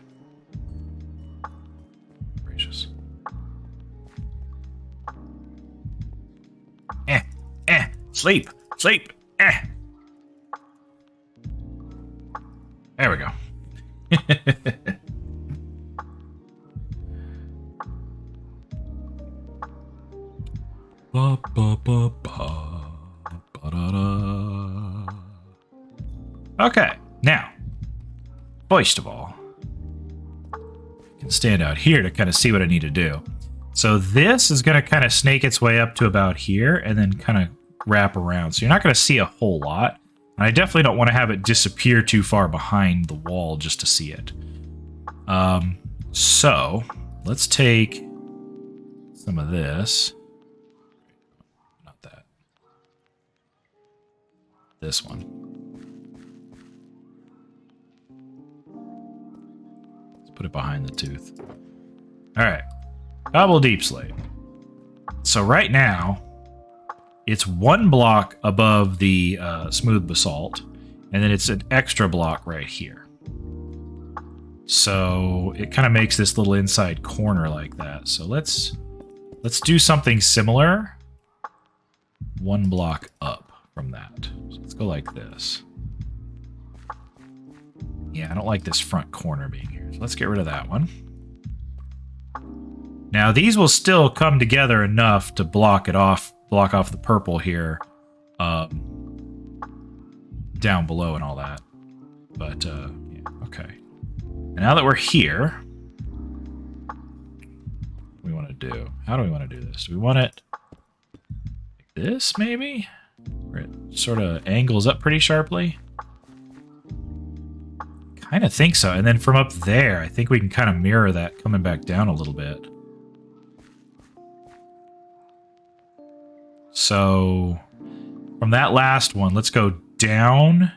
Gracious. Sleep, sleep, There we go. Ba, ba, ba, ba, ba, da, da. Okay, now, first of all, I can stand out here to kind of see what I need to do. So this is going to kind of snake its way up to about here and then kind of wrap around. So you're not going to see a whole lot. And I definitely don't want to have it disappear too far behind the wall just to see it. So let's take some of this. Not that. This one. Let's put it behind the tooth. All right. Cobble deep slate. So right now, it's one block above the smooth basalt, and then it's an extra block right here. So it kind of makes this little inside corner like that. So let's do something similar. One block up from that. So let's go like this. Yeah, I don't like this front corner being here. So let's get rid of that one. Now these will still come together enough to block off the purple here down below and all that. But yeah, okay. And now that we're here, what do we want to do? How do we want to do this? Do we want it like this, maybe? Where it sort of angles up pretty sharply? Kind of think so. And then from up there, I think we can kind of mirror that coming back down a little bit. So from that last one, let's go down,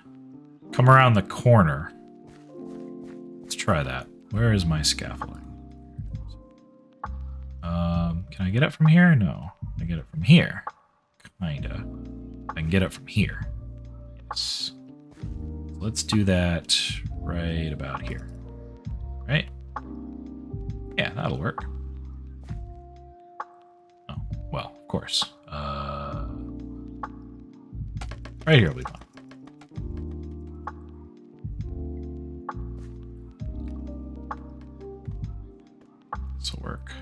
come around the corner. Let's try that. Where is my scaffolding? Can I get it from here? No. Can I get it from here? Kinda. I can get it from here. Yes. Let's do that right about here. Right? Yeah, that'll work. Oh, well, of course. Right here will be fine. This will work.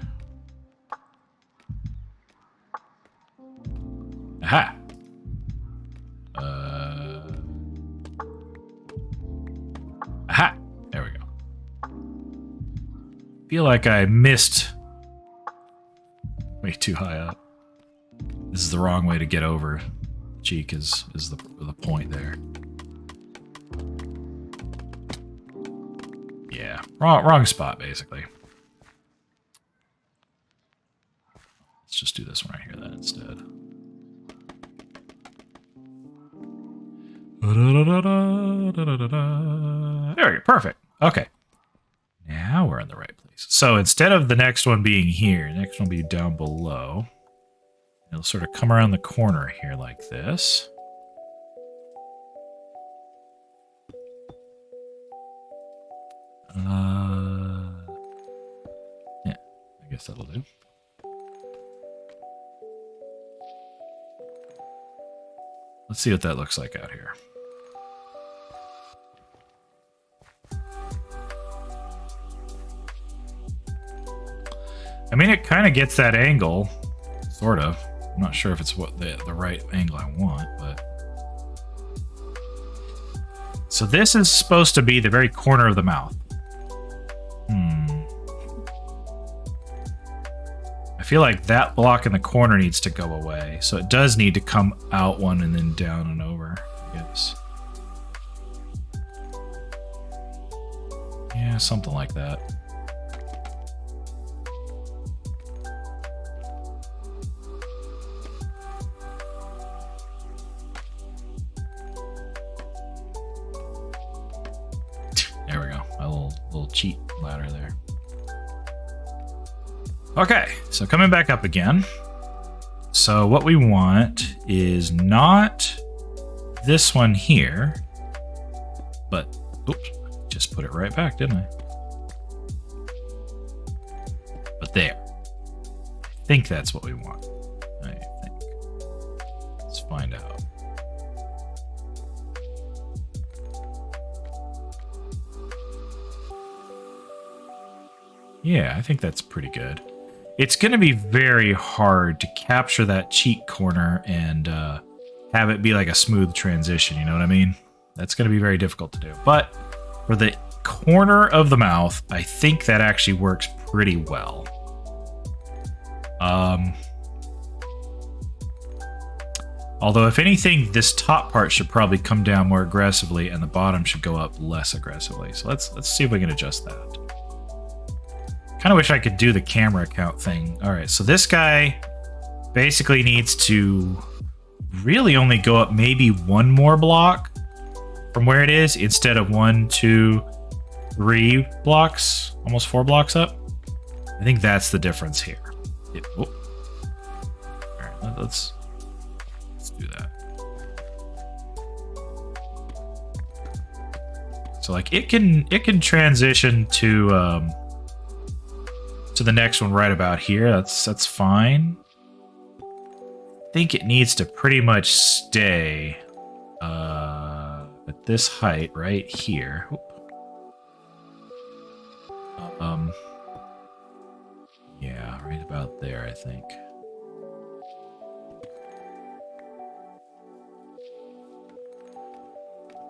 Aha! Aha! There we go. Feel like I missed way too high up. This is the wrong way to get over. Cheek is the point there. Yeah, wrong spot basically. Let's just do this one right here then instead. There we go, perfect. Okay. Now we're in the right place. So instead of the next one being here, the next one will be down below. It'll sort of come around the corner here like this. Yeah, I guess that'll do. Let's see what that looks like out here. I mean, it kind of gets that angle, sort of. I'm not sure if it's what the right angle I want, but... So this is supposed to be the very corner of the mouth. I feel like that block in the corner needs to go away. So it does need to come out one and then down and over, I guess. Yeah, something like that. There we go. My little cheat ladder there. Okay, so coming back up again. So what we want is not this one here, but oops, just put it right back, didn't I? But there. I think that's what we want. I think. Let's find out. Yeah, I think that's pretty good. It's going to be very hard to capture that cheek corner and have it be like a smooth transition, you know what I mean? That's going to be very difficult to do. But for the corner of the mouth, I think that actually works pretty well. Although, if anything, this top part should probably come down more aggressively and the bottom should go up less aggressively. So let's see if we can adjust that. Kind of wish I could do the camera count thing. All right, so this guy basically needs to really only go up maybe one more block from where it is instead of 1, 2, 3 blocks, almost 4 blocks up. I think that's the difference here. All right, let's do that. So like it can transition to the next one right about here. That's fine. I think it needs to pretty much stay at this height right here. Yeah, right about there, I think.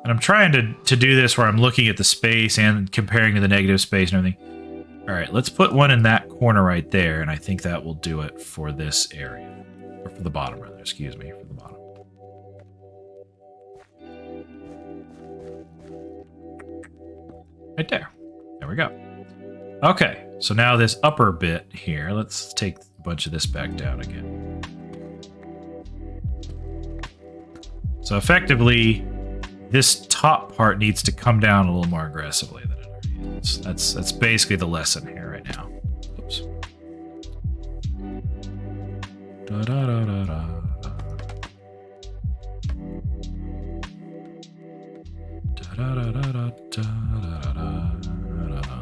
And I'm trying to do this where I'm looking at the space and comparing to the negative space and everything. All right, let's put one in that corner right there, and I think that will do it for this area. Or for the bottom, rather. Excuse me, for the bottom. Right there. There we go. Okay, so now this upper bit here, let's take a bunch of this back down again. So effectively, this top part needs to come down a little more aggressively than it already is. That's basically the lesson here right now. Oops. Da, da, da, da, da. Da, da, da, da, da, da, da, da, da.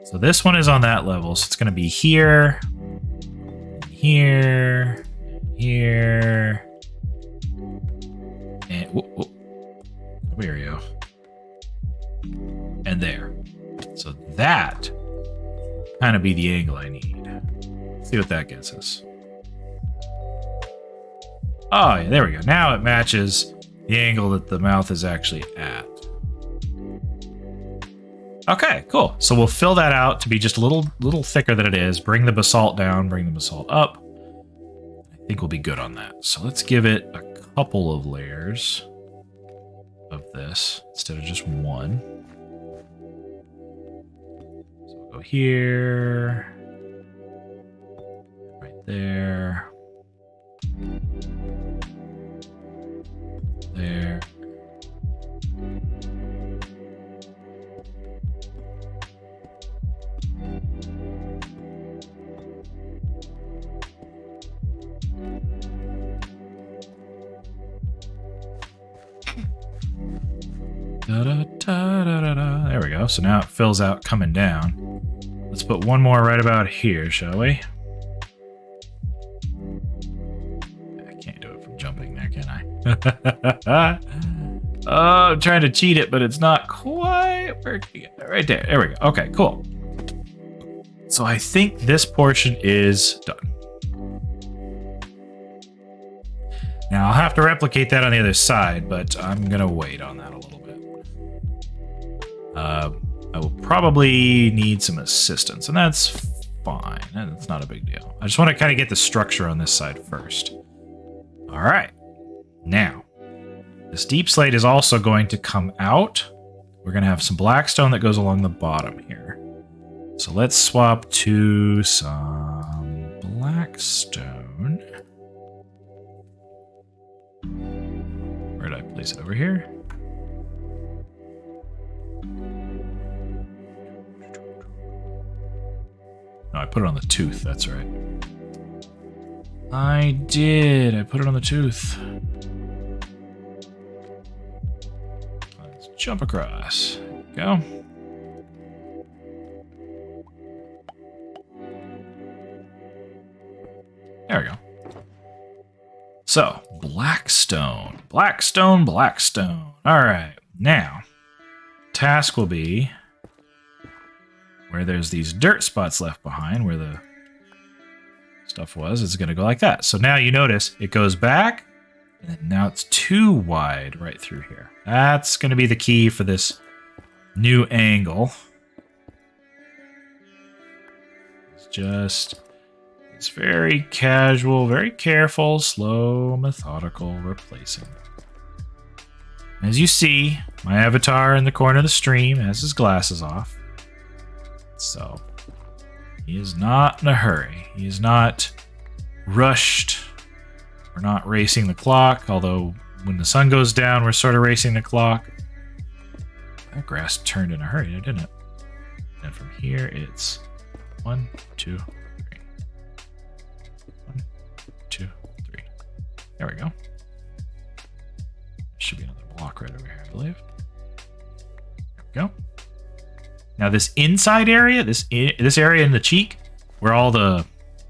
So this one is on that level, so it's going to be here, here, here, and where are you? And there. So that kind of be the angle I need. Let's see what that gets us. Oh, yeah, there we go. Now it matches the angle that the mouth is actually at. Okay, cool. So we'll fill that out to be just a little thicker than it is. Bring the basalt down, bring the basalt up. I think we'll be good on that. So let's give it a couple of layers of this instead of just one. So we'll go here, right there, there. There we go. So now it fills out coming down. Let's put one more right about here, shall we? I can't do it from jumping there, can I? Oh, I'm trying to cheat it, but it's not quite working. Right there. There we go. Okay, cool. So I think this portion is done. Now I'll have to replicate that on the other side, but I'm gonna wait on that a little bit. I will probably need some assistance, and that's fine. That's not a big deal. I just want to kind of get the structure on this side first. All right. Now, this deep slate is also going to come out. We're going to have some blackstone that goes along the bottom here. So let's swap to some blackstone. Where did I place it? Over here? No, I put it on the tooth. That's right. I did. I put it on the tooth. Let's jump across. Go. There we go. So, blackstone. Blackstone, blackstone. All right. Now, task will be where there's these dirt spots left behind where the stuff was, it's going to go like that. So now you notice it goes back, and then now it's too wide right through here. That's going to be the key for this new angle. It's very casual, very careful, slow, methodical replacing. As you see, my avatar in the corner of the stream has his glasses off. So, he is not in a hurry. He is not rushed. We're not racing the clock, although when the sun goes down, we're sort of racing the clock. That grass turned in a hurry, didn't it? And from here, it's 1, 2, 3. 1, 2, 3. There we go. Should be another block right over here, I believe. There we go. Now this inside area, this area in the cheek, where all the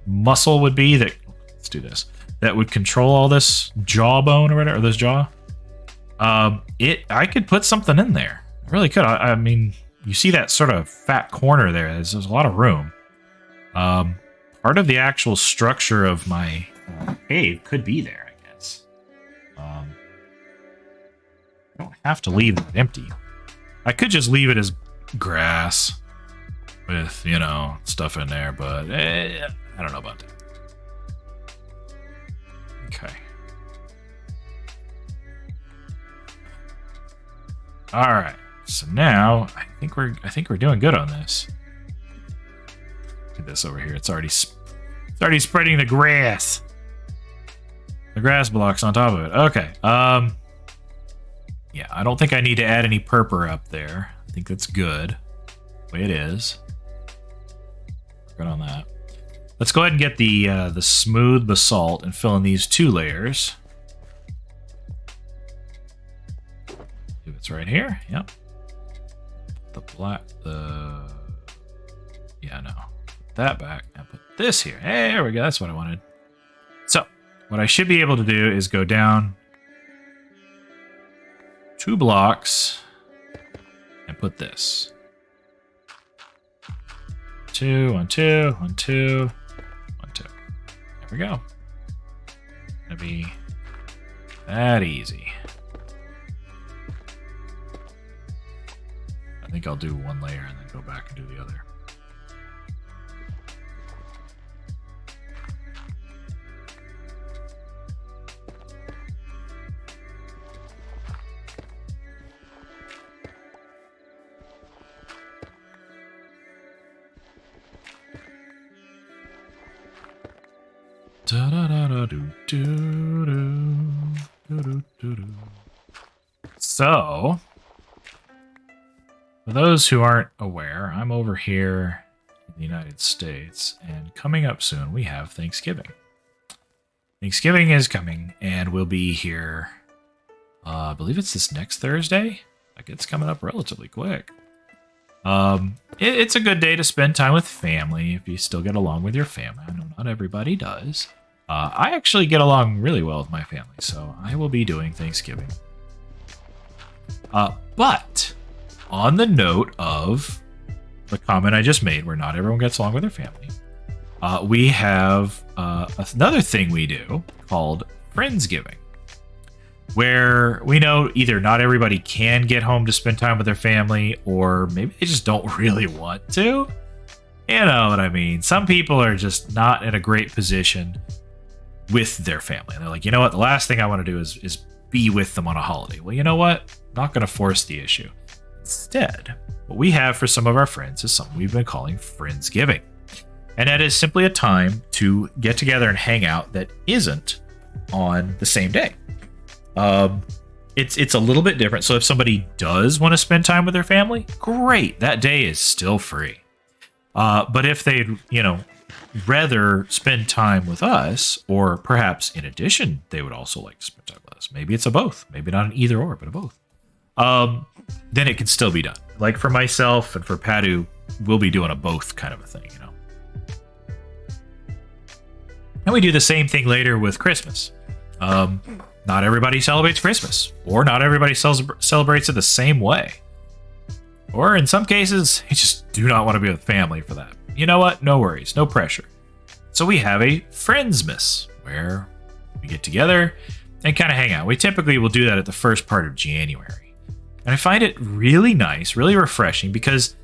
muscle would be, let's do this, that would control all this jawbone or whatever, or this jaw. I could put something in there. I really could. I mean, you see that sort of fat corner there. There's a lot of room. Part of the actual structure of my cave could be there, I guess. I don't have to leave it empty. I could just leave it as grass with, you know, stuff in there, but I don't know about that. Okay. All right. So now I think we're doing good on this. Look at this over here. It's already spreading the grass. The grass blocks on top of it. Okay. Yeah, I don't think I need to add any purpur up there. I think that's good. The way it is. Good on that. Let's go ahead and get the smooth basalt and fill in these 2 layers. If it's right here, yep. The Yeah, no. Put that back. And put this here. Hey, there we go. That's what I wanted. So, what I should be able to do is go down 2 blocks and put this. 2, 1, 2, 1, 2, 1, 2. There we go. Gonna be that easy. I think I'll do 1 layer and then go back and do the other. So, for those who aren't aware, I'm over here in the United States, and coming up soon, we have Thanksgiving. Thanksgiving is coming, and we'll be here, I believe it's this next Thursday. Like, it's coming up relatively quick. It's a good day to spend time with family if you still get along with your family. I know not everybody does. I actually get along really well with my family, so I will be doing Thanksgiving. But on the note of the comment I just made, where not everyone gets along with their family, we have another thing we do called Friendsgiving, where we know either not everybody can get home to spend time with their family, or maybe they just don't really want to. You know what I mean? Some people are just not in a great position with their family. And they're like, you know what? The last thing I want to do is be with them on a holiday. Well, you know what? I'm not going to force the issue. Instead, what we have for some of our friends is something we've been calling Friendsgiving. And that is simply a time to get together and hang out that isn't on the same day. It's a little bit different. So if somebody does want to spend time with their family, great. That day is still free. But if they'd, rather spend time with us, or perhaps in addition, they would also like to spend time with us. Maybe it's a both. Maybe not an either or, but a both. Then it can still be done. Like for myself and for Padu, we'll be doing a both kind of a thing, And we do the same thing later with Christmas. Not everybody celebrates Christmas, or not everybody celebrates it the same way. Or in some cases, you just do not want to be with family for that. You know what? No worries, no pressure. So we have a Friendsmas, where we get together and kind of hang out. We typically will do that at the first part of January. And I find it really nice, really refreshing, because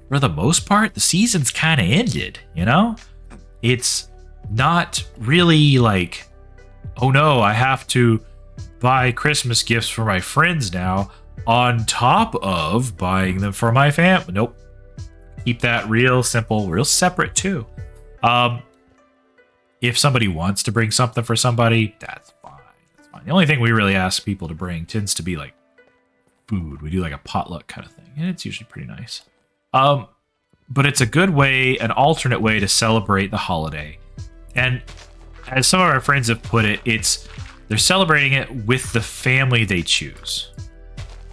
for the most part, the season's kind of ended, It's not really like, oh no, I have to buy Christmas gifts for my friends now on top of buying them for my family. Nope. Keep that real simple, real separate too. If somebody wants to bring something for somebody, that's fine. That's fine. The only thing we really ask people to bring tends to be like food. We do like a potluck kind of thing, and it's usually pretty nice. But it's a good way, an alternate way to celebrate the holiday. And as some of our friends have put it, they're celebrating it with the family they choose.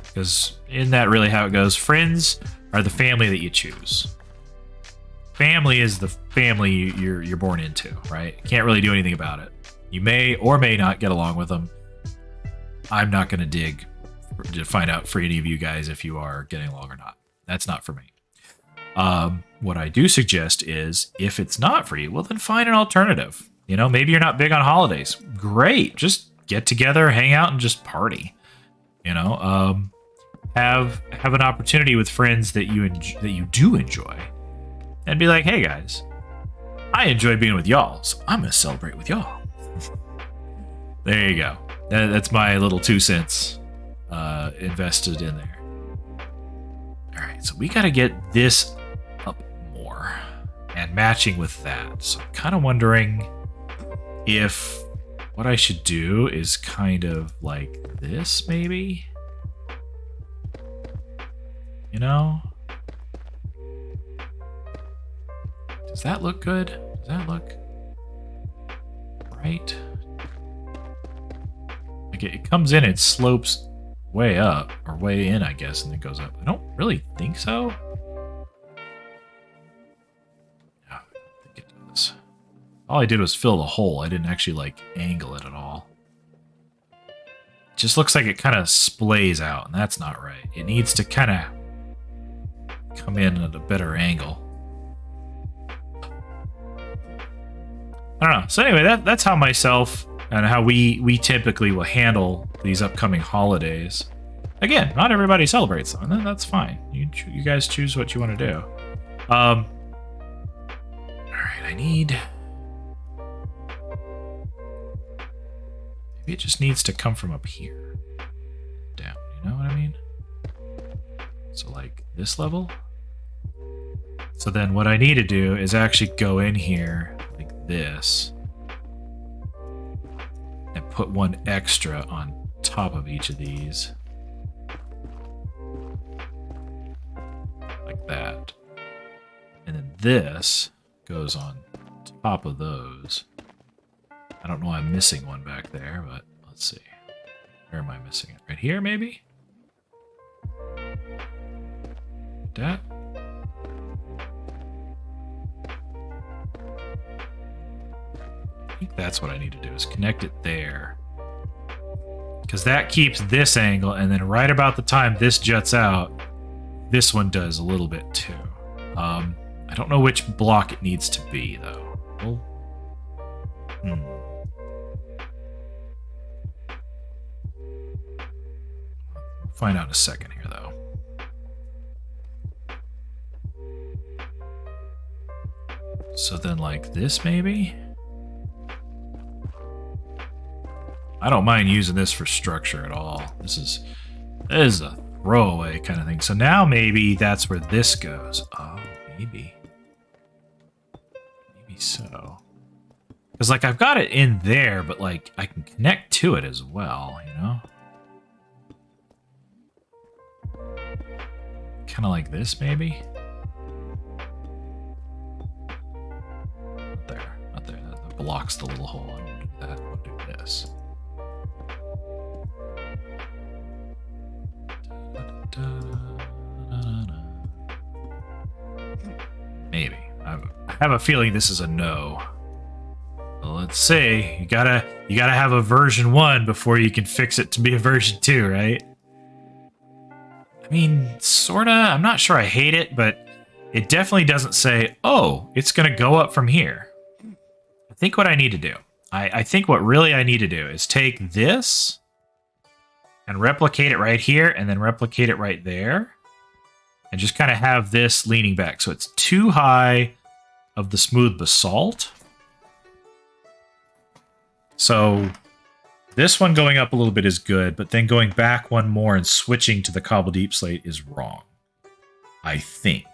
Because isn't that really how it goes? Friends are the family that you choose. Family is the family you're born into, right? Can't really do anything about it. You may or may not get along with them. I'm not going to dig to find out for any of you guys if you are getting along or not. That's not for me. What I do suggest is, if it's not for you, well, then find an alternative. Maybe you're not big on holidays. Great. Just get together, hang out, and just party. Have an opportunity with friends that you do enjoy, and be like, hey guys, I enjoy being with y'all, so I'm gonna celebrate with y'all. There you go. That's my little 2 cents invested in there. All right, so we got to get this up more and matching with that. So I'm kind of wondering if what I should do is kind of like this, maybe. Does that look good? Does that look right? Like it comes in, it slopes way up, or way in, I guess, and then goes up. I don't really think so. All I did was fill the hole. I didn't actually, like, angle it at all. It just looks like it kind of splays out, and that's not right. It needs to kind of come in at a better angle. I don't know. So anyway, that's how myself and how we typically will handle these upcoming holidays. Again, not everybody celebrates them, and that's fine. You guys choose what you want to do. All right, I need... Maybe it just needs to come from up here. Down, you know what I mean? So like this level? So then what I need to do is actually go in here like this. And put one extra on top of each of these. Like that. And then this goes on top of those. I don't know why I'm missing one back there, but let's see. Where am I missing it? Right here, maybe? That? I think that's what I need to do, is connect it there. Because that keeps this angle, and then right about the time this juts out, this one does a little bit too. I don't know which block it needs to be, though. We'll find out in a second here, though. So then, like this, maybe? I don't mind using this for structure at all. This is a throwaway kind of thing. So now maybe that's where this goes. Oh, maybe. Maybe so. Because, like, I've got it in there, but, like, I can connect to it as well, you know? Kind of like this, maybe? Not there. Not there. That blocks the little hole. I won't do that. I'll do this. Maybe. I have a feeling this is a no. Well, let's see. You gotta have a version 1 before you can fix it to be a version 2, right? I mean, sorta. I'm not sure I hate it, but it definitely doesn't say, oh, it's gonna go up from here. I think what I need to do, I think what really I need to do is take this and replicate it right here, and then replicate it right there. And just kind of have this leaning back. So it's too high of the smooth basalt. So this one going up a little bit is good, but then going back one more and switching to the cobble deep slate is wrong, I think.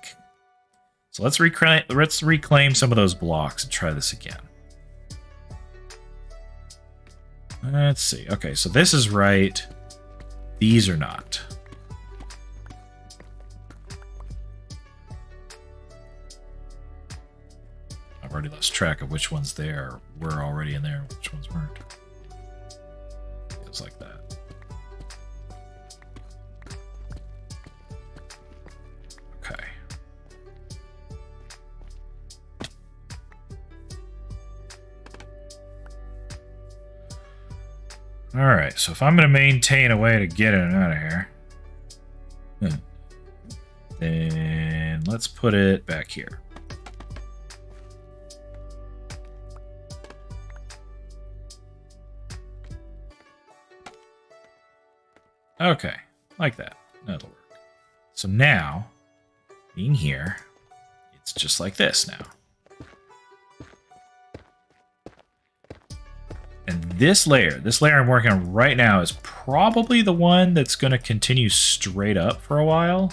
So let's reclaim some of those blocks and try this again. Let's see. Okay, so this is right. These are not. I've already lost track of which ones there were already in there, which ones weren't. Feels like that. Okay. Alright, so if I'm going to maintain a way to get it out of here, then let's put it back here. Okay, like that. That'll work. So now, being here, it's just like this now. And this layer I'm working on right now is probably the one that's going to continue straight up for a while.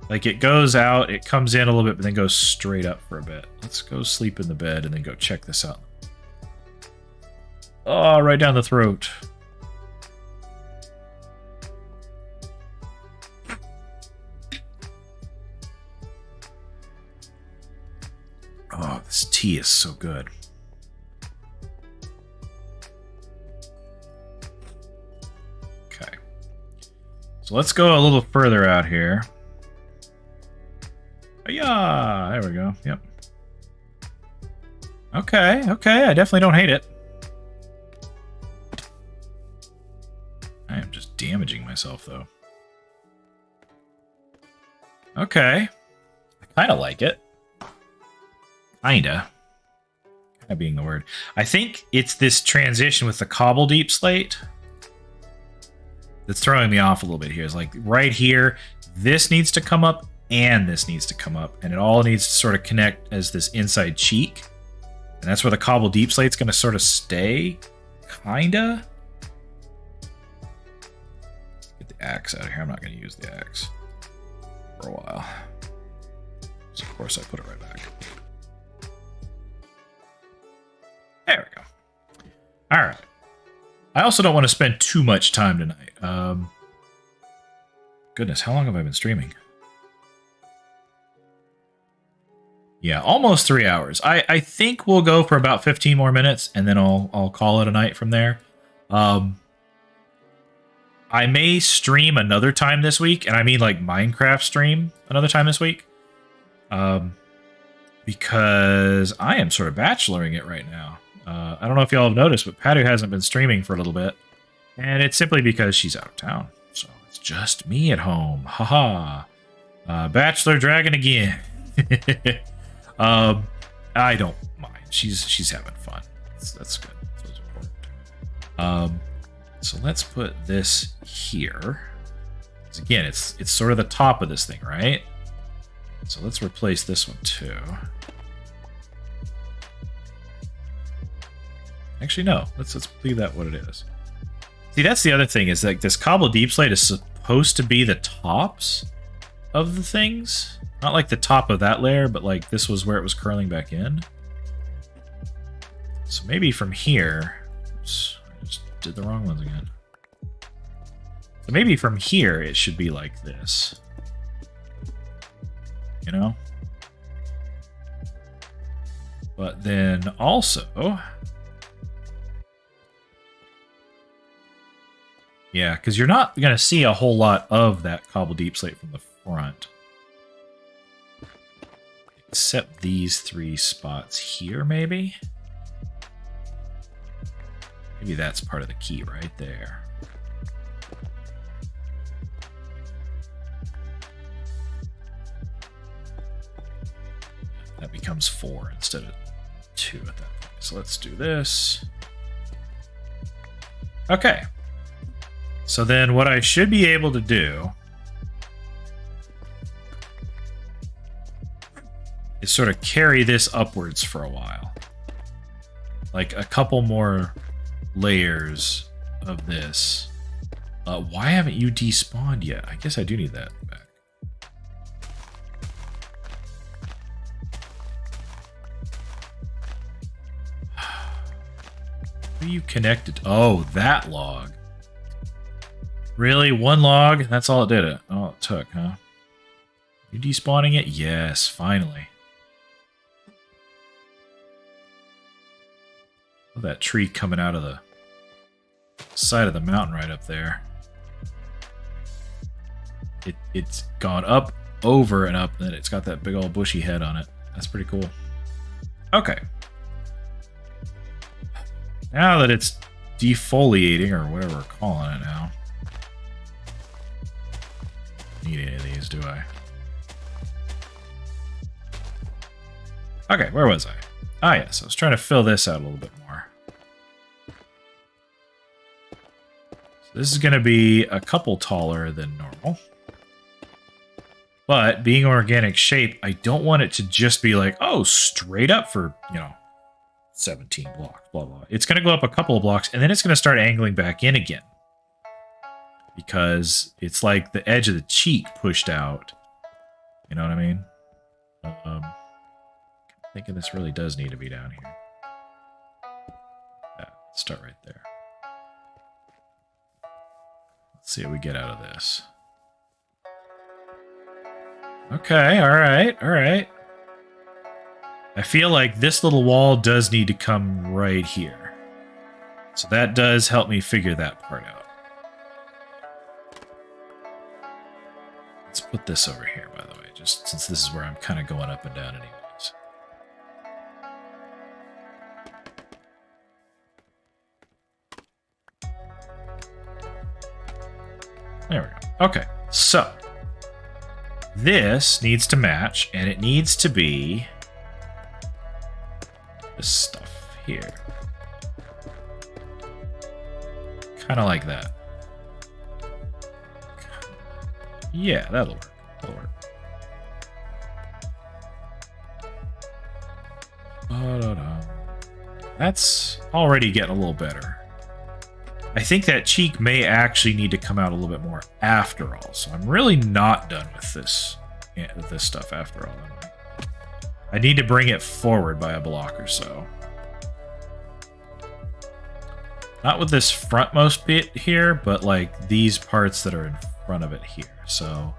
Like it goes out, it comes in a little bit, but then goes straight up for a bit. Let's go sleep in the bed and then go check this out. Oh, right down the throat. Oh, this tea is so good. Okay. So let's go a little further out here. Yeah, there we go. Yep. Okay, okay. I definitely don't hate it. I am just damaging myself, though. Okay. I kind of like it. Kinda. Kinda being the word. I think it's this transition with the cobble deep slate that's throwing me off a little bit here. It's like right here, this needs to come up and this needs to come up. And it all needs to sort of connect as this inside cheek. And that's where the cobble deep slate's going to sort of stay. Kinda. Get the axe out of here. I'm not going to use the axe for a while. So of course I put it right back. There we go. All right. I also don't want to spend too much time tonight. Goodness, how long have I been streaming? Yeah, almost 3 hours. I think we'll go for about 15 more minutes, and then I'll call it a night from there. I may stream another time this week, and I mean like Minecraft stream another time this week. Because I am sort of bacheloring it right now. I don't know if y'all have noticed, but Padu hasn't been streaming for a little bit. And it's simply because she's out of town. So it's just me at home. Haha. Bachelor Dragon again. I don't mind. She's having fun. That's good. That's important. So let's put this here. Because again, it's sort of the top of this thing, right? So let's replace this one too. Actually, no. Let's leave that what it is. See, that's the other thing, is like this cobble deep slate is supposed to be the tops of the things. Not like the top of that layer, but like this was where it was curling back in. So maybe from here... Oops, I just did the wrong ones again. So maybe from here it should be like this. You know? But then also... Yeah, because you're not going to see a whole lot of that cobble deep slate from the front. Except these 3 spots here, maybe? Maybe that's part of the key right there. That becomes 4 instead of 2 at that point. So let's do this. Okay. So then what I should be able to do is sort of carry this upwards for a while. Like a couple more layers of this. Why haven't you despawned yet? I guess I do need that back. What are you connected? Oh, that log. Really? 1 log? That's all it did. All it took, huh? You despawning it? Yes, finally. Look at that tree coming out of the side of the mountain right up there. It's gone up, over, and up, and then it's got that big old bushy head on it. That's pretty cool. Okay. Now that it's defoliating, or whatever we're calling it now. Need any of these, do I? Okay, where was I? Ah, yes, I was trying to fill this out a little bit more. So this is going to be a couple taller than normal. But being organic shape, I don't want it to just be like, oh, straight up for, 17 blocks, blah, blah. It's going to go up a couple of blocks, and then it's going to start angling back in again. Because it's like the edge of the cheek pushed out. You know what I mean? I'm thinking this really does need to be down here. Yeah, start right there. Let's see what we get out of this. Okay, alright, alright. I feel like this little wall does need to come right here. So that does help me figure that part out. Let's put this over here, by the way, just since this is where I'm kind of going up and down anyways. There we go. Okay, so this needs to match, and it needs to be this stuff here. Kind of like that. Yeah, that'll work. That'll work. That's already getting a little better. I think that cheek may actually need to come out a little bit more after all. So I'm really not done with this stuff after all. I need to bring it forward by a block or so. Not with this frontmost bit here, but like these parts that are in front of it here. So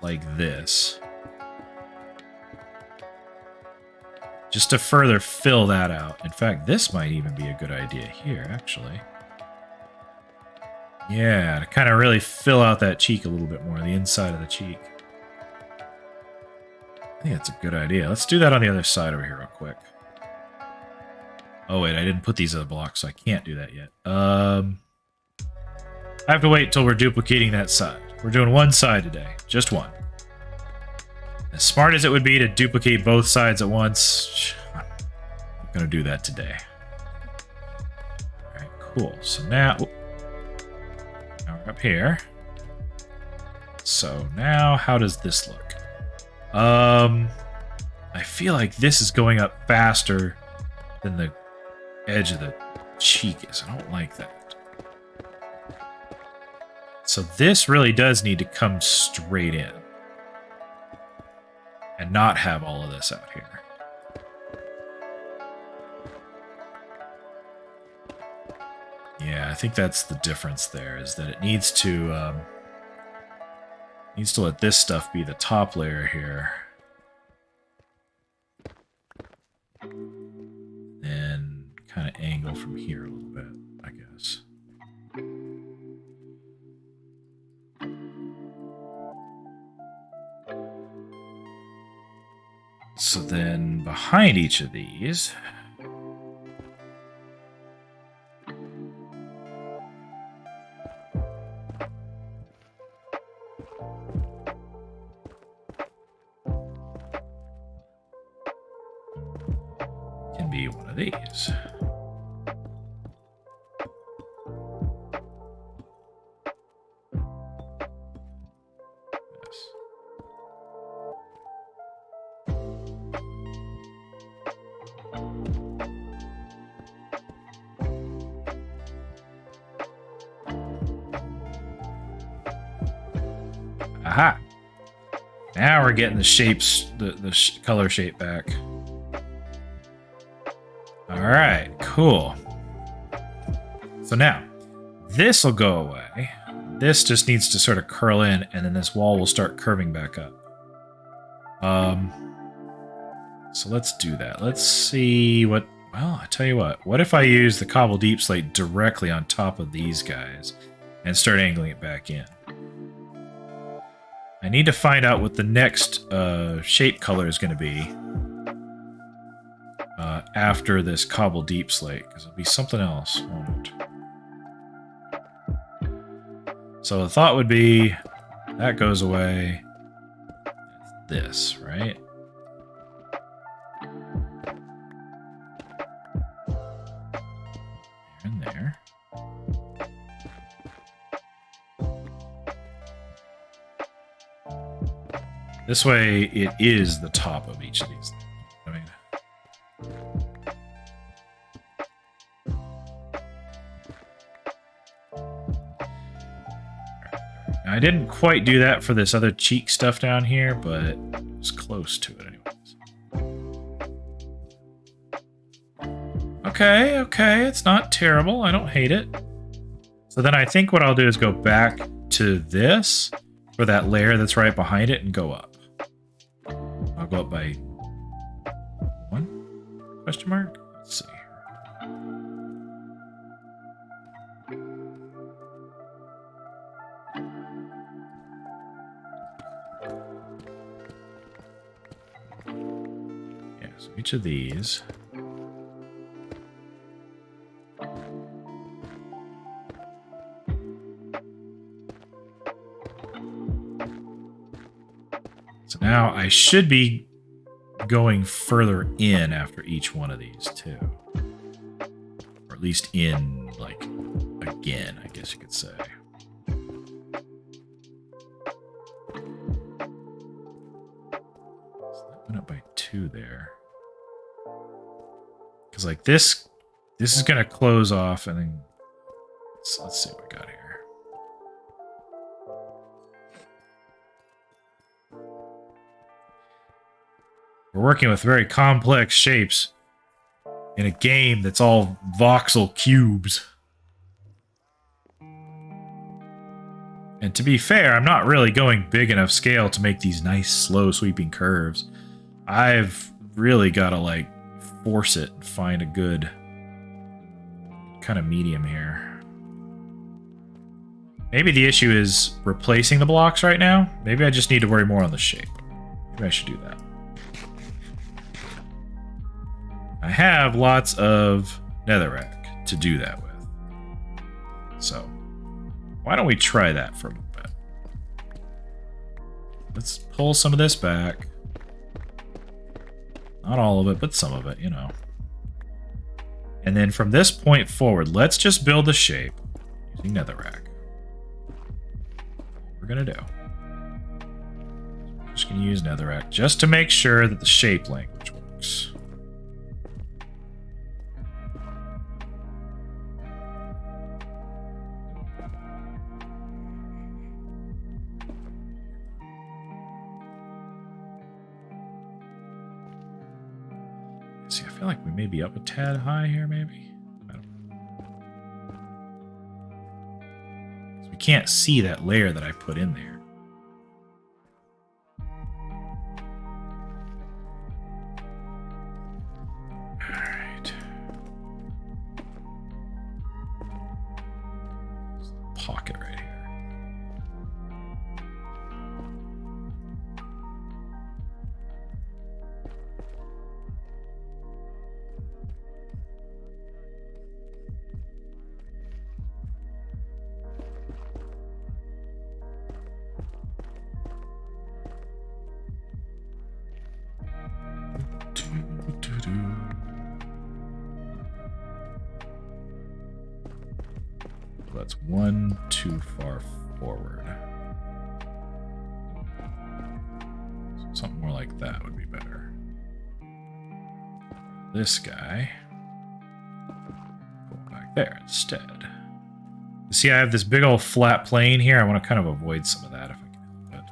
like this. Just to further fill that out. In fact, this might even be a good idea here, actually. Yeah, to kind of really fill out that cheek a little bit more, the inside of the cheek. I think that's a good idea. Let's do that on the other side over here real quick. Oh, wait, I didn't put these other blocks, so I can't do that yet. I have to wait until we're duplicating that side. We're doing one side today, just one. As smart as it would be to duplicate both sides at once, I'm not going to do that today. All right, cool. So now we're up here. So now, how does this look? I feel like this is going up faster than the edge of the cheek is. I don't like that. So this really does need to come straight in. And not have all of this out here. Yeah, I think that's the difference there, is that it needs to let this stuff be the top layer here. And kind of angle from here a little bit, I guess. So then behind each of these, can be one of these. Yes. Aha! Now we're getting the shapes, the color shape back. All right, cool. So now, this will go away. This just needs to sort of curl in, and then this wall will start curving back up. So let's do that. Let's see what... Well, I tell you what if I use the cobble deep slate directly on top of these guys and start angling it back in? I need to find out what the next shape color is going to be after this cobble deep slate, because it'll be something else, won't it? So the thought would be that goes away. This, right? There and there. This way, it is the top of each of these. I mean, I didn't quite do that for this other cheek stuff down here, but it was close to it anyways. Okay, it's not terrible. I don't hate it. So then I think what I'll do is go back to this for that layer that's right behind it and go up. I'll go up by 1 question mark. Let's see. Yeah, so each of these. So now I should be going further in after each one of these too. Or at least in, like, again, I guess you could say. So that went up by 2 there. Because, like, this is going to close off, and then let's see what we got here. We're working with very complex shapes in a game that's all voxel cubes. And to be fair, I'm not really going big enough scale to make these nice, slow, sweeping curves. I've really got to, like, force it and find a good kind of medium here. Maybe the issue is replacing the blocks right now. Maybe I just need to worry more on the shape. Maybe I should do that. I have lots of netherrack to do that with. So, why don't we try that for a little bit? Let's pull some of this back. Not all of it, but some of it, you know. And then from this point forward, let's just build the shape using netherrack. What we're gonna do. Just gonna use netherrack just to make sure that the shape language works. See, I feel like we may be up a tad high here, maybe. I don't know. So we can't see that layer that I put in there. All right. There's a pocket right here. That's one too far forward. So something more like that would be better. This guy, go back there instead. See, I have this big old flat plane here. I want to kind of avoid some of that if I can. But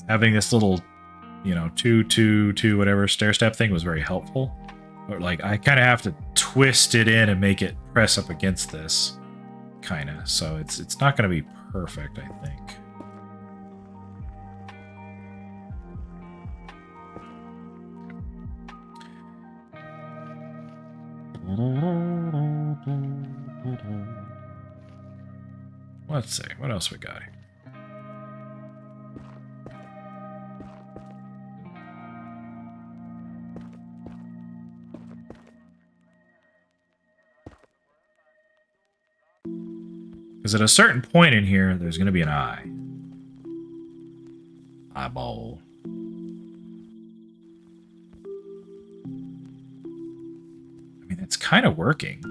having this little, you know, 2, 2, 2, whatever stair step thing was very helpful. But like, I kind of have to twist it in and make it press up against this, kind of. So it's not going to be perfect, I think. Let's see, what else we got here? Because at a certain point in here, there's going to be an eye. Eyeball. I mean, it's kind of working.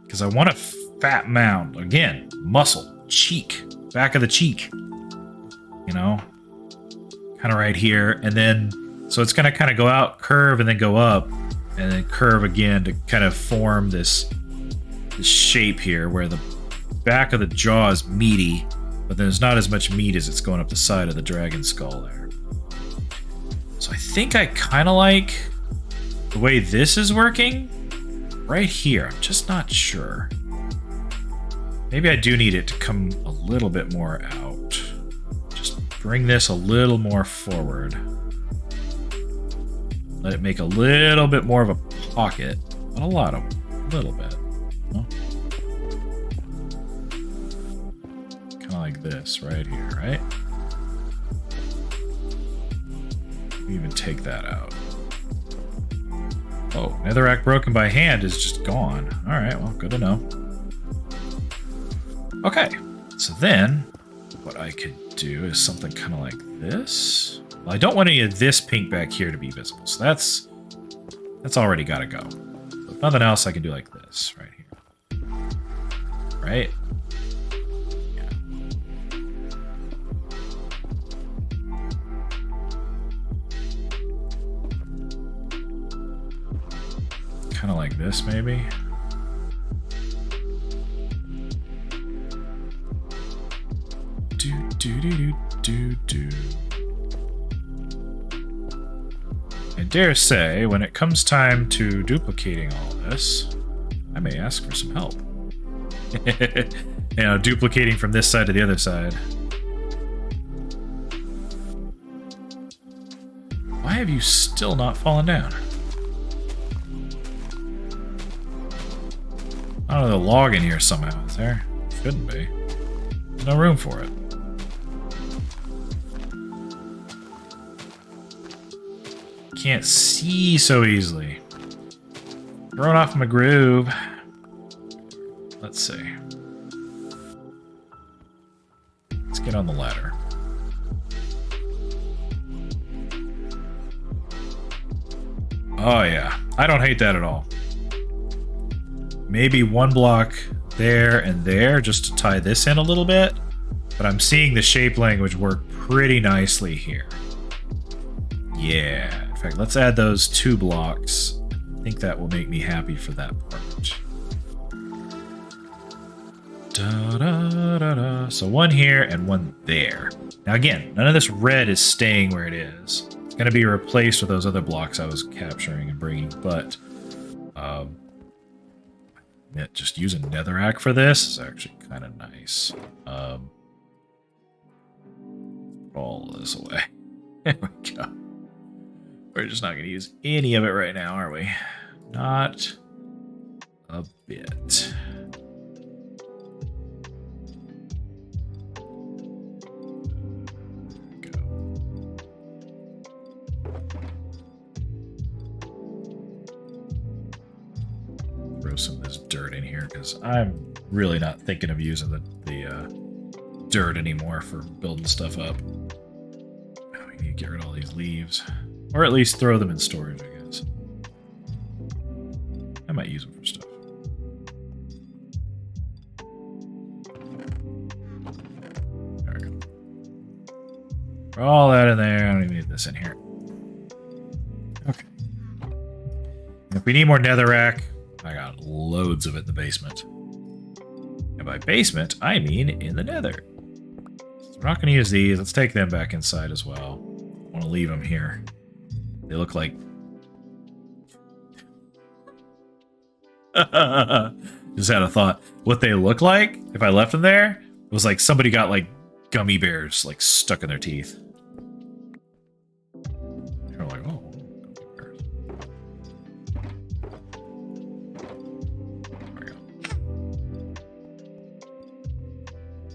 Because I want a fat mound. Again, muscle, cheek, back of the cheek. You know? Kind of right here. And then, so it's going to kind of go out, curve, and then go up. And then curve again to kind of form this shape here where the back of the jaw is meaty, but there's not as much meat as it's going up the side of the dragon skull there. So I think I kind of like the way this is working right here. I'm just not sure. Maybe I do need it to come a little bit more out. Just bring this a little more forward. Let it make a little bit more of a pocket. Not a lot of them. A little bit. Kind of like this right here, right? We even take that out. Oh, netherrack broken by hand is just gone. All right, well, good to know. Okay, so then what I could do is something kind of like this. Well, I don't want any of this pink back here to be visible, so that's already got to go. But nothing else I can do like this right here. Right? Yeah. Kind of like this, maybe. Do. I dare say, when it comes time to duplicating all this, I may ask for some help. You know, duplicating from this side to the other side. Why have you still not fallen down? I don't know, the log in here somehow, is there? Shouldn't be. There's no room for it. Can't see so easily. Thrown off my groove. Let's see. Let's get on the ladder. Oh yeah, I don't hate that at all. Maybe one block there and there just to tie this in a little bit, but I'm seeing the shape language work pretty nicely here. Yeah. In fact, let's add those 2 blocks. I think that will make me happy for that part. Da, da, da, da. So one here and one there. Now again, none of this red is staying where it is. It's going to be replaced with those other blocks I was capturing and bringing, but just using netherrack for this is actually kind of nice. Put all of this away. There we go. We're just not going to use any of it right now, are we? Not a bit. Go. Throw some of this dirt in here because I'm really not thinking of using the dirt anymore for building stuff up. We need to get rid of all these leaves. Or at least throw them in storage, I guess. I might use them for stuff. There we go. Throw all that in there. I don't even need this in here. Okay. And if we need more netherrack, I got loads of it in the basement. And by basement, I mean in the nether. So we're not going to use these. Let's take them back inside as well. I want to leave them here. They look like... Just had a thought. What they look like, if I left them there, it was like somebody got like gummy bears like stuck in their teeth. You're like, oh, gummy bears. There we go.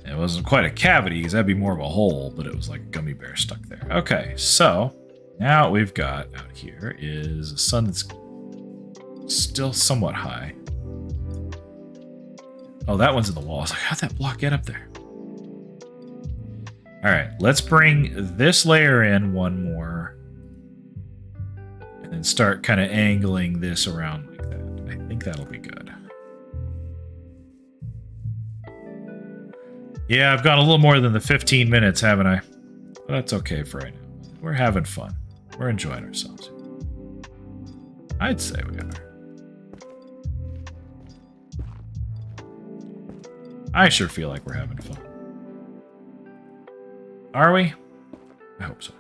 It wasn't quite a cavity, because that'd be more of a hole, but it was like a gummy bear stuck there. Okay, so... now what we've got out here is a sun that's still somewhat high. Oh, that one's in the wall. I was like, how'd that block get up there? All right, let's bring this layer in one more. And then start kind of angling this around like that. I think that'll be good. Yeah, I've gone a little more than the 15 minutes, haven't I? But that's okay for right now. We're having fun. We're enjoying ourselves. I'd say we are. I sure feel like we're having fun. Are we? I hope so.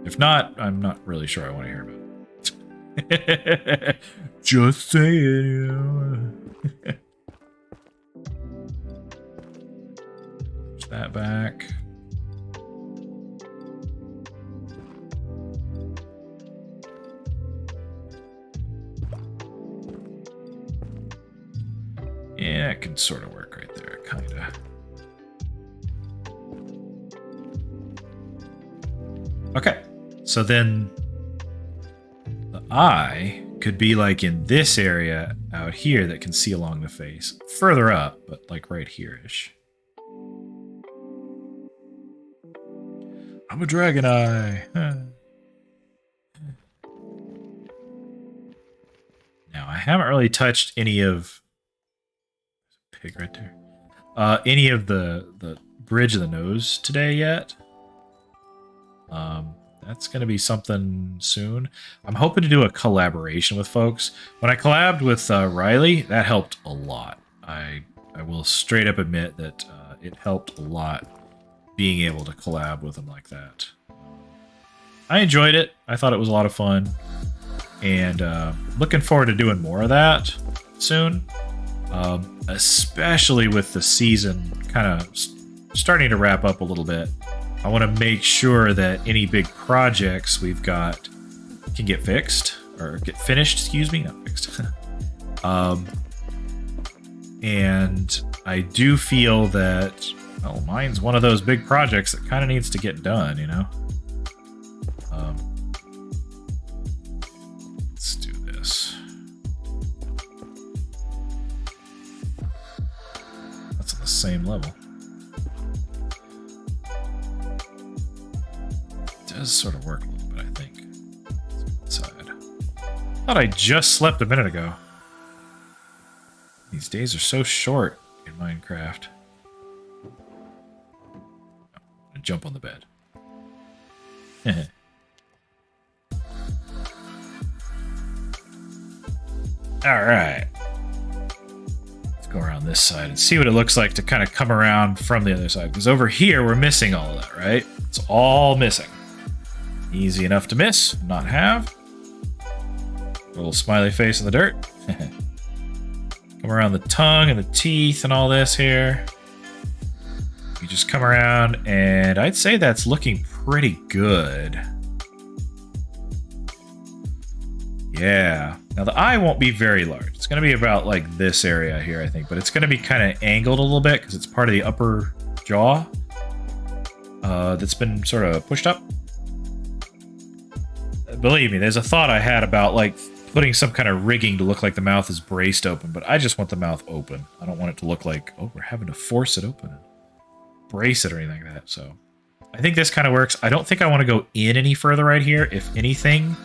If not, I'm not really sure I want to hear about it. Just saying. Push that back. Yeah, it can sort of work right there, kind of. Okay, so then the eye could be like in this area out here that can see along the face. Further up, but like right here-ish. I'm a dragon eye. Now, I haven't really touched any of... Pig right there. Any of the bridge of the nose today yet. That's going to be something soon. I'm hoping to do a collaboration with folks. When I collabed with Riley, that helped a lot. I will straight up admit that it helped a lot being able to collab with him like that. I enjoyed it. I thought it was a lot of fun. And looking forward to doing more of that soon. Especially with the season kind of starting to wrap up a little bit. I want to make sure that any big projects we've got can get fixed, or get finished, excuse me, not fixed. And I do feel that, well, mine's one of those big projects that kind of needs to get done, you know? Let's do this. That's on the same level. Does sort of work a little bit, I think. Inside. Thought I just slept a minute ago. These days are so short in Minecraft. I'm gonna jump on the bed. Alright. Let's go around this side and see what it looks like to kind of come around from the other side. Because over here, we're missing all of that, right? It's all missing. Easy enough to miss, not have. Little smiley face in the dirt. Come around the tongue and the teeth and all this here. You just come around, and I'd say that's looking pretty good. Yeah. Now the eye won't be very large. It's going to be about like this area here, I think. But it's going to be kind of angled a little bit because it's part of the upper jaw that's been sort of pushed up. Believe me, there's a thought I had about like putting some kind of rigging to look like the mouth is braced open, but I just want the mouth open. I don't want it to look like, oh, we're having to force it open and brace it or anything like that. So I think this kind of works. I don't think I want to go in any further right here. If anything,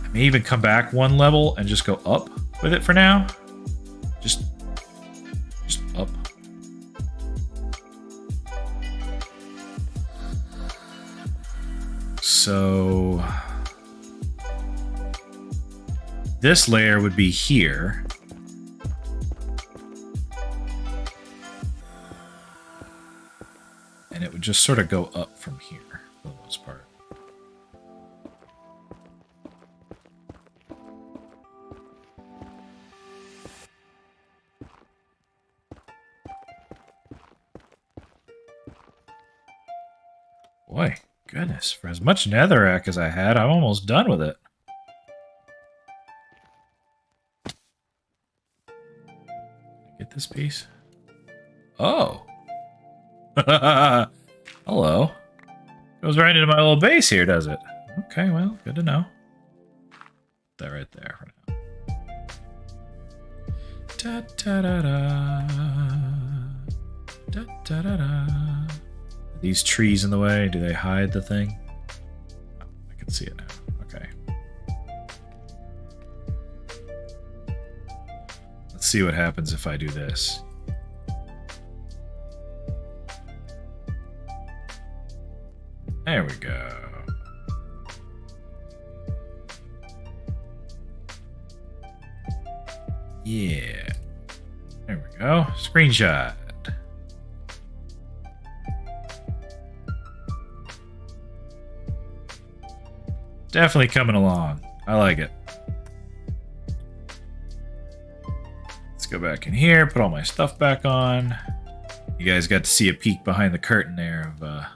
I may even come back one level and just go up with it for now. Just up. So this layer would be here. And it would just sort of go up from here for the most part. Boy, goodness, for as much netherrack as I had, I'm almost done with it. Get this piece? Oh. Hello. Goes right into my little base here, does it? Okay, well, good to know. Put that right there for now. Da da da da. Da da da da. Are these trees in the way? Do they hide the thing? Oh, I can see it now. Okay. Let's see what happens if I do this. There we go. Yeah. There we go. Screenshot. Definitely coming along. I like it. Let's go back in here, put all my stuff back on. You guys got to see a peek behind the curtain there of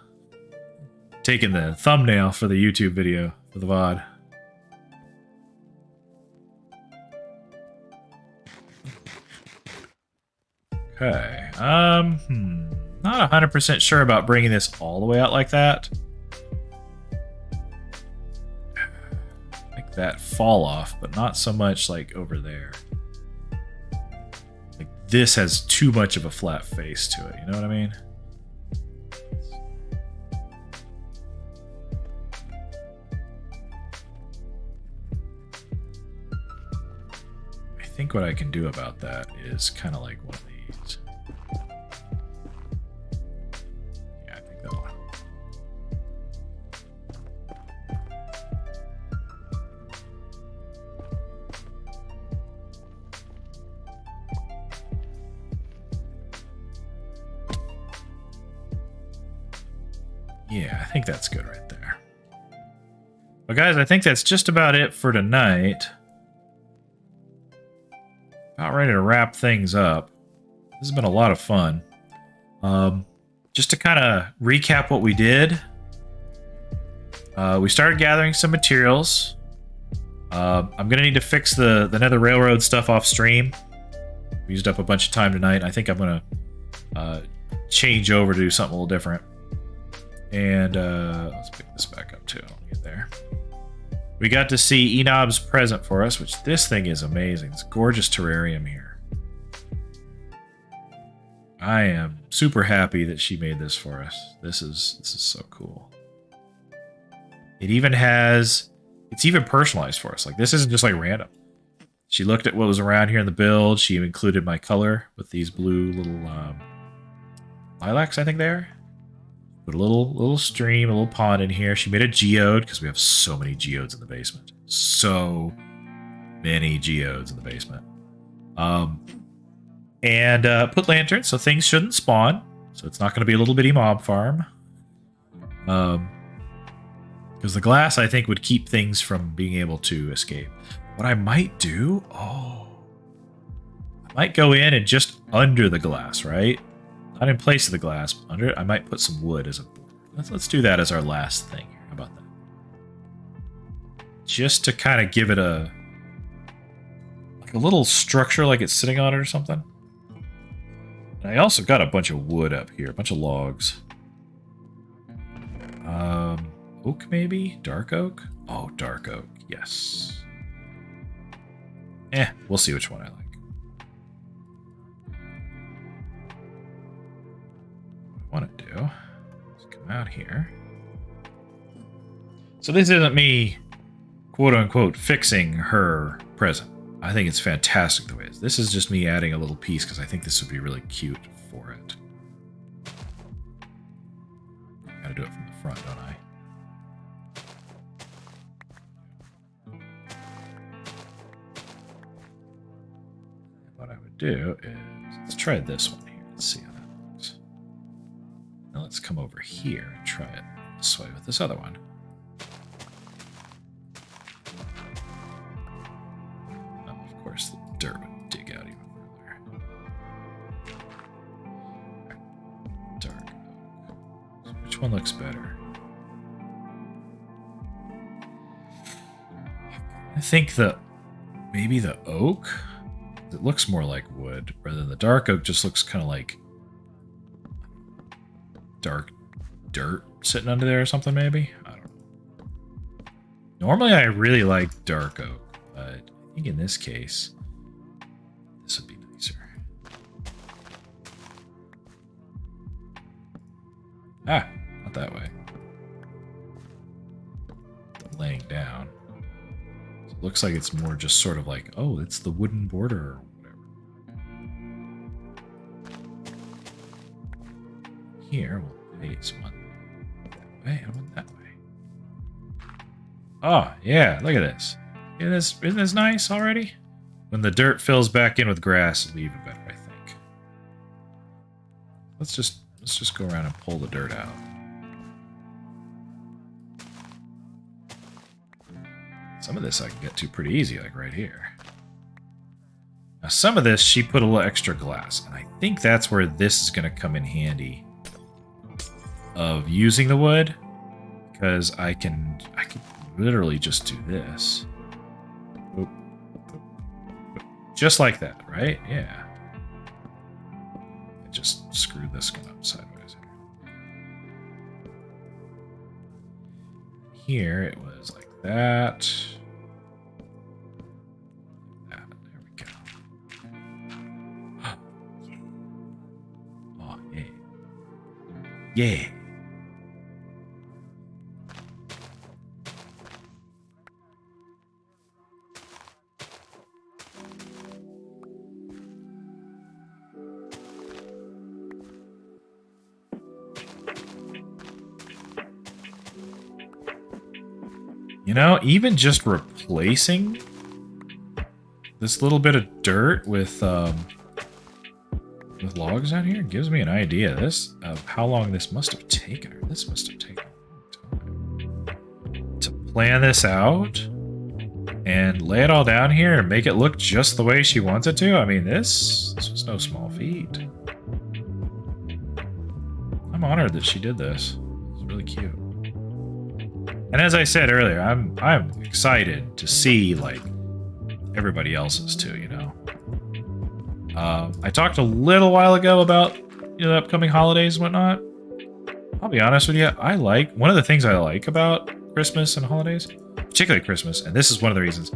taking the thumbnail for the YouTube video for the VOD. Okay. Not 100% sure about bringing this all the way out like that. Like that fall off, but not so much like over there. Like this has too much of a flat face to it, you know what I mean? think what I can do about that is kind of like one of these. Yeah, I think that'll help. Yeah, I think that's good right there. Well, guys, I think that's just about it for tonight. About ready to wrap things up. This has been a lot of fun. Just to kind of recap what we did. We started gathering some materials. I'm going to need to fix the Nether Railroad stuff off stream. We used up a bunch of time tonight. I think I'm going to change over to do something a little different. And let's pick this back up too. I'll get there. We got to see Einnob's present for us, which this thing is amazing. This gorgeous terrarium here. I am super happy that she made this for us. This is so cool. It even has, it's even personalized for us. Like, this isn't just like random. She looked at what was around here in the build. She included my color with these blue little lilacs, I think they are. Put a little stream, a little pond in here. She made a geode because we have so many geodes in the basement. So many geodes in the basement. And put lanterns so things shouldn't spawn. So it's not going to be a little bitty mob farm. Because the glass, I think, would keep things from being able to escape. What I might do, I might go in and just under the glass, right? Not in place of the glass, but under it, I might put some wood as a border. Let's do that as our last thing here. How about that? Just to kind of give it a little structure, like it's sitting on it or something. And I also got a bunch of wood up here, a bunch of logs. Oak maybe? Dark oak? Oh, dark oak. Yes. We'll see which one I like. What I want to do is come out here. So this isn't me, quote unquote, fixing her present. I think it's fantastic the way it is. This is just me adding a little piece because I think this would be really cute for it. Gotta do it from the front, don't I? What I would do is, let's try this one here. Let's see how that looks. Now let's come over here and try it this way with this other one. Of course, the dirt would dig out even further. Dark oak. So which one looks better? I think maybe the oak. It looks more like wood, rather than the dark oak just looks kind of like dark dirt sitting under there or something, maybe? I don't know. Normally, I really like dark oak, but I think in this case, this would be nicer. Ah, not that way. The laying down. It looks like it's more just sort of like, oh, it's the wooden border or whatever. Here, we'll face one that way and one that way. Oh, yeah, look at this. Isn't this nice already? When the dirt fills back in with grass, it'll be even better, I think. Let's just go around and pull the dirt out. Some of this I can get to pretty easy, like right here. Now, some of this, she put a little extra glass, and I think that's where this is going to come in handy of using the wood, because I can literally just do this. Oop. Just like that, right? Yeah. I just screwed this one up sideways here. Here it was like that. There we go. Oh, yeah. Yeah. You know, even just replacing this little bit of dirt with logs out here gives me an idea of how long this must have taken her. This must have taken a long time to plan this out and lay it all down here and make it look just the way she wants it to. I mean, this was no small feat. I'm honored that she did this. It's really cute. And as I said earlier, I'm excited to see like everybody else's too, you know. I talked a little while ago about the upcoming holidays and whatnot. I'll be honest with you, one of the things I like about Christmas and holidays, particularly Christmas, and this is one of the reasons,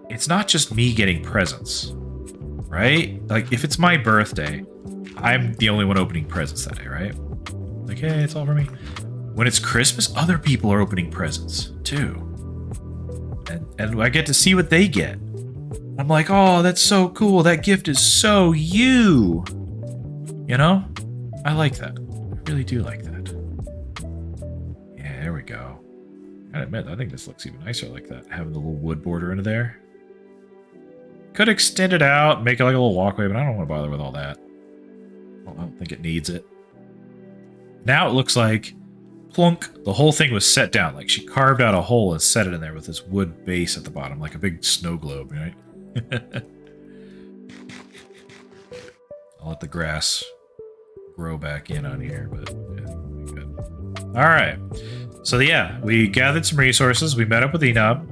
it's not just me getting presents, right? Like, if it's my birthday, I'm the only one opening presents that day, right? Like, hey, it's all for me. When it's Christmas, other people are opening presents, too. And I get to see what they get. I'm like, oh, that's so cool. That gift is so you. You know? I like that. I really do like that. Yeah, there we go. I admit, I think this looks even nicer like that. Having the little wood border into there. Could extend it out, make it like a little walkway, but I don't want to bother with all that. Well, I don't think it needs it. Now it looks like, plunk, the whole thing was set down. Like she carved out a hole and set it in there with this wood base at the bottom, like a big snow globe, right? I'll let the grass grow back in on here, but yeah, good. All right. So yeah, we gathered some resources. We met up with Einnob.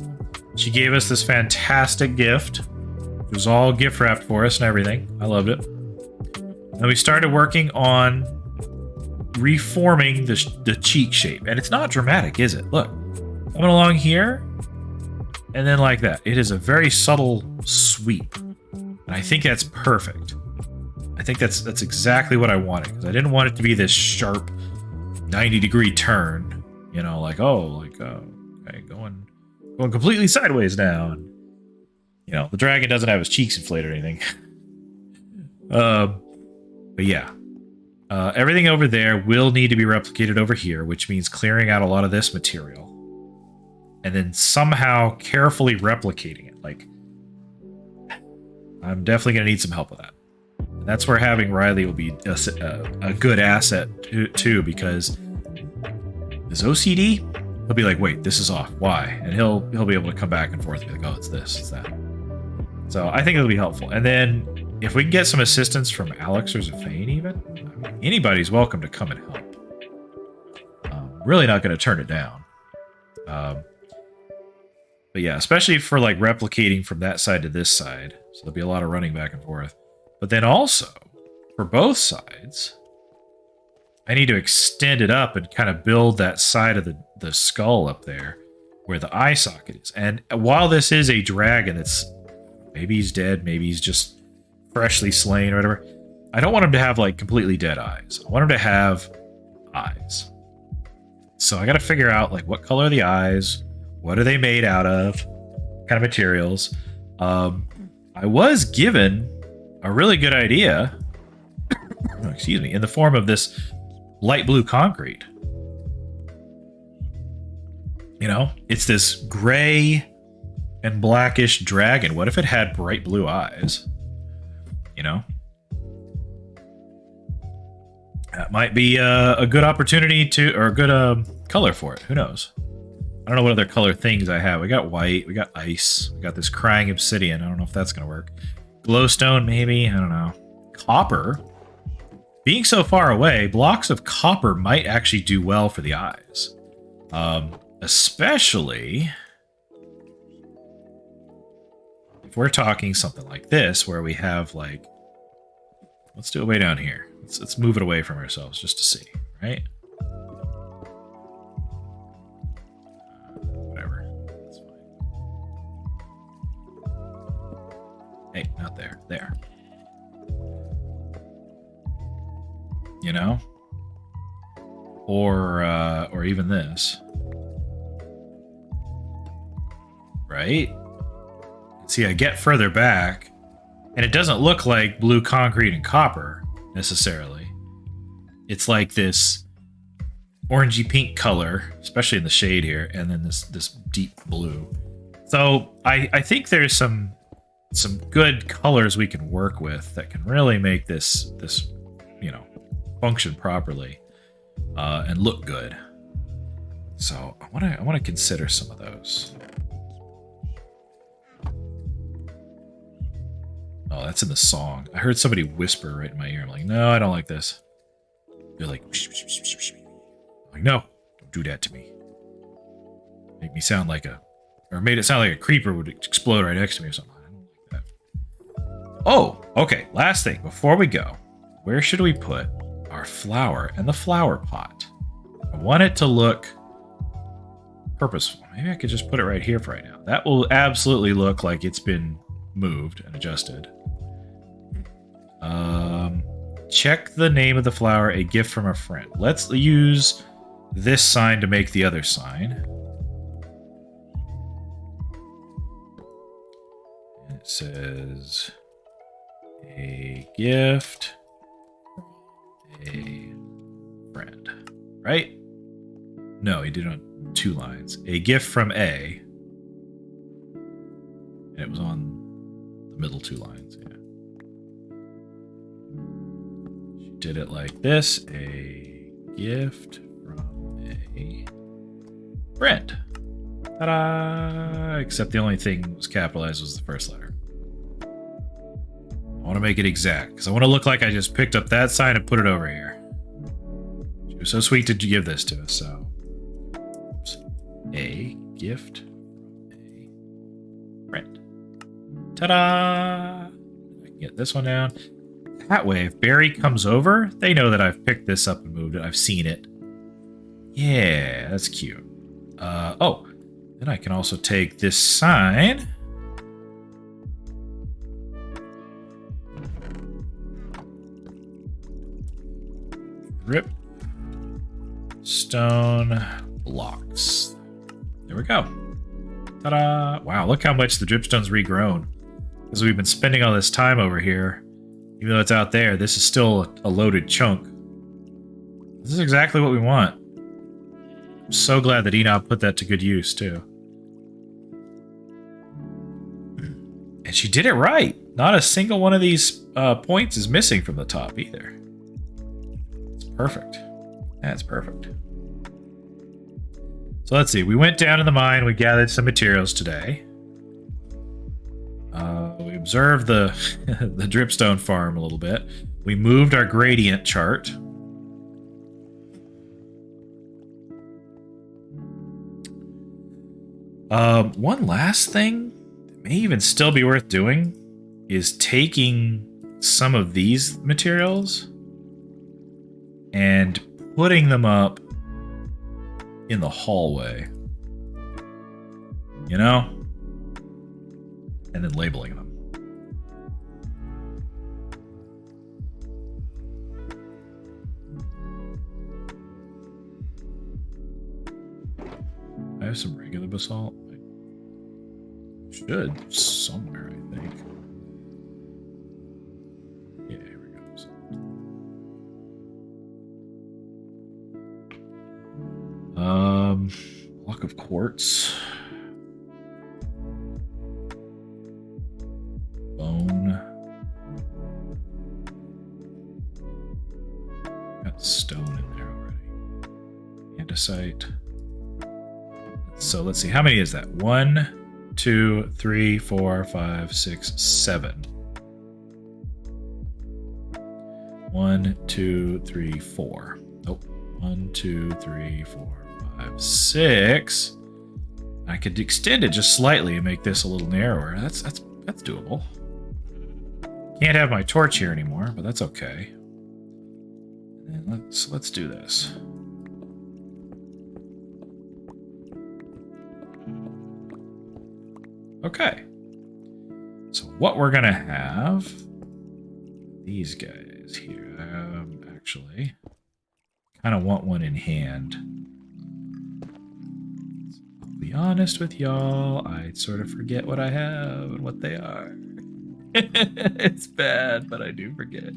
She gave us this fantastic gift. It was all gift wrapped for us and everything. I loved it. And we started working on reforming the cheek shape. And it's not dramatic, is it? Look, coming along here, and then like that. It is a very subtle sweep. And I think that's perfect. I think that's exactly what I wanted. Because I didn't want it to be this sharp 90-degree turn. You know, like, okay, going completely sideways now. And, you know, the dragon doesn't have his cheeks inflated or anything. But yeah. Everything over there will need to be replicated over here, which means clearing out a lot of this material. And then somehow carefully replicating it. Like, I'm definitely going to need some help with that. And that's where having Riley will be a good asset too, because his OCD, he'll be like, wait, this is off. Why? And he'll be able to come back and forth and be like, oh, it's this, it's that. So I think it'll be helpful. And then if we can get some assistance from Alex or Zafane even, I mean, anybody's welcome to come and help. Really not going to turn it down. But yeah, especially for like replicating from that side to this side. So there'll be a lot of running back and forth. But then also, for both sides, I need to extend it up and kind of build that side of the skull up there where the eye socket is. And while this is a dragon that's, maybe he's dead, maybe he's just freshly slain or whatever, I don't want him to have like completely dead eyes. I want him to have eyes. So I got to figure out like what color are the eyes, what are they made out of, what kind of materials. I was given a really good idea, excuse me, in the form of this light blue concrete. You know, it's this gray and blackish dragon. What if it had bright blue eyes? You know? That might be a good opportunity to, or a good color for it. Who knows? I don't know what other color things I have. We got white, we got ice, we got this crying obsidian. I don't know if that's going to work. Glowstone, maybe? I don't know. Copper. Being so far away, blocks of copper might actually do well for the eyes. Especially if we're talking something like this, where we have like, let's do it way down here. Let's move it away from ourselves just to see, right? Whatever. That's fine. Hey, not there. There. You know? Or even this. Right? See, I get further back, and it doesn't look like blue concrete and copper, necessarily. It's like this orangey pink color, especially in the shade here, and then this deep blue. So I think there's some good colors we can work with that can really make this function properly and look good. So I want to consider some of those. Oh, that's in the song. I heard somebody whisper right in my ear. I'm like, no, I don't like this. They're like, I'm like, no, don't do that to me. Make me sound like made it sound like a creeper would explode right next to me or something. I don't like that. Oh, okay. Last thing before we go, where should we put our flower and the flower pot? I want it to look purposeful. Maybe I could just put it right here for right now. That will absolutely look like it's been moved and adjusted. Check the name of the flower, a gift from a friend. Let's use this sign to make the other sign. And it says a gift from a friend. Right? No, he did it on 2 lines. A gift from A. And it was on the middle 2 lines. Yeah. She did it like this. A gift from a friend. Ta-da! Except the only thing that was capitalized was the first letter. I want to make it exact because I want to look like I just picked up that sign and put it over here. She was so sweet to give this to us, so. Oops. A gift from a friend. Ta-da! I can get this one down. That way, if Barry comes over, they know that I've picked this up and moved it. I've seen it. Yeah, that's cute. Oh, then I can also take this sign. Rip. Stone blocks. There we go. Ta-da! Wow, look how much the dripstone's regrown. Because we've been spending all this time over here. Even though it's out there, this is still a loaded chunk. This is exactly what we want. I'm so glad that Einnob put that to good use, too. And she did it right. Not a single one of these points is missing from the top, either. It's perfect. That's perfect. So let's see. We went down to the mine. We gathered some materials today. We observed the the dripstone farm a little bit. We moved our gradient chart. One last thing that may even still be worth doing is taking some of these materials and putting them up in the hallway. You know? And then labeling them. I have some regular basalt. I should somewhere, I think. Yeah, here we go. Block of quartz. Bone. Got stone in there already. Andesite. So let's see, how many is that? 1, 2, 3, 4, 5, 6, 7. 1, 2, 3, 4. Nope. 1, 2, 3, 4, 5, 6. I could extend it just slightly and make this a little narrower. That's doable. Can't have my torch here anymore, but that's okay. And let's do this. Okay. So what we're gonna have, these guys here. Actually, kind of want one in hand. I'll be honest with y'all, I sort of forget what I have and what they are. It's bad, but I do forget.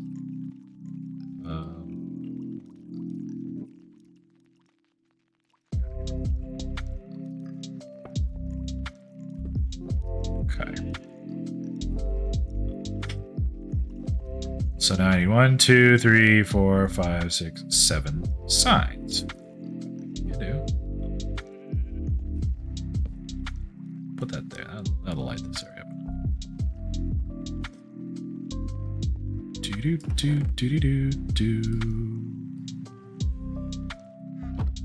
Okay. So now I need 1, 2, 3, 4, 5, 6, 7 signs. You do. Put that there. That'll light this area up. Do.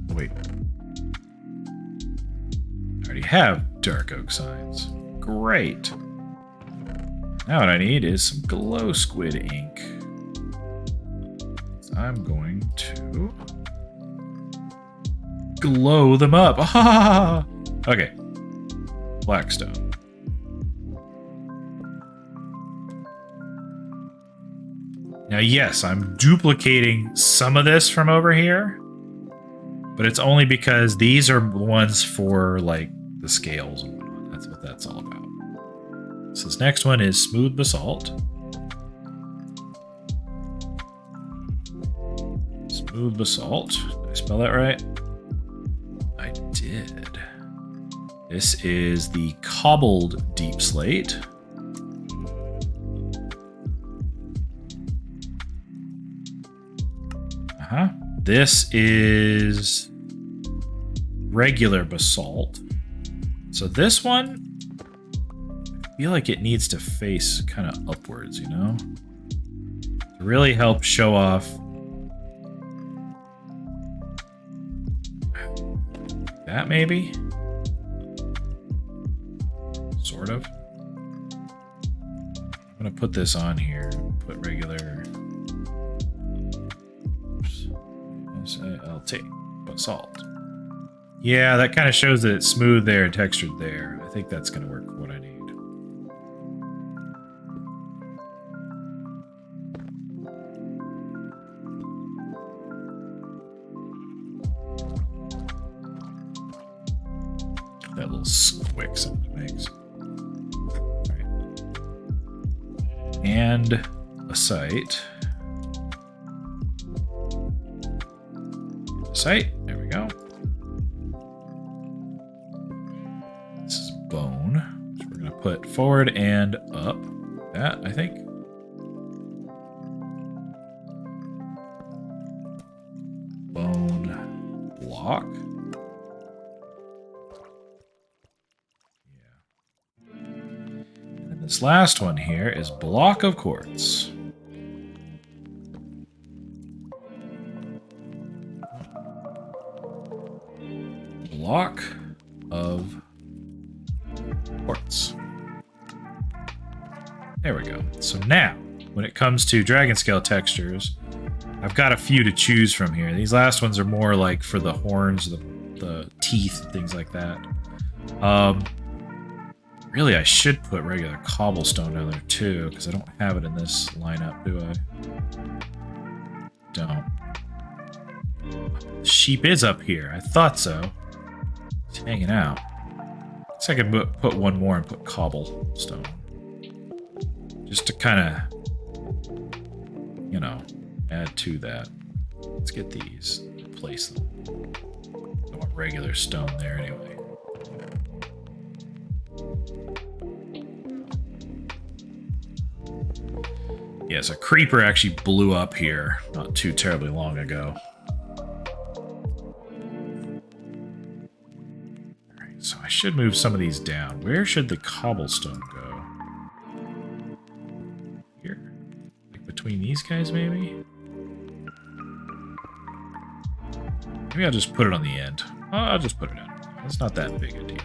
Oh, wait. I already have dark oak signs. Great. Now what I need is some glow squid ink. So I'm going to glow them up. Ah! Okay. Blackstone. Now, yes, I'm duplicating some of this from over here, but it's only because these are ones for, like, the scales and whatnot. That's what that's all about. So this next one is smooth basalt. Smooth basalt. Did I spell that right? I did. This is the cobbled deep slate. This is regular basalt. So this one, I feel like it needs to face kind of upwards, you know? To really help show off that, maybe? Sort of. I'm gonna put this on here, put regular SALT, basalt. Yeah, that kind of shows that it's smooth there and textured there. I think that's going to work for what I need. That little squick sound it makes. All right. And a site. Site. There we go. This is bone, which we're going to put forward and up. That, I think. Bone block. Yeah. And this last one here is block of quartz. Block of quartz. There we go. So now, when it comes to dragon scale textures, I've got a few to choose from here. These last ones are more like for the horns, the teeth, things like that. Really, I should put regular cobblestone down there too, because I don't have it in this lineup, do I? Don't. The sheep is up here. I thought so. It's hanging out. So I could put one more and put cobblestone. Just to kind of, you know, add to that. Let's get these, place them. I want regular stone there anyway. Yes, a creeper actually blew up here not too terribly long ago. Alright, so I should move some of these down. Where should the cobblestone go? Here? Like between these guys, maybe? Maybe I'll just put it on the end. I'll just put it in. It's not that big a deal.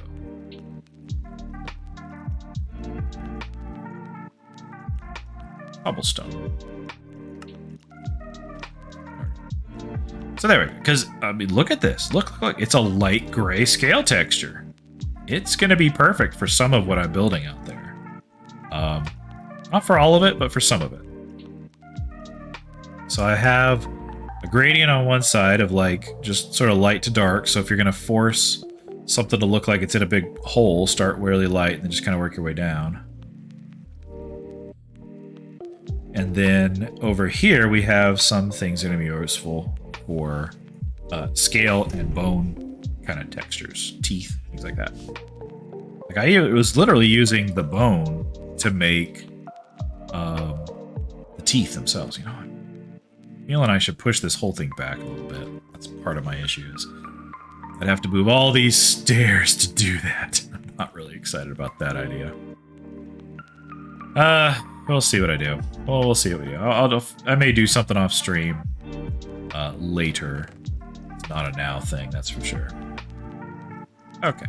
Cobblestone. So there we go. Because, I mean, look at this. Look, it's a light gray scale texture. It's going to be perfect for some of what I'm building out there. Not for all of it, but for some of it. So I have a gradient on one side of like just sort of light to dark. So if you're going to force something to look like it's in a big hole, start really light and then just kind of work your way down. And then over here, we have some things that are going to be useful for scale and bone kind of textures, teeth, things like that. Like Like I was literally using the bone to make the teeth themselves. You know, I'm feeling I should push this whole thing back a little bit. That's part of my issues. I'd have to move all these stairs to do that. I'm not really excited about that idea. We'll see what I do. Well, we'll see what we do. I may do something off stream later. It's not a now thing, that's for sure. Okay.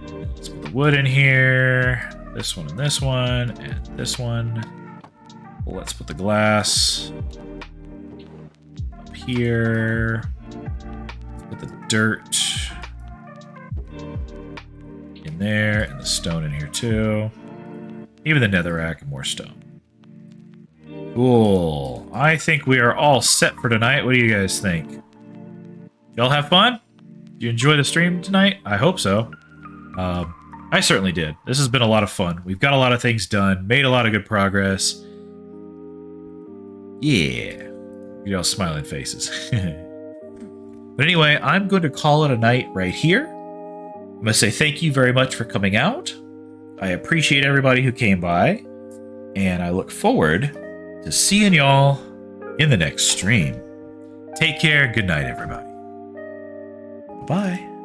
Let's put the wood in here. This one and this one and this one. Let's put the glass up here. Let's put the dirt in there and the stone in here too. Even the netherrack and more stone. Cool. I think we are all set for tonight. What do you guys think? Y'all have fun? Did you enjoy the stream tonight? I hope so. I certainly did. This has been a lot of fun. We've got a lot of things done, made a lot of good progress. Yeah. You all smiling faces. But anyway, I'm going to call it a night right here. I'm going to say thank you very much for coming out. I appreciate everybody who came by, and I look forward to seeing y'all in the next stream. Take care. Good night, everybody. Bye.